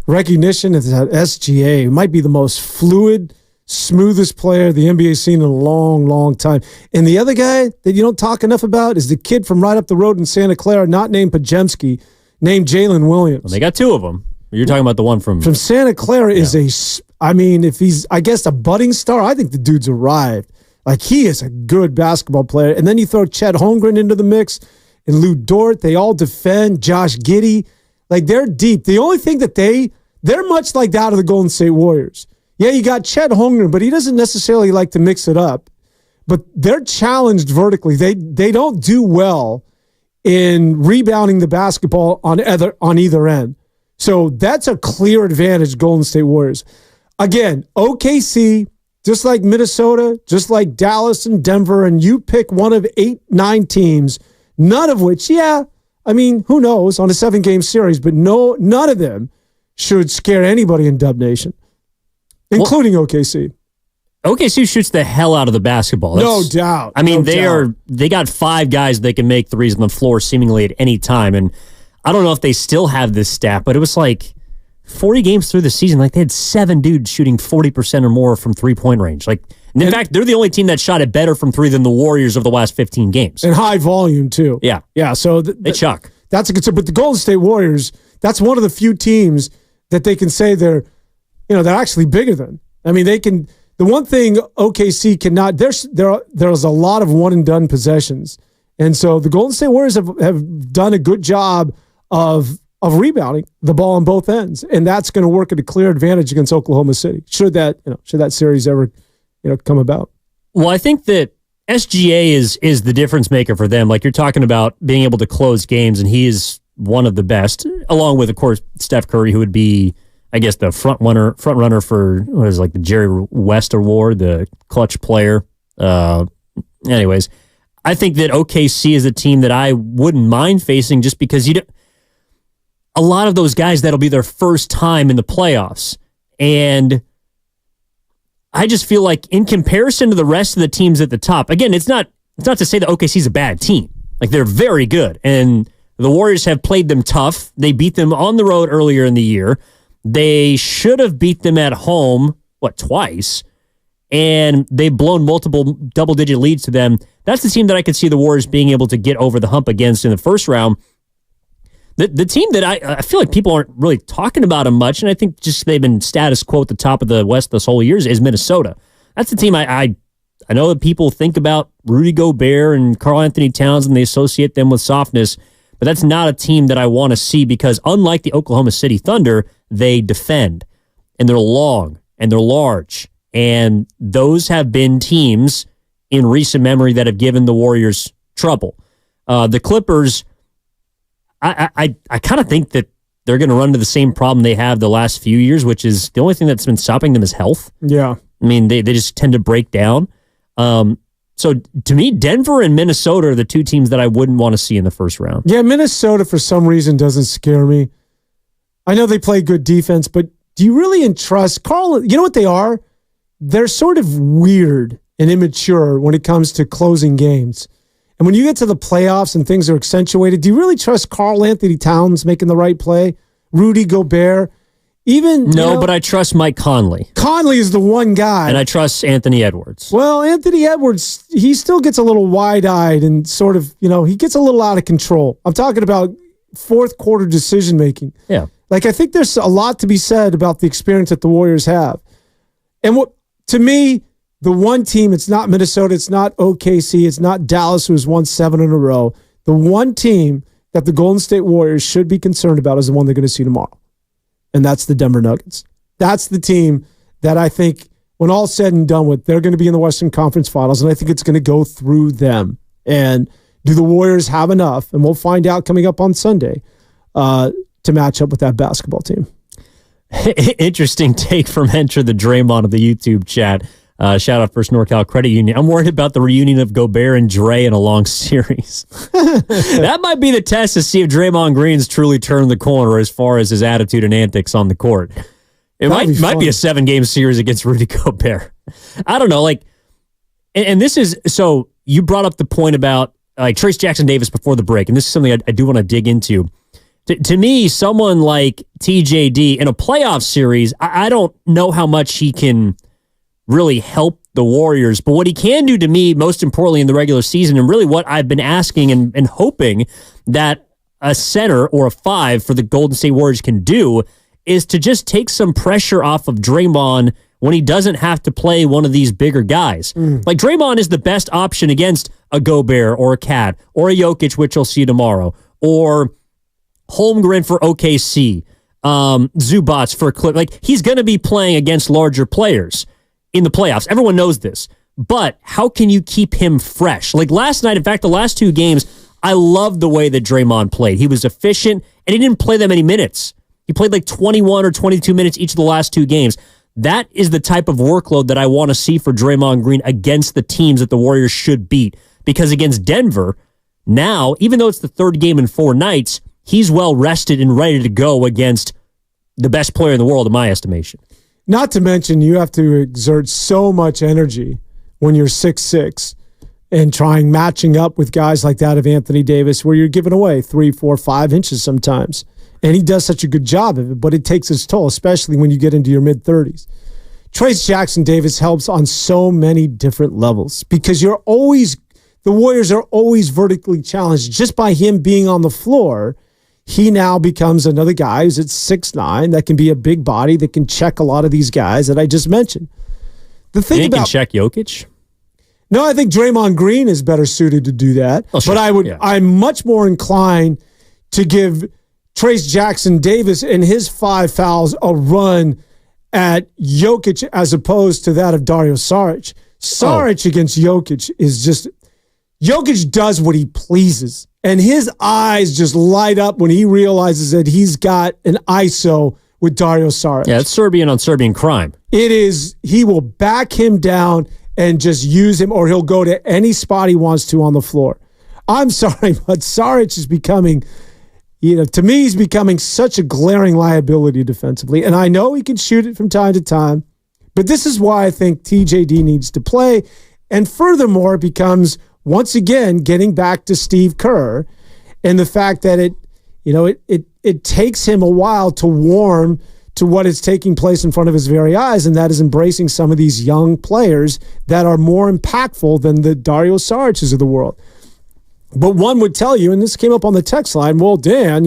recognition is that SGA. It might be the most fluid, smoothest player the NBA's seen in a long, long time. And the other guy that you don't talk enough about is the kid from right up the road in Santa Clara, not named Pajemski, named Jalen Williams. Well, they got two of them. You're talking about the one from Santa Clara is if he's, I guess, a budding star, I think the dude's arrived. Like, he is a good basketball player. And then you throw Chet Holmgren into the mix and Lou Dort. They all defend. Josh Giddey. Like, they're deep. The only thing that they're much like that of the Golden State Warriors. Yeah, you got Chet Holmgren, but he doesn't necessarily like to mix it up. But they're challenged vertically. They don't do well in rebounding the basketball on either end. So that's a clear advantage, Golden State Warriors. Again, OKC, just like Minnesota, just like Dallas and Denver, and you pick one of 8, 9 teams, none of which, who knows on a 7-game series, but none of them should scare anybody in Dub Nation, including OKC. OKC shoots the hell out of the basketball. No doubt. They got 5 guys that can make threes on the floor seemingly at any time, and I don't know if they still have this stat, but it was like 40 games through the season, like they had 7 dudes shooting 40% or more from three-point range. Like, in fact, they're the only team that shot it better from three than the Warriors of the last 15 games. And high volume, too. Yeah. Yeah, so they chuck. That's a concern. But the Golden State Warriors, that's one of the few teams that they can say they're actually bigger than. I mean, they can. The one thing OKC cannot, there's a lot of one-and-done possessions. And so the Golden State Warriors have done a good job of rebounding the ball on both ends, and that's going to work at a clear advantage against Oklahoma City. Should that series ever come about? Well, I think that SGA is the difference maker for them. Like, you're talking about being able to close games, and he is one of the best, along with, of course, Steph Curry, who would be, I guess, the front runner for the Jerry West Award, the clutch player. Anyways, I think that OKC is a team that I wouldn't mind facing just because a lot of those guys, that'll be their first time in the playoffs. And I just feel like in comparison to the rest of the teams at the top, again, it's not to say that OKC is a bad team. Like, they're very good. And the Warriors have played them tough. They beat them on the road earlier in the year. They should have beat them at home, twice? And they've blown multiple double-digit leads to them. That's the team that I could see the Warriors being able to get over the hump against in the first round. The team that I feel like people aren't really talking about them much, and I think just they've been status quo at the top of the West this whole year, is Minnesota. That's the team I know that people think about Rudy Gobert and Karl Anthony Towns, and they associate them with softness, but that's not a team that I want to see because unlike the Oklahoma City Thunder, they defend, and they're long, and they're large, and those have been teams in recent memory that have given the Warriors trouble. The Clippers, I kind of think that they're going to run into the same problem they have the last few years, which is the only thing that's been stopping them is health. Yeah. I mean, they just tend to break down. So to me, Denver and Minnesota are the two teams that I wouldn't want to see in the first round. Yeah, Minnesota for some reason doesn't scare me. I know they play good defense, but do you really entrust Carl? You know what they are? They're sort of weird and immature when it comes to closing games. And when you get to the playoffs and things are accentuated, do you really trust Karl Anthony Towns making the right play? Rudy Gobert? But I trust Mike Conley. Conley is the one guy. And I trust Anthony Edwards. Well, Anthony Edwards, he still gets a little wide-eyed and sort of, he gets a little out of control. I'm talking about fourth quarter decision-making. Yeah. Like, I think there's a lot to be said about the experience that the Warriors have. And to me, the one team, it's not Minnesota, it's not OKC, it's not Dallas, who has won 7 in a row. The one team that the Golden State Warriors should be concerned about is the one they're going to see tomorrow. And that's the Denver Nuggets. That's the team that I think, when all's said and done with, they're going to be in the Western Conference Finals, and I think it's going to go through them. And do the Warriors have enough? And we'll find out coming up on Sunday to match up with that basketball team. Interesting take from Enter the Draymond of the YouTube chat. Shout out First NorCal Credit Union. I'm worried about the reunion of Gobert and Dre in a long series. That might be the test to see if Draymond Green's truly turned the corner as far as his attitude and antics on the court. It might be a 7-game series against Rudy Gobert. I don't know. And this is, so you brought up the point about Trayce Jackson-Davis before the break, and this is something I do want to dig into. To me, someone like TJD in a playoff series, I don't know how much he can really help the Warriors, but what he can do to me, most importantly in the regular season, and really what I've been asking and hoping that a center or a 5 for the Golden State Warriors can do, is to just take some pressure off of Draymond when he doesn't have to play one of these bigger guys. Like Draymond is the best option against a Gobert or a Cat or a Jokic, which we'll see tomorrow, or Holmgren for OKC, Zubats for Clip. He's going to be playing against larger players in the playoffs. Everyone knows this. But how can you keep him fresh? Last night, in fact, the last 2 games, I loved the way that Draymond played. He was efficient, and he didn't play that many minutes. He played 21 or 22 minutes each of the last 2 games. That is the type of workload that I want to see for Draymond Green against the teams that the Warriors should beat. Because against Denver, now, even though it's the 3rd game in 4 nights, he's well rested and ready to go against the best player in the world, in my estimation. Not to mention, you have to exert so much energy when you're 6'6" and matching up with guys like that of Anthony Davis, where you're giving away 3, 4, 5 inches sometimes. And he does such a good job of it, but it takes its toll, especially when you get into your mid-30s. Trayce Jackson-Davis helps on so many different levels because the Warriors are always vertically challenged. Just by him being on the floor, he now becomes another guy who's at 6'9", that can be a big body, that can check a lot of these guys that I just mentioned. The thing about, can check Jokic? No, I think Draymond Green is better suited to do that. Oh, sure. But I'm much more inclined to give Trayce Jackson-Davis and his 5 fouls a run at Jokic as opposed to that of Dario Saric. Saric against Jokic is just... Jokic does what he pleases, and his eyes just light up when he realizes that he's got an ISO with Dario Saric. Yeah, it's Serbian on Serbian crime. It is. He will back him down and just use him, or he'll go to any spot he wants to on the floor. I'm sorry, but Saric is becoming... to me, he's becoming such a glaring liability defensively. And I know he can shoot it from time to time, but this is why I think TJD needs to play. And furthermore, it becomes, once again, getting back to Steve Kerr and the fact that it takes him a while to warm to what is taking place in front of his very eyes, and that is embracing some of these young players that are more impactful than the Dario Saric's of the world. But one would tell you, and this came up on the text line, well, Dan,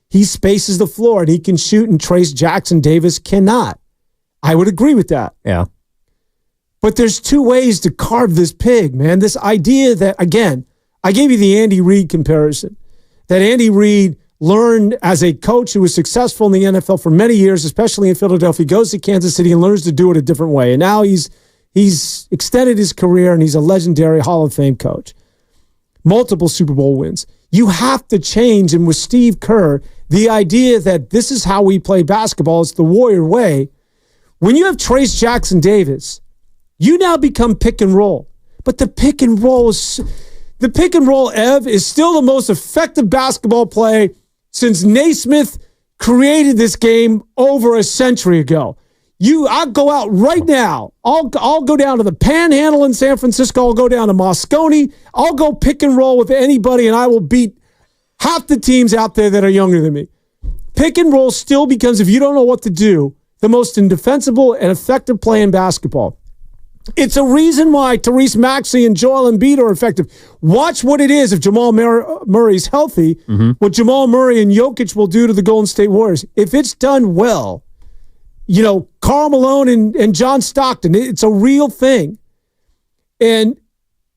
he spaces the floor and he can shoot, and Trayce Jackson-Davis cannot. I would agree with that. Yeah. But there's 2 ways to carve this pig, man. This idea that, again, I gave you the Andy Reid comparison, that Andy Reid learned as a coach who was successful in the NFL for many years, especially in Philadelphia, goes to Kansas City and learns to do it a different way. And now he's extended his career and he's a legendary Hall of Fame coach. Multiple Super Bowl wins. You have to change. And with Steve Kerr, the idea that this is how we play basketball, it's the Warrior way. When you have Trayce Jackson-Davis, you now become pick and roll. But the pick and roll, Ev, is still the most effective basketball play since Naismith created this game over a century ago. I'll go out right now. I'll go down to the Panhandle in San Francisco. I'll go down to Moscone. I'll go pick and roll with anybody, and I will beat half the teams out there that are younger than me. Pick and roll still becomes, if you don't know what to do, the most indefensible and effective play in basketball. It's a reason why Therese Maxey and Joel Embiid are effective. Watch what it is if Jamal Murray's healthy, what Jamal Murray and Jokic will do to the Golden State Warriors. If it's done well, Karl Malone and John Stockton, it's a real thing. And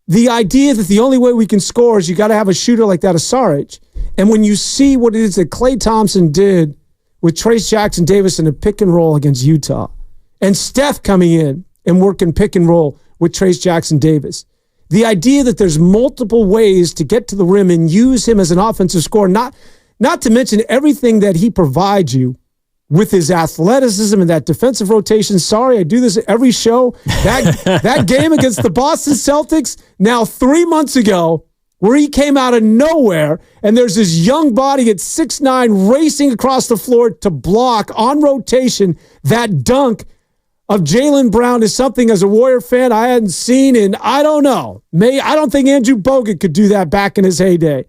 the idea that the only way we can score is you got to have a shooter like that of Saric. And when you see what it is that Klay Thompson did with Trayce Jackson-Davis in a pick and roll against Utah, and Steph coming in and working pick and roll with Trayce Jackson-Davis, the idea that there's multiple ways to get to the rim and use him as an offensive scorer, not to mention everything that he provides you with his athleticism and that defensive rotation. Sorry, I do this every show. That game against the Boston Celtics, now 3 months ago, where he came out of nowhere, and there's this young body at 6'9" racing across the floor to block on rotation. That dunk of Jaylen Brown is something, as a Warrior fan, I hadn't seen in, I don't know. I don't think Andrew Bogut could do that back in his heyday.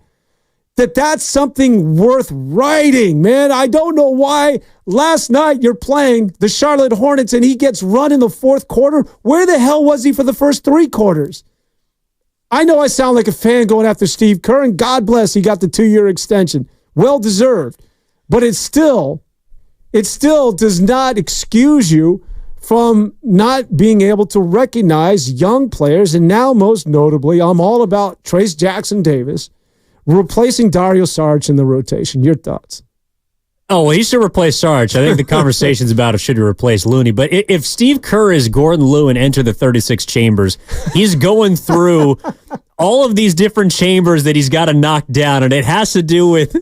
That's something worth writing, man. I don't know why last night you're playing the Charlotte Hornets and he gets run in the fourth quarter. Where the hell was he for the first 3 quarters? I know I sound like a fan going after Steve Kerr, and God bless he got the 2-year extension. Well deserved. But it still does not excuse you from not being able to recognize young players. And now, most notably, I'm all about Trayce Jackson-Davis replacing Dario Saric in the rotation. Your thoughts? Oh, well, he should replace Sarge. I think the conversation's about if should he replace Looney. But if Steve Kerr is Gordon Liu and enter the 36 chambers, he's going through all of these different chambers that he's got to knock down, and it has to do with,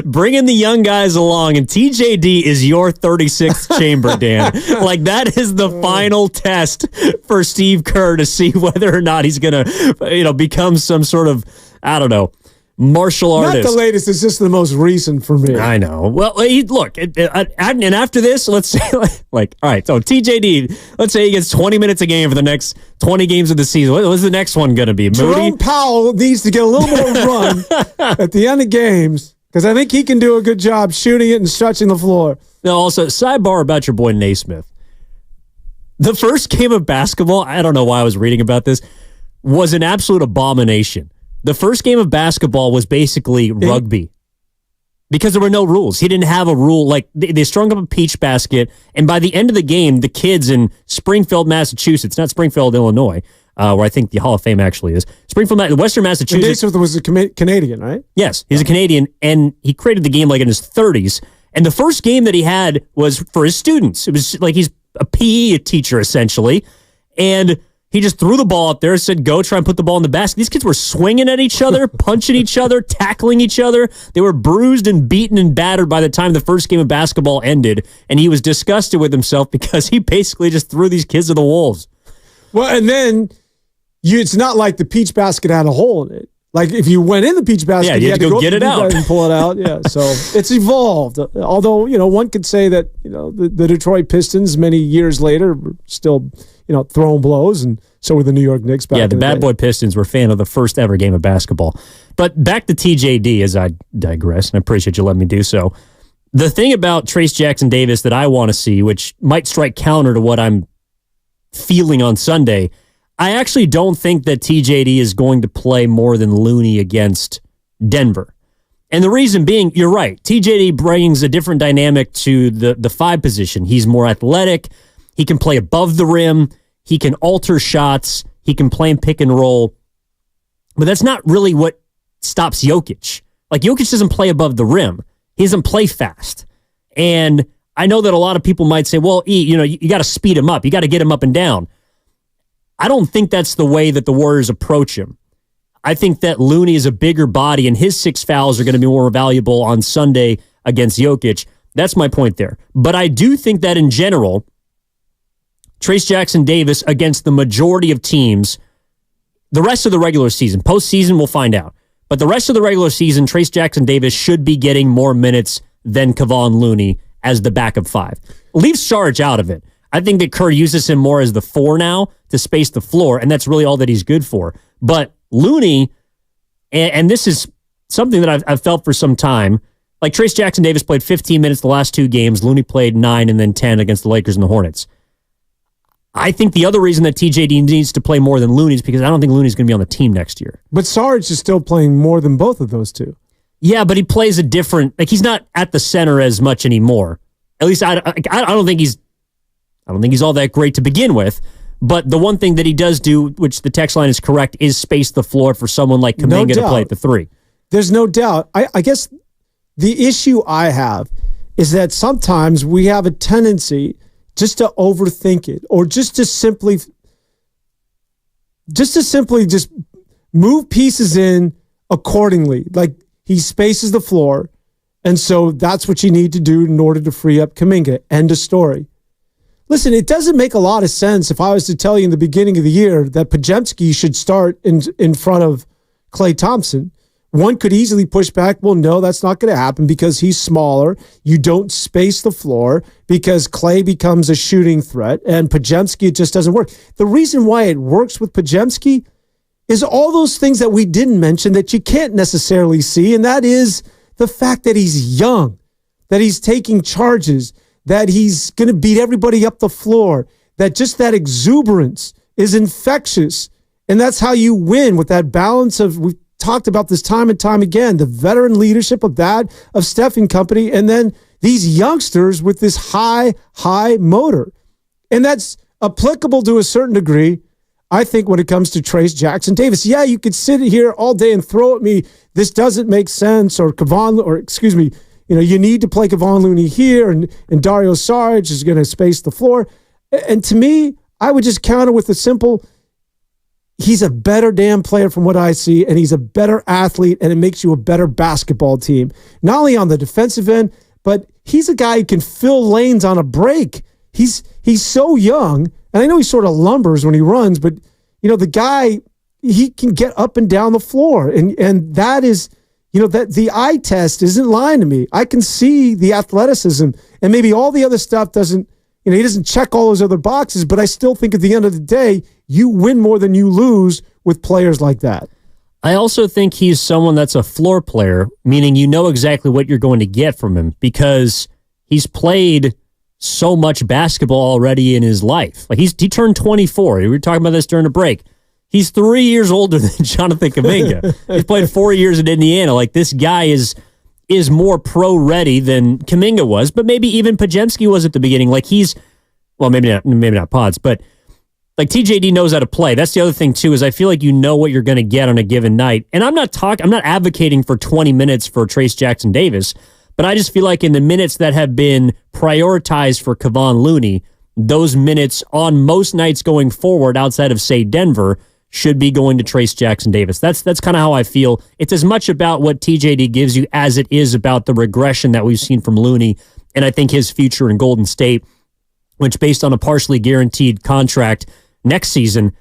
bringing the young guys along. And TJD is your 36th chamber, Dan. Like, that is the final test for Steve Kerr to see whether or not he's going to, become some sort of, I don't know, martial artist. Not the latest, it's just the most recent for me. I know. Well, look, and after this, let's say, all right, so TJD, let's say he gets 20 minutes a game for the next 20 games of the season. What's the next one going to be? Moody? Jerome Powell needs to get a little more run at the end of games, because I think he can do a good job shooting it and stretching the floor. Now, also, sidebar about your boy Naismith. The first game of basketball, I don't know why I was reading about this, was an absolute abomination. The first game of basketball was basically rugby because there were no rules. He didn't have a rule. Like, they strung up a peach basket, and by the end of the game, the kids in Springfield, Massachusetts, not Springfield, Illinois, where I think the Hall of Fame actually is, Western Massachusetts. Naismith was a Canadian, right? Yes, he's a Canadian, and he created the game like in his 30s. And the first game that he had was for his students. It was like he's a PE teacher, essentially, and he just threw the ball up there, said, go try and put the ball in the basket. These kids were swinging at each other, punching each other, tackling each other. They were bruised and beaten and battered by the time the first game of basketball ended, and he was disgusted with himself because he basically just threw these kids to the wolves. Well, and then it's not like the peach basket had a hole in it. Like, if you went in the peach basket, you had to go get it out and pull it out. Yeah, so it's evolved. Although, one could say that, the Detroit Pistons many years later were still, throwing blows, and so were the New York Knicks back in the bad day. boy Pistons were fan of the first ever game of basketball. But back to TJD, as I digress, and I appreciate you letting me do so. The thing about Trayce Jackson-Davis that I want to see, which might strike counter to what I'm feeling on Sunday, I actually don't think that TJD is going to play more than Looney against Denver. And the reason being, you're right, TJD brings a different dynamic to the 5 position. He's more athletic. He can play above the rim. He can alter shots. He can play in pick and roll. But that's not really what stops Jokic. Like, Jokic doesn't play above the rim. He doesn't play fast. And I know that a lot of people might say, well, you got to speed him up. You got to get him up and down. I don't think that's the way that the Warriors approach him. I think that Looney is a bigger body, and his 6 fouls are going to be more valuable on Sunday against Jokic. That's my point there. But I do think that in general, Trayce Jackson-Davis against the majority of teams, the rest of the regular season, postseason, we'll find out. But the rest of the regular season, Trayce Jackson-Davis should be getting more minutes than Kevon Looney as the backup 5. Leave Sarge out of it. I think that Kerr uses him more as the 4 now to space the floor, and that's really all that he's good for. But Looney, and this is something that I've felt for some time, like Trayce Jackson-Davis played 15 minutes the last 2 games. Looney played 9 and then 10 against the Lakers and the Hornets. I think the other reason that TJD needs to play more than Looney is because I don't think Looney's going to be on the team next year. But Sarge is still playing more than both of those two. Yeah, but he plays a different, like, he's not at the center as much anymore. At least I don't think he's all that great to begin with. But the one thing that he does do, which the text line is correct, is space the floor for someone like Kuminga to play at the 3. There's no doubt. I guess the issue I have is that sometimes we have a tendency just to overthink it, or just to simply just move pieces in accordingly. Like, he spaces the floor, And so that's what you need to do in order to free up Kuminga. End of story. Listen, it doesn't make a lot of sense if I was to tell you in the beginning of the year that Podziemski should start in front of Klay Thompson. One could easily push back, well, no, that's not going to happen because he's smaller. You don't space the floor because Klay becomes a shooting threat, and Podziemski, it just doesn't work. The reason why it works with Podziemski is all those things that we didn't mention that you can't necessarily see, and that is the fact that he's young, that he's taking charges, that he's going to beat everybody up the floor, that just that exuberance is infectious, and that's how you win with that balance of, we've talked about this time and time again, the veteran leadership of Steph and company, and then these youngsters with this high motor. And that's applicable to a certain degree, I think, when it comes to Trayce Jackson-Davis. Yeah, you could sit here all day and throw at me, this doesn't make sense, or you need to play Kevon Looney here, and Dario Saric is going to space the floor. And to me, I would just counter with a simple, he's a better damn player from what I see, and he's a better athlete, and it makes you a better basketball team. Not only on the defensive end, but he's a guy who can fill lanes on a break. He's so young, and I know he sort of lumbers when he runs, but the guy, he can get up and down the floor, and that is, that the eye test isn't lying to me. I can see the athleticism, and maybe all the other stuff doesn't. He doesn't check all those other boxes, but I still think at the end of the day, you win more than you lose with players like that. I also think he's someone that's a floor player, meaning you know exactly what you're going to get from him because he's played so much basketball already in his life. Like he turned 24. We were talking about this during the break. He's 3 years older than Jonathan Kuminga. He's played 4 years at Indiana. Like this guy is more pro-ready than Kuminga was, but maybe even Podziemski was at the beginning. Like maybe not Pods, but like TJD knows how to play. That's the other thing too, is I feel like you know what you're going to get on a given night. And I'm not advocating for 20 minutes for Trayce Jackson-Davis, but I just feel like in the minutes that have been prioritized for Kevon Looney, those minutes on most nights going forward outside of, say, Denver, should be going to Trayce Jackson-Davis. That's kind of how I feel. It's as much about what TJD gives you as it is about the regression that we've seen from Looney, and I think his future in Golden State, which based on a partially guaranteed contract next season,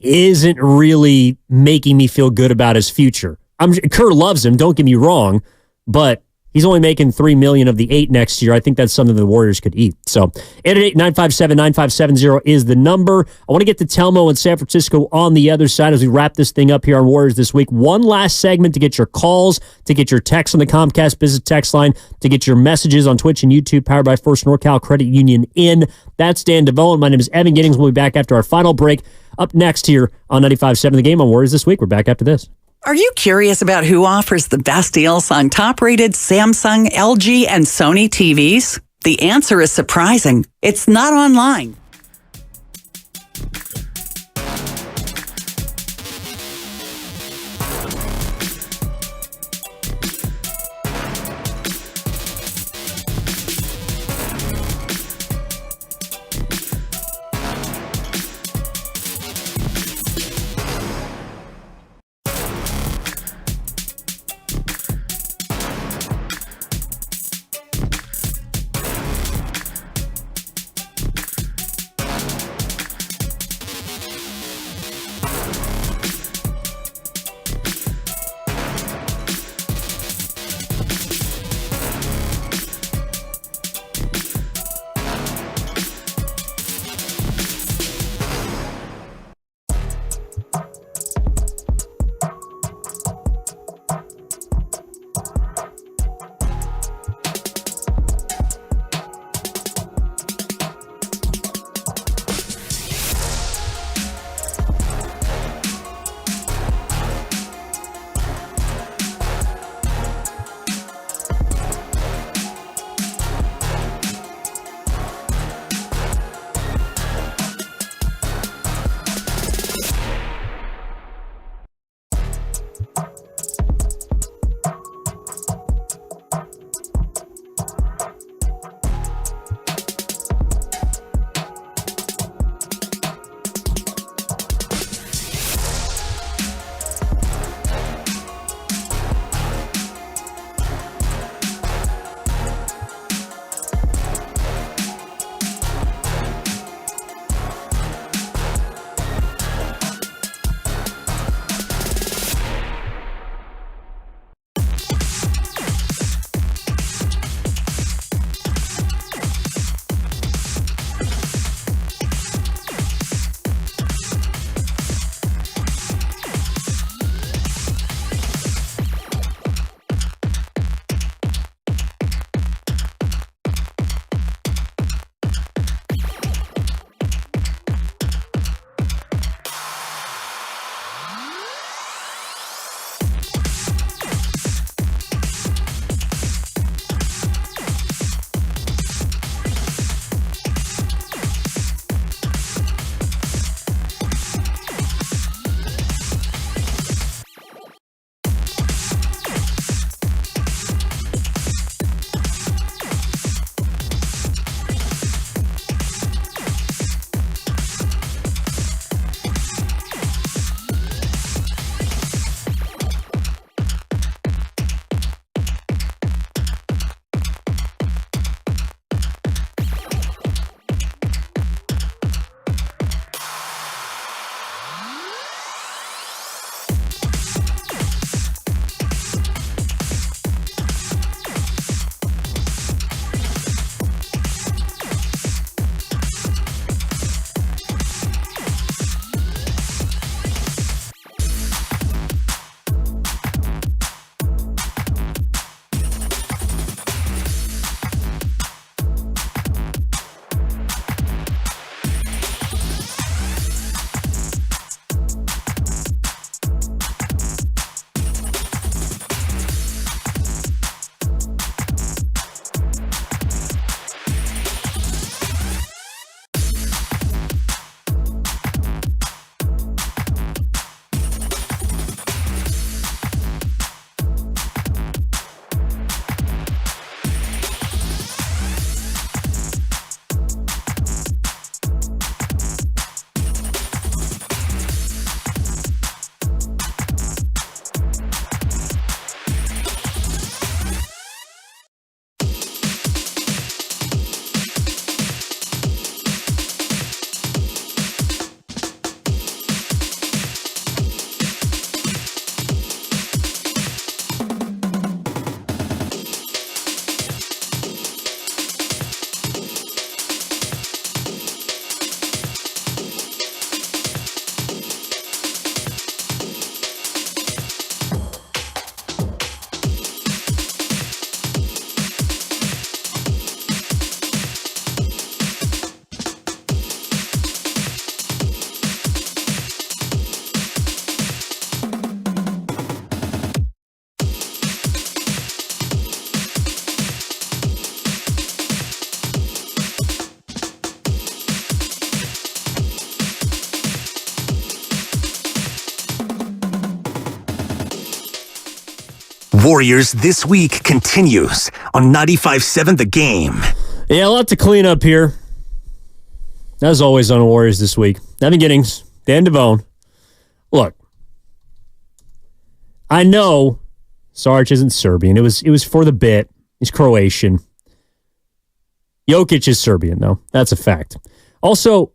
isn't really making me feel good about his future. Kerr loves him, don't get me wrong, but he's only making $3 million of the $8 million next year. I think that's something the Warriors could eat. So 888-957-9570 is the number. I want to get to Telmo in San Francisco on the other side as we wrap this thing up here on Warriors This Week. One last segment to get your calls, to get your texts on the Comcast Business Text line, to get your messages on Twitch and YouTube, powered by First NorCal Credit Union in. That's Dan DeVoe. My name is Evan Giddings. We'll be back after our final break. Up next here on 95.7 The Game on Warriors This Week. We're back after this. Are you curious about who offers the best deals on top-rated Samsung, LG, and Sony TVs? The answer is surprising. It's not online. Warriors This Week continues on 95.7 The Game. Yeah, a lot to clean up here. As always on Warriors This Week. Evan Giddings, Dan Devone. Look, I know Sarge isn't Serbian. It was for the bit. He's Croatian. Jokic is Serbian, though. That's a fact. Also,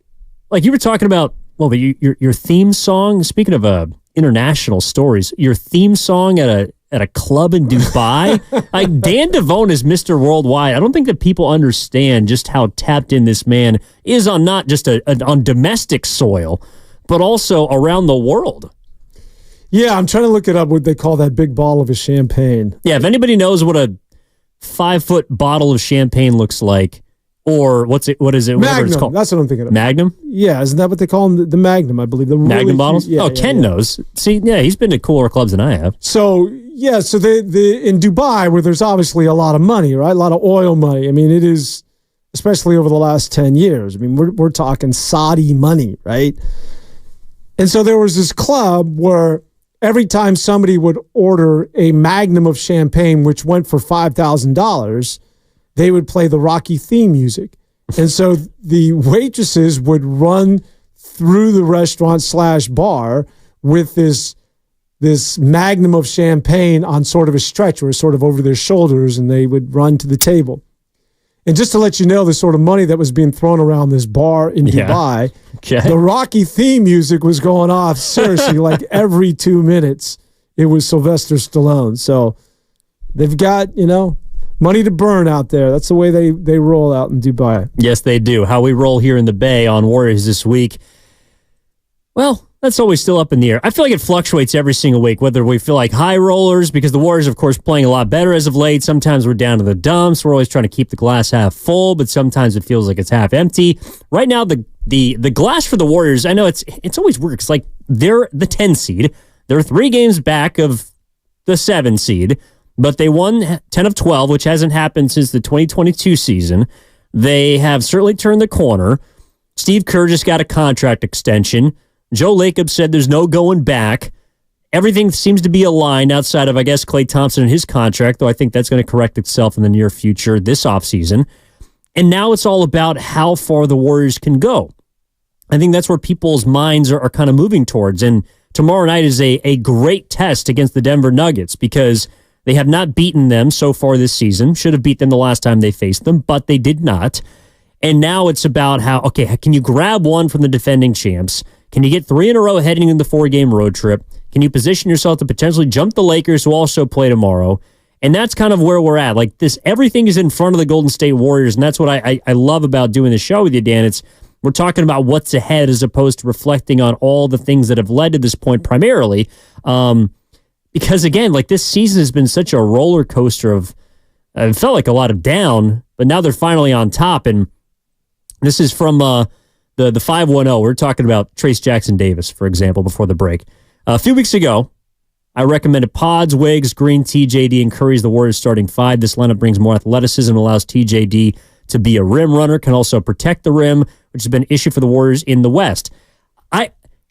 like you were talking about, well, your theme song. Speaking of international stories, your theme song at a club in Dubai. Like Dan Devone is Mr. Worldwide. I don't think that people understand just how tapped in this man is on not just on domestic soil, but also around the world. Yeah, I'm trying to look it up. What they call that big bottle of a champagne. Yeah, if anybody knows what a 5-foot bottle of champagne looks like, or what is it? Magnum. It's called. That's what I'm thinking of. Magnum? Yeah, isn't that what they call them? The Magnum, I believe. The Magnum really bottles? huge, Ken knows. See, yeah, he's been to cooler clubs than I have. So the in Dubai, where there's obviously a lot of money, right? A lot of oil money. I mean, it is, especially over the last 10 years. I mean, we're talking Saudi money, right? And so there was this club where every time somebody would order a Magnum of champagne, which went for $5,000, they would play the Rocky theme music. And so the waitresses would run through the restaurant / bar with this Magnum of champagne on sort of a stretcher, sort of over their shoulders, and they would run to the table. And just to let you know the sort of money that was being thrown around this bar in Dubai, the Rocky theme music was going off, seriously, like every 2 minutes. It was Sylvester Stallone. So they've got, money to burn out there. That's the way they roll out in Dubai. Yes, they do. How we roll here in the Bay on Warriors This Week, well, that's always still up in the air. I feel like it fluctuates every single week, whether we feel like high rollers, because the Warriors, of course, playing a lot better as of late. Sometimes we're down to the dumps. We're always trying to keep the glass half full, but sometimes it feels like it's half empty. Right now, the glass for the Warriors, I know it's always works. Like they're the 10 seed. They're 3 games back of the 7 seed, but they won 10 of 12, which hasn't happened since the 2022 season. They have certainly turned the corner. Steve Kerr just got a contract extension. Joe Lacob said there's no going back. Everything seems to be aligned outside of, I guess, Klay Thompson and his contract, though I think that's going to correct itself in the near future this offseason. And now it's all about how far the Warriors can go. I think that's where people's minds are kind of moving towards. And tomorrow night is a great test against the Denver Nuggets because they have not beaten them so far this season. Should have beat them the last time they faced them, but they did not. And now it's about can you grab one from the defending champs? Can you get 3 in a row heading into the 4-game road trip? Can you position yourself to potentially jump the Lakers, who also play tomorrow? And that's kind of where we're at. Like this, everything is in front of the Golden State Warriors, and that's what I love about doing the show with you, Dan. We're talking about what's ahead as opposed to reflecting on all the things that have led to this point primarily. Because again, like this season has been such a roller coaster of, it felt like a lot of down, but now they're finally on top. And this is from the 510. We're talking about Trace Jackson Davis, for example, before the break. A few weeks ago, I recommended Pods, Wiggs, Green, TJD, and Curry's the Warriors starting 5. This lineup brings more athleticism and allows TJD to be a rim runner, can also protect the rim, which has been an issue for the Warriors in the West.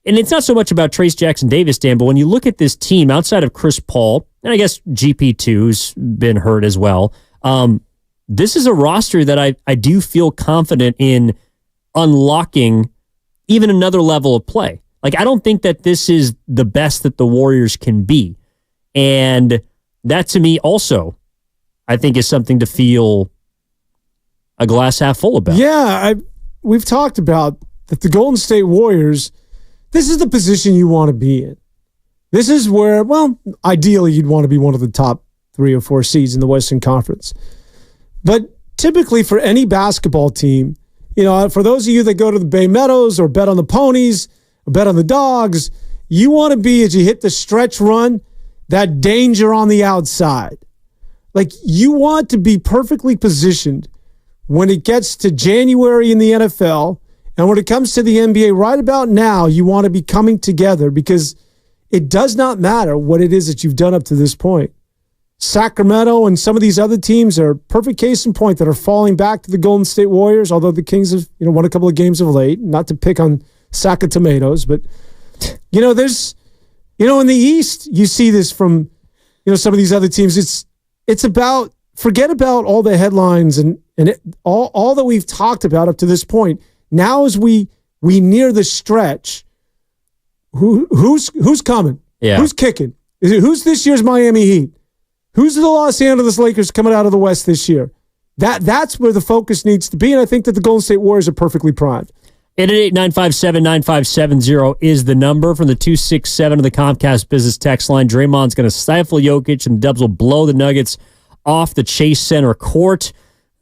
And it's not so much about Trace Jackson Davis, Dan, but when you look at this team outside of Chris Paul, and I guess GP2's been hurt as well, this is a roster that I do feel confident in unlocking even another level of play. Like, I don't think that this is the best that the Warriors can be. And that, to me, also, I think is something to feel a glass half full about. Yeah, we've talked about that the Golden State Warriors, this is the position you want to be in. This is where, well, ideally you'd want to be one of the top 3 or 4 seeds in the Western Conference. But typically for any basketball team, for those of you that go to the Bay Meadows or bet on the Ponies or bet on the Dogs, you want to be, as you hit the stretch run, that danger on the outside. Like, you want to be perfectly positioned when it gets to January in the NFL, and when it comes to the NBA right about now, you want to be coming together because it does not matter what it is that you've done up to this point. Sacramento and some of these other teams are perfect case in point that are falling back to the Golden State Warriors, although the Kings have won a couple of games of late. Not to pick on sack of tomatoes, but there's in the East you see this from some of these other teams. It's about, forget about all the headlines and all that we've talked about up to this point. Now as we near the stretch, who's coming? Yeah. Who's kicking? Who's this year's Miami Heat? Who's the Los Angeles Lakers coming out of the West this year? That's where the focus needs to be, and I think that the Golden State Warriors are perfectly primed. 888-957-9570 is the number from the 267 of the Comcast Business text line. Draymond's going to stifle Jokic, and the Dubs will blow the Nuggets off the Chase Center court.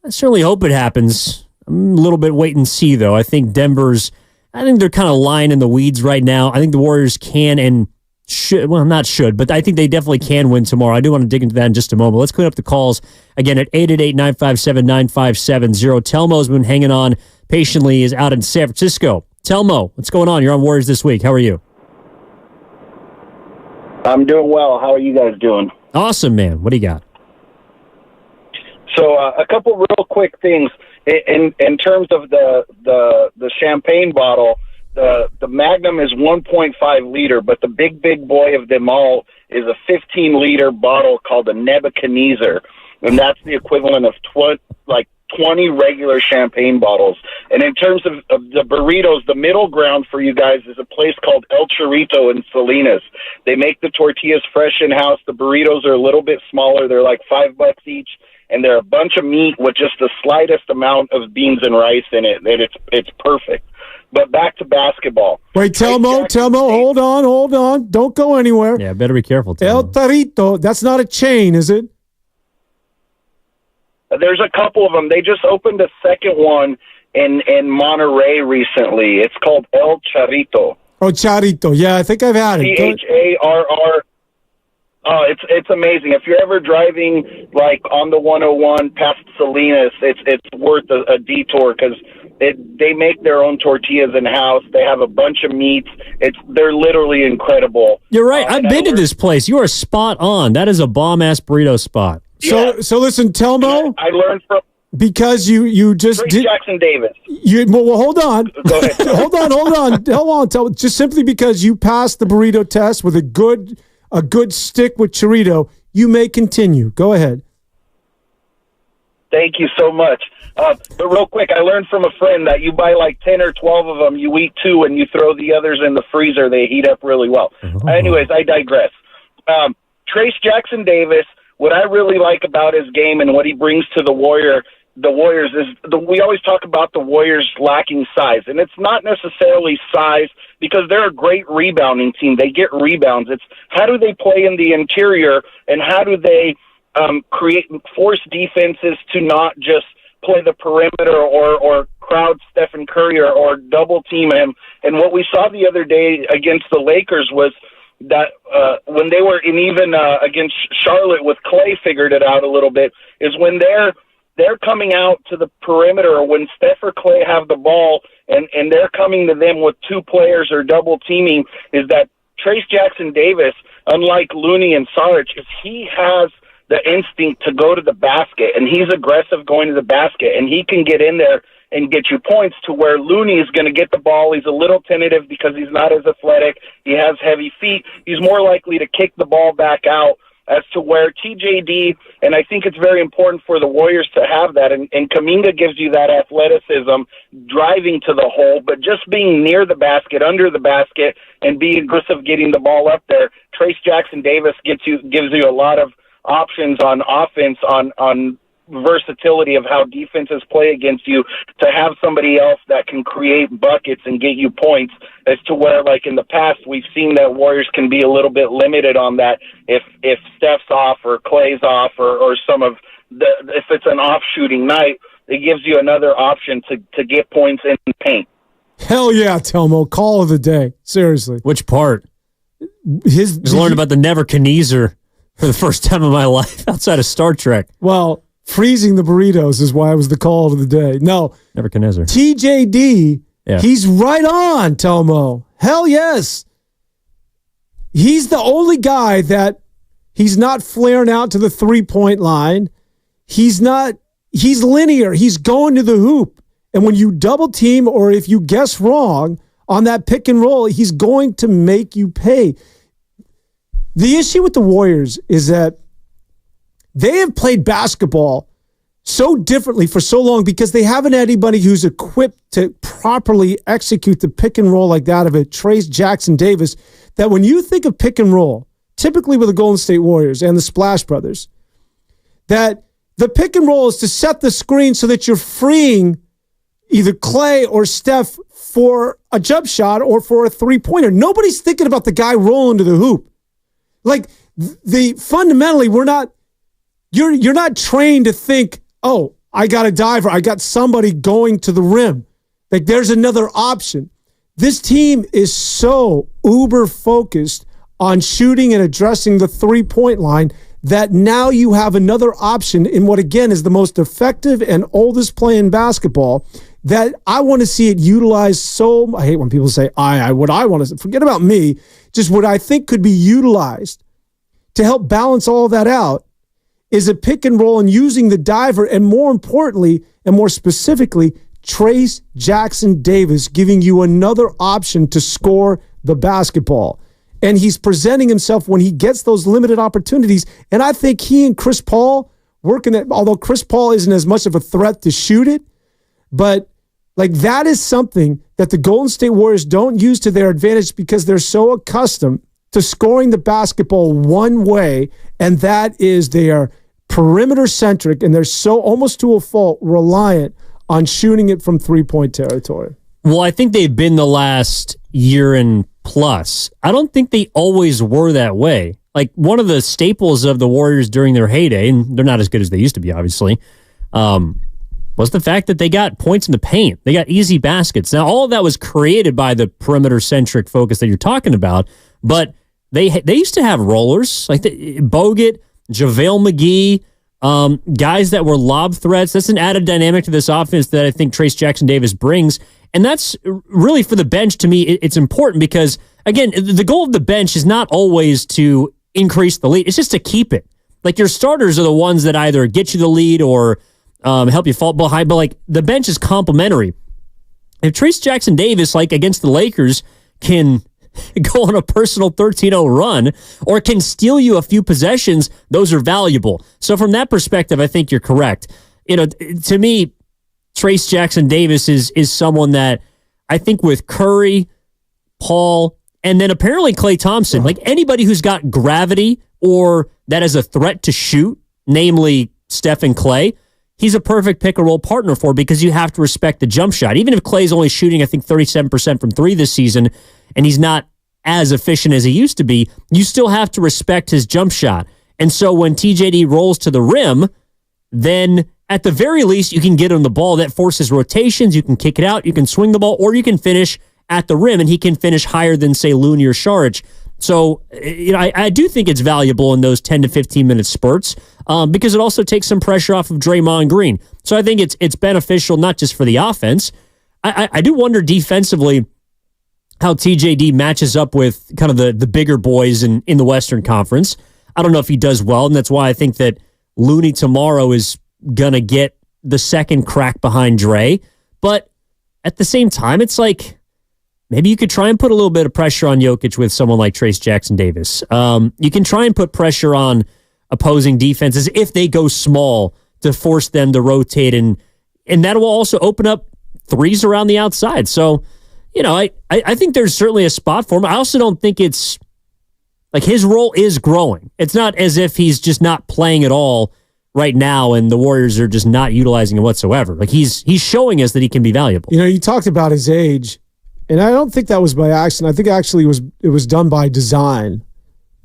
I certainly hope it happens. I'm a little bit wait and see, though. I think they're kind of lying in the weeds right now. I think the Warriors can and should, well, not should, but I think they definitely can win tomorrow. I do want to dig into that in just a moment. Let's clean up the calls again at 888-957-9570. Telmo's been hanging on patiently, is out in San Francisco. Telmo, what's going on? You're on Warriors This Week. How are you? I'm doing well. How are you guys doing? Awesome, man. What do you got? So a couple real quick things in terms of the champagne bottle. The Magnum is 1.5 liter, but the big boy of them all is a 15-liter bottle called a Nebuchadnezzar, and that's the equivalent of 20 regular champagne bottles. And in terms of the burritos, the middle ground for you guys is a place called El Chorrito in Salinas. They make the tortillas fresh in-house. The burritos are a little bit smaller. They're like $5 each, and they're a bunch of meat with just the slightest amount of beans and rice in it, and it's perfect. But back to basketball. Wait, Telmo, hold on. Don't go anywhere. Yeah, better be careful, Telmo. El Chorrito, that's not a chain, is it? There's a couple of them. They just opened a second one in Monterey recently. It's called El Chorrito. Oh, Chorrito. Yeah, I think I've had it. Charr. Oh, it's amazing. If you're ever driving like on the 101 past Salinas, it's worth a detour because they make their own tortillas in house. They have a bunch of meats. They're literally incredible. You're right. I've been to this place. You are spot on. That is a bomb-ass burrito spot. So listen, Telmo. I learned from because you just did Jackson Davis. Well, hold on. Go ahead. hold on. Just simply because you passed the burrito test with a good stick with chorrito, you may continue. Go ahead. Thank you so much. But real quick, I learned from a friend that you buy like 10 or 12 of them, you eat 2, and you throw the others in the freezer. They heat up really well. Oh. Anyways, I digress. Trace Jackson Davis, what I really like about his game and what he brings to the Warriors is we always talk about the Warriors lacking size, and it's not necessarily size because they're a great rebounding team. They get rebounds. It's how do they play in the interior and how do they force defenses to not just play the perimeter or crowd Stephen Curry or double team him. And what we saw the other day against the Lakers was that when they were even against Charlotte with Clay figured it out a little bit, is when they're coming out to the perimeter, or when Steph or Clay have the ball and they're coming to them with 2 players or double teaming, is that Trace Jackson Davis, unlike Looney and Sarge, if he has the instinct to go to the basket and he's aggressive going to the basket and he can get in there and get you points, to where Looney is going to get the ball. He's a little tentative because he's not as athletic. He has heavy feet. He's more likely to kick the ball back out, as to where TJD, and I think it's very important for the Warriors to have that, and Kuminga gives you that athleticism, driving to the hole, but just being near the basket, under the basket, and being aggressive getting the ball up there. Trace Jackson Davis gives you a lot of options on offense, on versatility of how defenses play against you, to have somebody else that can create buckets and get you points, as to where, like in the past, we've seen that Warriors can be a little bit limited on that if Steph's off or Clay's off or some of if it's an off shooting night, it gives you another option to get points in the paint. Hell yeah, Telmo. Call of the day. Seriously. Which part? I learned about the Nebuchadnezzar for the first time in my life outside of Star Trek. Well, freezing the burritos is why it was the call of the day. No. Nebuchadnezzar. TJD, yeah. He's right on, Telmo. Hell yes. He's the only guy that he's not flaring out to the 3-point line. He's linear. He's going to the hoop. And when you double team, or if you guess wrong on that pick and roll, he's going to make you pay. The issue with the Warriors is that they have played basketball so differently for so long because they haven't had anybody who's equipped to properly execute the pick and roll like that of a Trace Jackson Davis, that when you think of pick and roll, typically with the Golden State Warriors and the Splash Brothers, that the pick and roll is to set the screen so that you're freeing either Clay or Steph for a jump shot or for a three-pointer. Nobody's thinking about the guy rolling to the hoop. Like, fundamentally, you're not trained to think, oh, I got a diver. I got somebody going to the rim. Like, there's another option. This team is so uber focused on shooting and addressing the three-point line that now you have another option in what, again, is the most effective and oldest play in basketball that I want to see it utilized so. I hate when people say, what I want to forget about me, just what I think could be utilized to help balance all that out is a pick and roll and using the diver, and more importantly, and more specifically, Trace Jackson Davis giving you another option to score the basketball. And he's presenting himself when he gets those limited opportunities. And I think he and Chris Paul working at, although Chris Paul isn't as much of a threat to shoot it, but like that is something that the Golden State Warriors don't use to their advantage because they're so accustomed to scoring the basketball one way, and that is they are perimeter-centric, and they're so, almost to a fault, reliant on shooting it from three-point territory. Well, I think they've been the last year and plus. I don't think they always were that way. Like, one of the staples of the Warriors during their heyday, and they're not as good as they used to be, obviously, was the fact that they got points in the paint. They got easy baskets. Now, all of that was created by the perimeter-centric focus that you're talking about, but they used to have rollers, like Bogut, JaVale McGee, guys that were lob threats. That's an added dynamic to this offense that I think Trace Jackson Davis brings. And that's really, for the bench, to me, it's important because, again, the goal of the bench is not always to increase the lead. It's just to keep it. Like, your starters are the ones that either get you the lead or help you fall behind, but like the bench is complementary. If Trace Jackson Davis, like against the Lakers, can go on a personal 13-0 run or can steal you a few possessions, those are valuable. So from that perspective, I think you're correct. You know, to me, Trace Jackson Davis is someone that I think with Curry, Paul, and then apparently Klay Thompson, like anybody who's got gravity or that is a threat to shoot, namely Steph and Klay, he's a perfect pick-and-roll partner for because you have to respect the jump shot. Even if Klay's only shooting, I think, 37% from three this season, and he's not as efficient as he used to be, you still have to respect his jump shot. And so when TJD rolls to the rim, then at the very least, you can get him the ball. That forces rotations. You can kick it out. You can swing the ball, or you can finish at the rim, and he can finish higher than, say, Looney or Saric. So, you know, I do think it's valuable in those 10 to 15-minute spurts because it also takes some pressure off of Draymond Green. So I think it's beneficial not just for the offense. I do wonder defensively how TJD matches up with kind of the bigger boys in the Western Conference. I don't know if he does well, and that's why I think that Looney tomorrow is going to get the second crack behind Dre. But at the same time, it's like, maybe you could try and put a little bit of pressure on Jokic with someone like Trace Jackson Davis. You can try and put pressure on opposing defenses if they go small to force them to rotate, and that will also open up threes around the outside. So, you know, I think there's certainly a spot for him. I also don't think it's like his role is growing. It's not as if he's just not playing at all right now and the Warriors are just not utilizing him whatsoever. Like he's showing us that he can be valuable. You know, you talked about his age. And I don't think that was by accident. I think actually it was done by design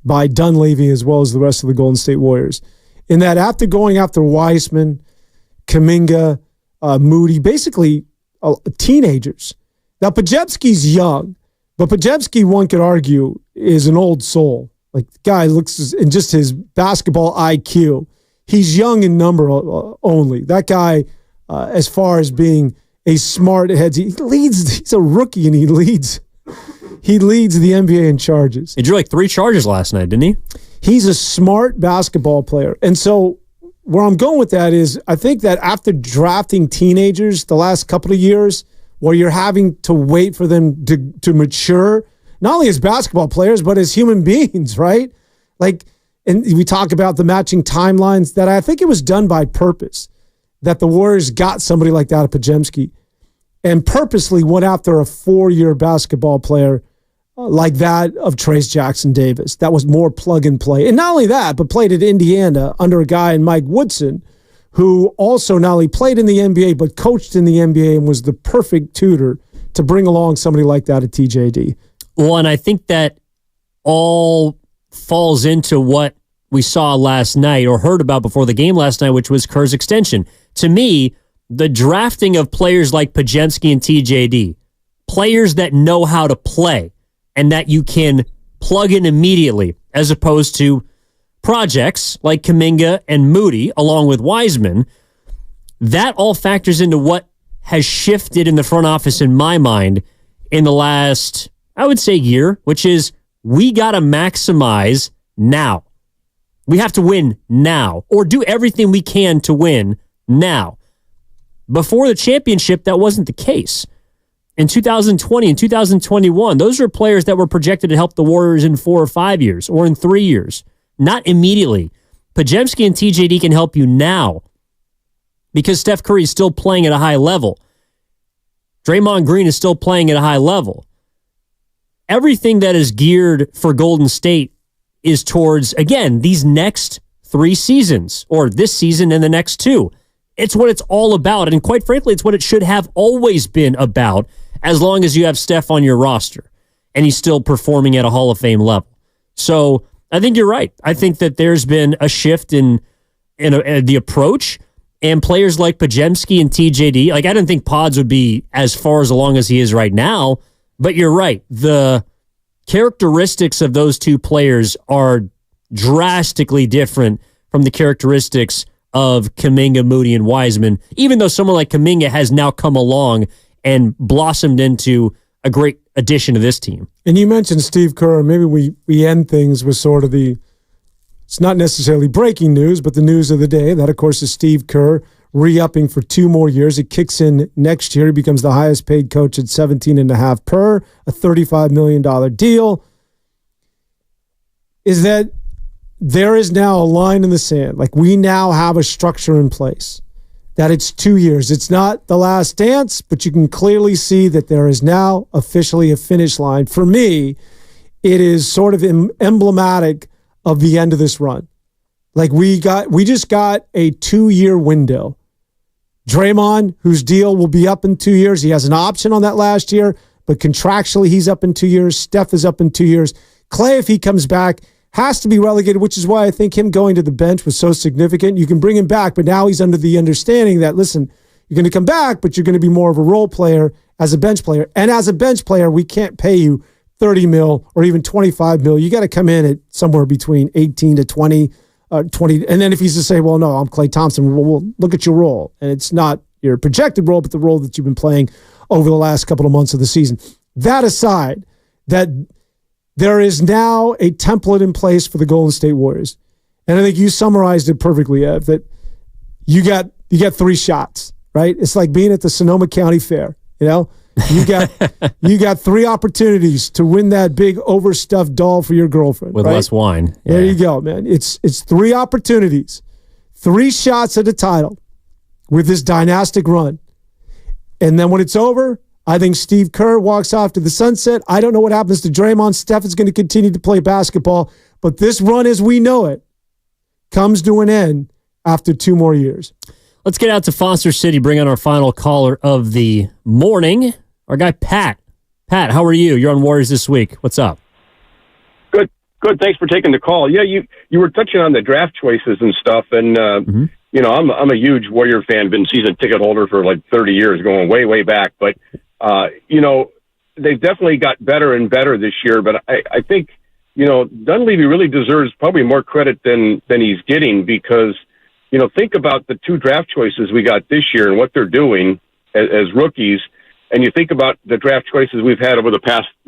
by Dunleavy as well as the rest of the Golden State Warriors. In that after going after Weissman, Kuminga, Moody, basically teenagers. Now, Podziemski's young, but Podziemski, one could argue, is an old soul. Like, the guy looks, in just his basketball IQ, he's young in number only. That guy, as far as being a smart head, he leads. He's a rookie, and he leads the NBA in charges. He drew like 3 charges last night, didn't he? He's a smart basketball player. And so where I'm going with that is I think that after drafting teenagers the last couple of years, where you're having to wait for them to mature, not only as basketball players, but as human beings, right? Like, and we talk about the matching timelines, that I think it was done by purpose, that the Warriors got somebody like that at Podziemski and purposely went after a 4-year basketball player like that of Trace Jackson Davis. That was more plug and play. And not only that, but played at Indiana under a guy in Mike Woodson, who also not only played in the NBA, but coached in the NBA and was the perfect tutor to bring along somebody like that at TJD. Well, and I think that all falls into what we saw last night or heard about before the game last night, which was Kerr's extension. To me, the drafting of players like Podziemski and TJD, players that know how to play and that you can plug in immediately, as opposed to projects like Kuminga and Moody, along with Wiseman, that all factors into what has shifted in the front office in my mind in the last, I would say, year, which is we got to maximize now. We have to win now, or do everything we can to win now. Before the championship, that wasn't the case. In 2020 and 2021, those were players that were projected to help the Warriors in 4 or 5 years or in 3 years, not immediately. Podziemski and TJD can help you now because Steph Curry is still playing at a high level. Draymond Green is still playing at a high level. Everything that is geared for Golden State is towards, again, these next 3 seasons, or this season and the next 2. It's what it's all about. And quite frankly, it's what it should have always been about, as long as you have Steph on your roster and he's still performing at a Hall of Fame level. So I think you're right. I think that there's been a shift in the approach, and players like Podziemski and TJD, like I didn't think Pods would be as far as along as he is right now, but you're right. The characteristics of those two players are drastically different from the characteristics of Kuminga, Moody, and Wiseman, even though someone like Kuminga has now come along and blossomed into a great addition to this team. And you mentioned Steve Kerr. Maybe we end things with sort of it's not necessarily breaking news, but the news of the day. That, of course, is Steve Kerr re-upping for 2 more years. It kicks in next year. He becomes the highest paid coach at $17.5 per, a $35 million deal. Is that there is now a line in the sand. Like, we now have a structure in place that it's 2 years. It's not the last dance, but you can clearly see that there is now officially a finish line. For me, it is sort of emblematic of the end of this run. Like, we just got a 2-year window. Draymond, whose deal will be up in 2 years, he has an option on that last year, but contractually he's up in 2 years. Steph is up in 2 years. Klay, if he comes back, has to be relegated, which is why I think him going to the bench was so significant. You can bring him back, but now he's under the understanding that, listen, you're going to come back, but you're going to be more of a role player as a bench player. And as a bench player, we can't pay you $30 million or even $25 million. You got to come in at somewhere between 18 to 20. 20, and then if he's to say, well, no, I'm Klay Thompson, well, look at your role. And it's not your projected role, but the role that you've been playing over the last couple of months of the season. That aside, that there is now a template in place for the Golden State Warriors. And I think you summarized it perfectly, Ev, that you got 3 shots, right? It's like being at the Sonoma County Fair, you know? You got 3 opportunities to win that big overstuffed doll for your girlfriend. With less wine. Yeah. There you go, man. It's 3 opportunities, 3 shots at a title with this dynastic run. And then when it's over, I think Steve Kerr walks off to the sunset. I don't know what happens to Draymond. Steph is going to continue to play basketball. But this run as we know it comes to an end after 2 more years. Let's get out to Foster City, bring on our final caller of the morning. Our guy, Pat. Pat, how are you? You're on Warriors This Week. What's up? Good. Thanks for taking the call. Yeah, you were touching on the draft choices and stuff, and you know, I'm a huge Warrior fan. Been season ticket holder for like 30 years, going way back. But you know, they've definitely got better and better this year. But I think, you know, Dunleavy really deserves probably more credit than he's getting, because, you know, think about the 2 draft choices we got this year and what they're doing as rookies. And you think about the draft choices we've had over the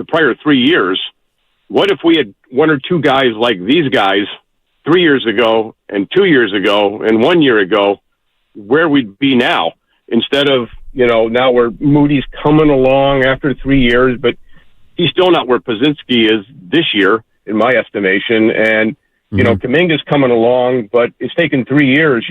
prior 3 years. What if we had 1 or 2 guys like these guys 3 years ago and 2 years ago and 1 year ago, where we'd be now? Instead of, you know, now where Moody's coming along after 3 years, but he's still not where Podziemski is this year, in my estimation. And, You know, Kuminga's coming along, but it's taken 3 years,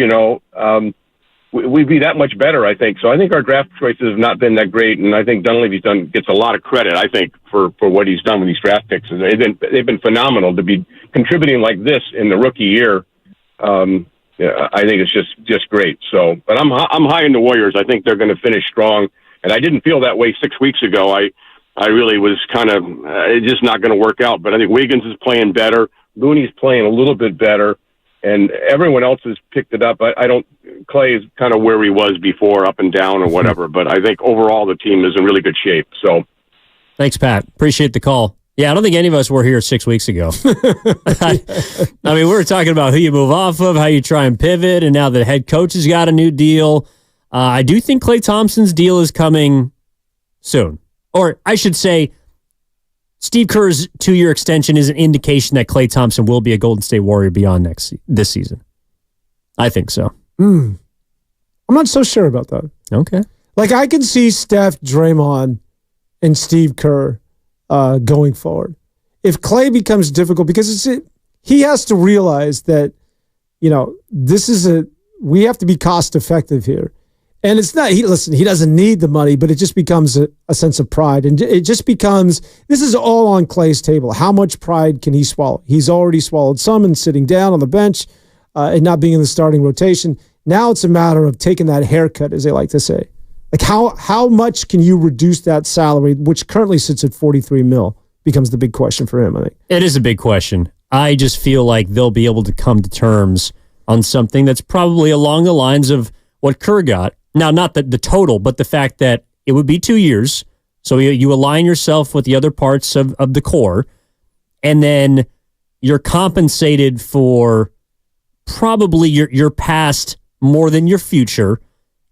we'd be that much better, I think. So I think our draft choices have not been that great, and I think Dunleavy's gets a lot of credit, I think, for what he's done with these draft picks. They've been phenomenal to be contributing like this in the rookie year. I think it's just great. So, but I'm high in the Warriors. I think they're going to finish strong, and I didn't feel that way 6 weeks ago. I really was kind of it's just not going to work out. But I think Wiggins is playing better. Looney's playing a little bit better, and everyone else has picked it up. Clay is kind of where he was before, up and down or whatever. But I think overall the team is in really good shape. So, thanks, Pat. Appreciate the call. Yeah, I don't think any of us were here 6 weeks ago. I mean, we were talking about who you move off of, how you try and pivot, and now the head coach has got a new deal. I do think Klay Thompson's deal is coming soon. Or I should say, Steve Kerr's 2-year extension is an indication that Klay Thompson will be a Golden State Warrior beyond this season. I think so. I'm not so sure about that. Okay. Like, I can see Steph, Draymond, and Steve Kerr going forward. If Klay becomes difficult, because he has to realize that, we have to be cost effective here. And it's not, he doesn't need the money, but it just becomes a sense of pride. And it just becomes, this is all on Klay's table. How much pride can he swallow? He's already swallowed some and sitting down on the bench and not being in the starting rotation. Now it's a matter of taking that haircut, as they like to say. Like, how much can you reduce that salary, which currently sits at $43 million, becomes the big question for him, I think. It is a big question. I just feel like they'll be able to come to terms on something that's probably along the lines of what Kerr got. Now, not the total, but the fact that it would be 2 years. So you align yourself with the other parts of the core, and then you're compensated for probably your past more than your future,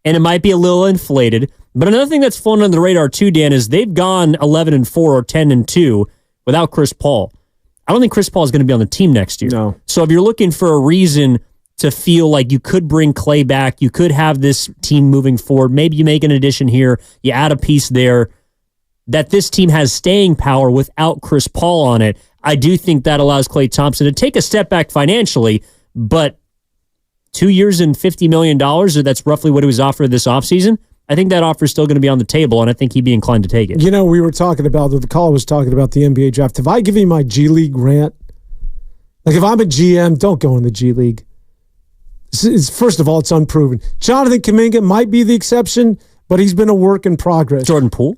and it might be a little inflated. But another thing that's flown under the radar too, Dan, is they've gone 11-4 or 10-2 without Chris Paul. I don't think Chris Paul is going to be on the team next year. No. So if you're looking for a reason to feel like you could bring Klay back, you could have this team moving forward, maybe you make an addition here, you add a piece there, that this team has staying power without Chris Paul on it, I do think that allows Klay Thompson to take a step back financially, but 2 years and $50 million, that's roughly what he was offered this offseason, I think that offer is still going to be on the table, and I think he'd be inclined to take it. We were talking about, the caller was talking about the NBA draft. Have I given you my G League rant? Like, if I'm a GM, don't go in the G League. First of all, it's unproven. Jonathan Kuminga might be the exception, but he's been a work in progress. Jordan Poole?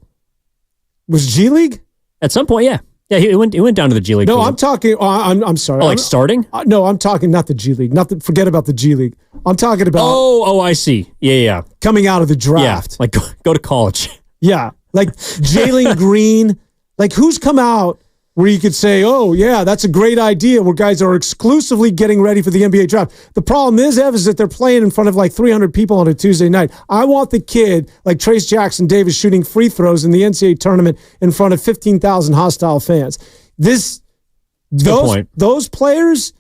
Was G League? At some point, yeah. Yeah, he went down to the G League. No, I'm talking. I'm sorry. Oh, like starting? No, I'm talking not the G League. Forget about the G League. I'm talking about. Oh, I see. Yeah. Coming out of the draft. Yeah, like go to college. Yeah, like Jalen Green. Like, who's come out where you could say, oh, yeah, that's a great idea, where guys are exclusively getting ready for the NBA draft. The problem is, Ev, is that they're playing in front of like 300 people on a Tuesday night. I want the kid like Trace Jackson Davis shooting free throws in the NCAA tournament in front of 15,000 hostile fans. Those players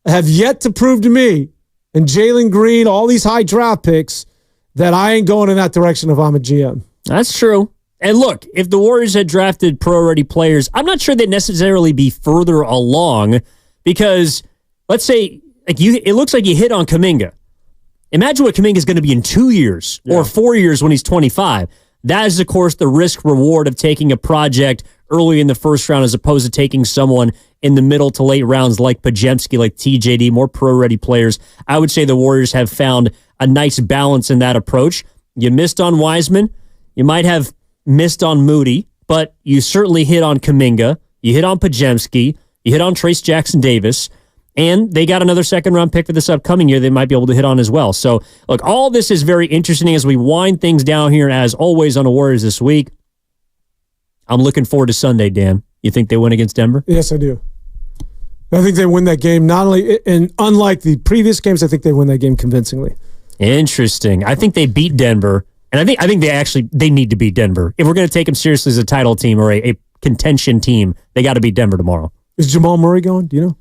have yet to prove to me, and Jalen Green, all these high draft picks, that I ain't going in that direction if I'm a GM. That's true. And look, if the Warriors had drafted pro-ready players, I'm not sure they'd necessarily be further along, because let's say it looks like you hit on Kuminga. Imagine what Kuminga is going to be in 2 years or 4 years when he's 25. That is, of course, the risk-reward of taking a project early in the first round as opposed to taking someone in the middle to late rounds like Pajemski, like TJD, more pro-ready players. I would say the Warriors have found a nice balance in that approach. You missed on Wiseman. You might have missed on Moody, but you certainly hit on Kuminga. You hit on Pajemski. You hit on Trace Jackson Davis. And they got another second-round pick for this upcoming year they might be able to hit on as well. So, look, all this is very interesting as we wind things down here, as always, on the Warriors this week. I'm looking forward to Sunday, Dan. You think they win against Denver? Yes, I do. I think they win that game. Not only, and unlike the previous games, I think they win that game convincingly. Interesting. I think they beat Denver, and I think they need to beat Denver. If we're going to take them seriously as a title team or a contention team, they got to beat Denver tomorrow. Is Jamal Murray going? Do you know?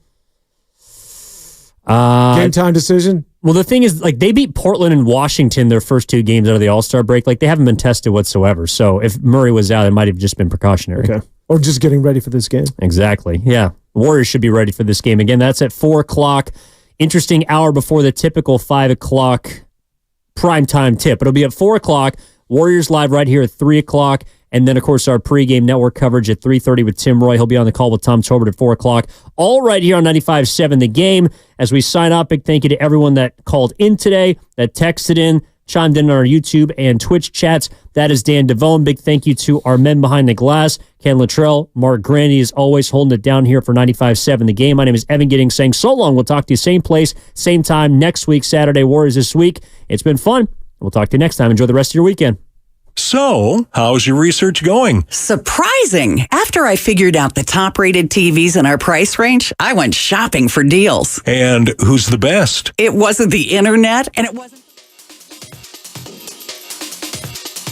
Game time decision? Well, the thing is, like, they beat Portland and Washington their first two games out of the All-Star break. Like, they haven't been tested whatsoever. So if Murray was out, it might have just been precautionary. Okay. Or just getting ready for this game. Exactly. Yeah. Warriors should be ready for this game. Again, that's at 4 o'clock. Interesting hour before the typical 5 o'clock primetime tip. It'll be at 4 o'clock. Warriors live right here at 3 o'clock. And then, of course, our pregame network coverage at 3:30 with Tim Roy. He'll be on the call with Tom Tobert at 4 o'clock. All right here on 95.7 The Game. As we sign off, big thank you to everyone that called in today, that texted in, chimed in on our YouTube and Twitch chats. That is Dan Devone. Big thank you to our men behind the glass, Ken Luttrell, Mark Grandy is always holding it down here for 95.7 The Game. My name is Evan Giddings saying so long. We'll talk to you same place, same time next week, Saturday. Warriors this week. It's been fun. We'll talk to you next time. Enjoy the rest of your weekend. So, how's your research going? Surprising. After I figured out the top-rated TVs in our price range, I went shopping for deals. And who's the best? It wasn't the internet, and it wasn't...